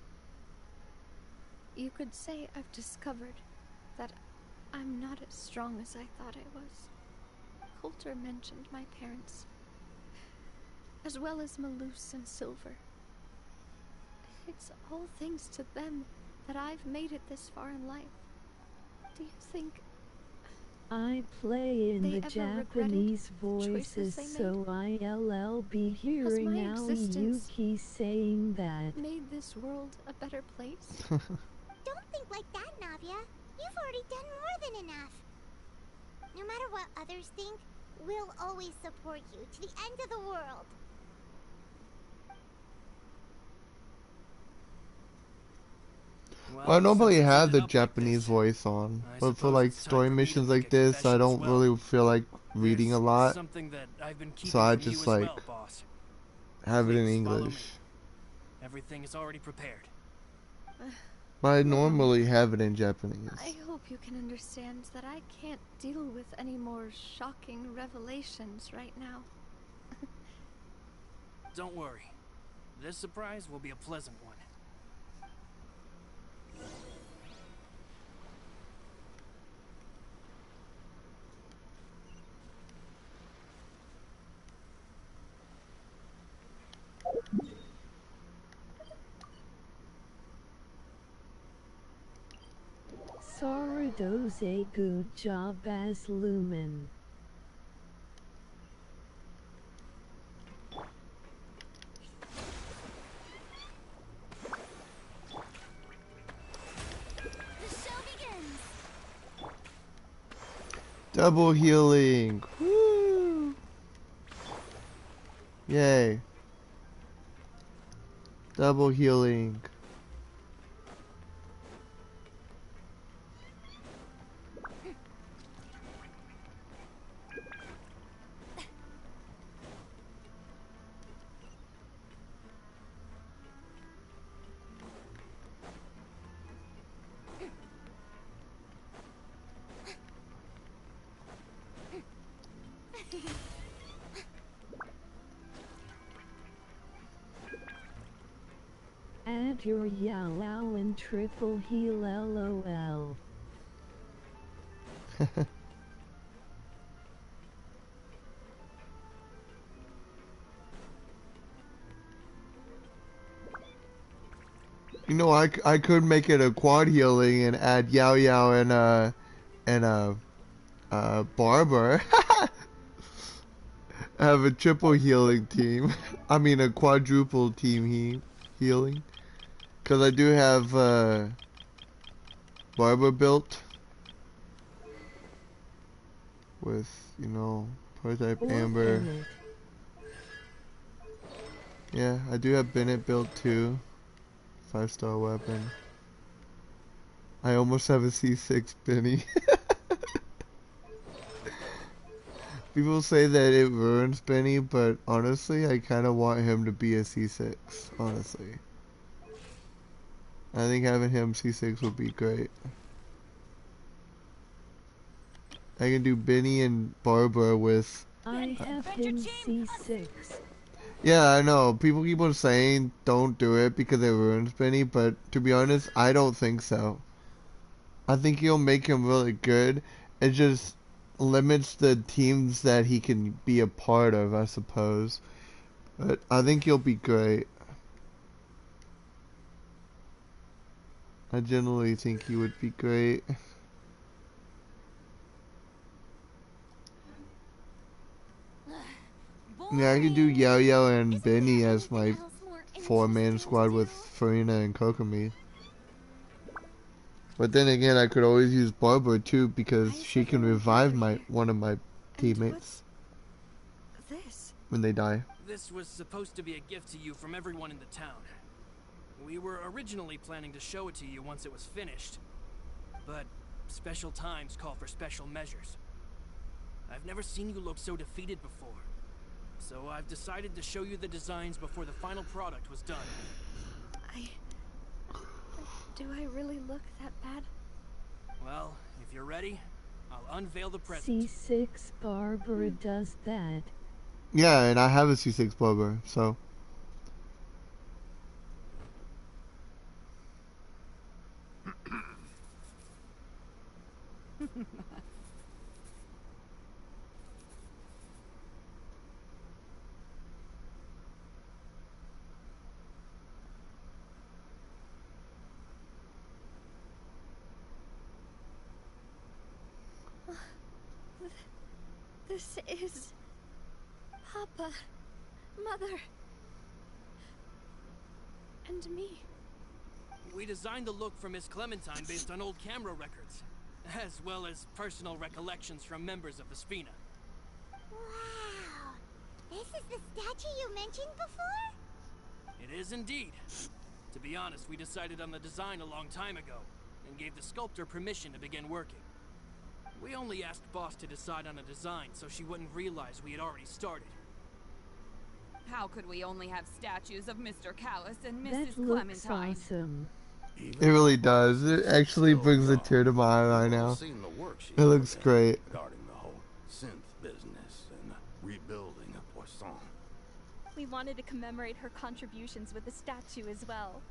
B: you could say I've discovered that I'm not as strong as I thought I was. Coulter mentioned my parents, as well as Malus and Silver. It's all thanks to them that I've made it this far in life. Do you think
D: I play in
B: they
D: the
B: ever
D: Japanese
B: regretted choices
D: voices,
B: they made?
D: so I'll be hearing
B: my existence
D: Yuki saying that.
B: made this world a better place?
E: Don't think like that, Navia. You've already done more than enough. No matter what others think, we'll always support you to the end of the world.
C: Well,
A: I normally
C: since it's
A: have
C: ended
A: the
C: up like
A: Japanese
C: this,
A: voice on,
C: I
A: but for
C: suppose
A: like
C: it's time
A: story
C: for me to
A: missions
C: make
A: like
C: a
A: this, I
C: confession as
A: don't
C: well.
A: really feel like reading a
C: There's
A: lot,
C: something that I've been
A: so
C: keeping
A: I
C: from you
A: just
C: as
A: like
C: well, boss.
A: have it in
C: Please follow me.
A: English.
C: Everything is already prepared.
A: But I normally have it in Japanese.
B: I hope you can understand that I can't deal with any more shocking revelations right now.
C: Don't worry. This surprise will be a pleasant one.
D: Sora does a good job as Lumen.
B: The show begins!
A: Double healing! Woo! Yay. Double healing.
D: Add your Yao and triple heal LOL.
A: You know, I could make it a quad healing and add Yao Yao and Barber. Have a triple healing team. I mean a quadruple team healing. Cause I do have Barber built with, you know, prototype Amber. Yeah, I do have Bennett built too. 5-star weapon. I almost have a C6 Benny. People say that it ruins Benny, but honestly, I kind of want him to be a C6, honestly. I think having him C6 would be great. I can do Benny and Barbara with...
D: I have him C6.
A: Yeah, I know. People keep on saying don't do it because it ruins Benny, but to be honest, I don't think so. I think he'll make him really good. It just limits the teams that he can be a part of, I suppose. But I think he'll be great. I generally think he would be great. Yeah, I can do Yao Yao and Benny as my 4-man squad with Farina and Kokomi. But then again, I could always use Barbara too because
B: Why is
A: she can
B: everyone
A: revive
B: gathered here?
A: one of my
B: And
A: teammates
B: what's this?
A: when they die.
C: This was supposed to be a gift to you from everyone in the town. We were originally planning to show it to you once it was finished, but special times call for special measures. I've never seen you look so defeated before, so I've decided to show you the designs before the final product was done.
B: Do I really look that bad?
C: Well, if you're ready, I'll unveil the present.
D: C6 Barbara does that.
A: Yeah, and I have a C6 Barbara, so.
B: This is... Papa, Mother, and me.
C: We designed the look for Miss Clementine based on old camera records, as well as personal recollections from members of the Spina.
E: Wow! This is the statue you mentioned before?
C: It is indeed. To be honest, we decided on the design a long time ago, and gave the sculptor permission to begin working. We only asked Boss to decide on a design so she wouldn't realize we had already started.
K: How could we only have statues of Mr. Callus and
D: That
K: Mrs.
D: looks
K: Clementine?
D: awesome.
A: It really does. It actually brings a tear to my eye right now. It looks great.
L: Regarding the whole synth business and rebuilding of Poisson.
M: We wanted to commemorate her contributions with a statue as well.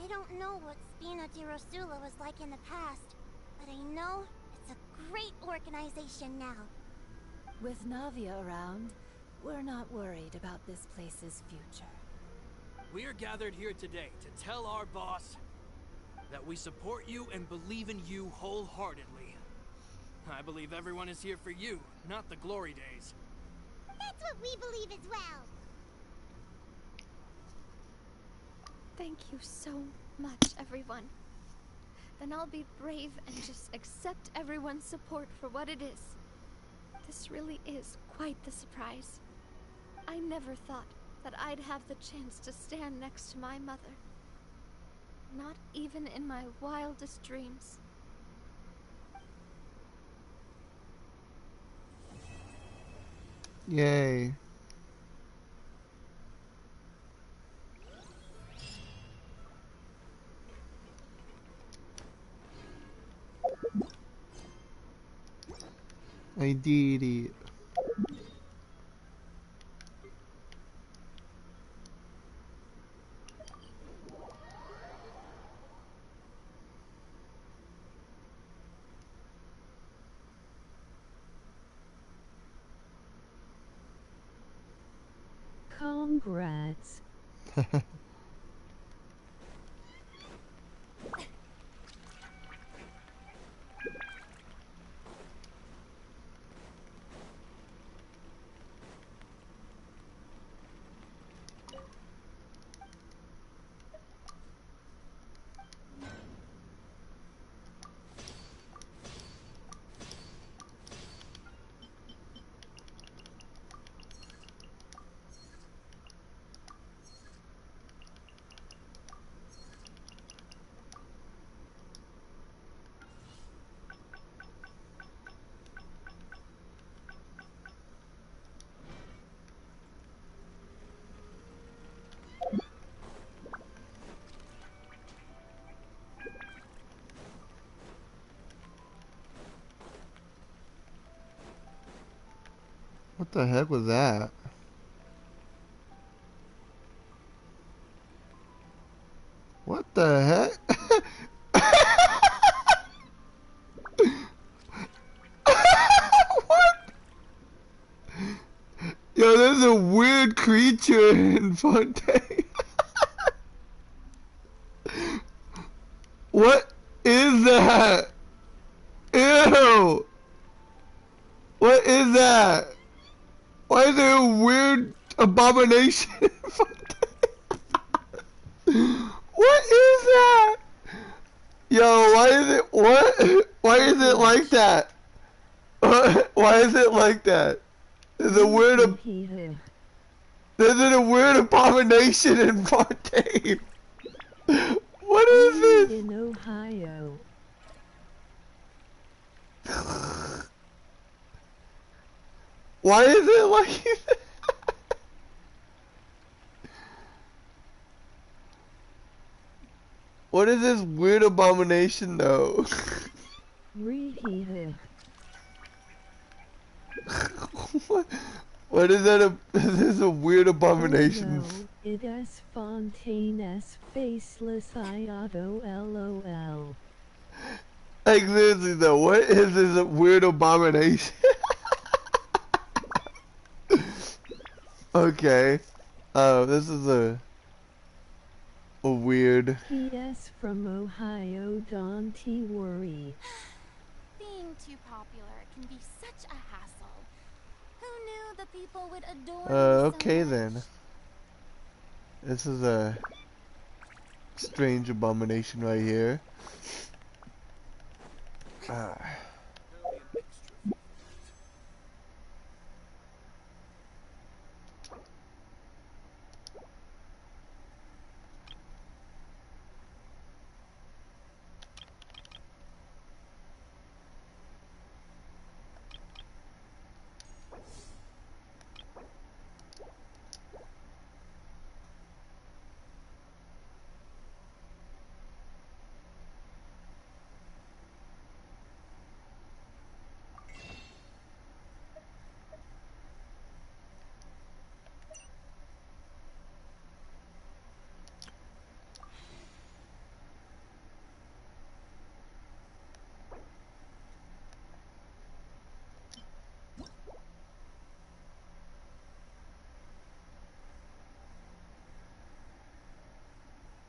E: I don't know what Spina di Rosula was like in the past, but I know it's a great organization now.
I: With Navia around, we're not worried about this place's future.
C: We are gathered here today to tell our boss that we support you and believe in you wholeheartedly. I believe everyone is here for you, not the glory days.
E: That's what we believe as well.
B: Thank you so much, everyone. Then I'll be brave and just accept everyone's support for what it is. This really is quite the surprise. I never thought that I'd have the chance to stand next to my mother. Not even in my wildest dreams.
A: Yay. I did it.
D: Congrats.
A: What the heck was that? What the heck? What? Yo, there's a weird creature in Fontaine. What is that? Ew! What is that? Why is there a weird abomination in Fontaine? What is that? Yo, why is it what? Why is it like that? Why is it like that? There's a weird. There's a weird abomination in Partain. What is this?
D: In Ohio.
A: Why is it like that? What is this weird abomination though? What is that? Is this a weird abomination?
D: Oh no, it is Fontaine's faceless Iato LOL.
A: Like seriously though, what is this weird abomination? Okay. This is a weird.
D: P.S. from Ohio, don't worry.
G: Being too popular can be such a hassle. Who knew that people would adore
A: Okay
G: me so much?
A: then. This is a strange abomination right here.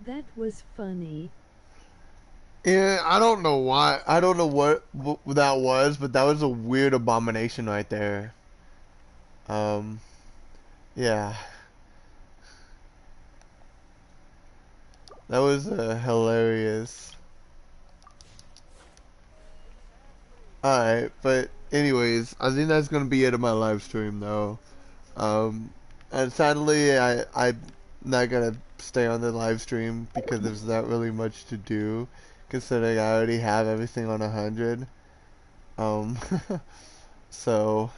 D: That was funny.
A: Yeah, I don't know why. I don't know what that was, but that was a weird abomination right there. Yeah. That was hilarious. Alright, but anyways, I think that's gonna be it of my live stream though. And sadly, I'm not gonna stay on the live stream because there's not really much to do, considering I already have everything on 100. Um, so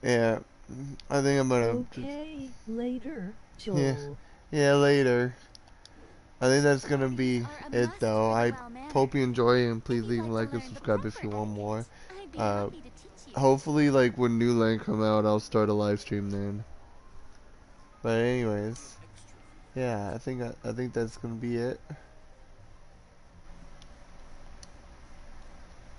A: yeah, I think I'm gonna.
D: Okay, later, Joel.
A: Yeah, yeah, later. I think that's gonna be it though. I hope you enjoy and please leave a like and subscribe if you want more. Hopefully like when new land come out I'll start a live stream then. But anyways, yeah, I think that's gonna be it.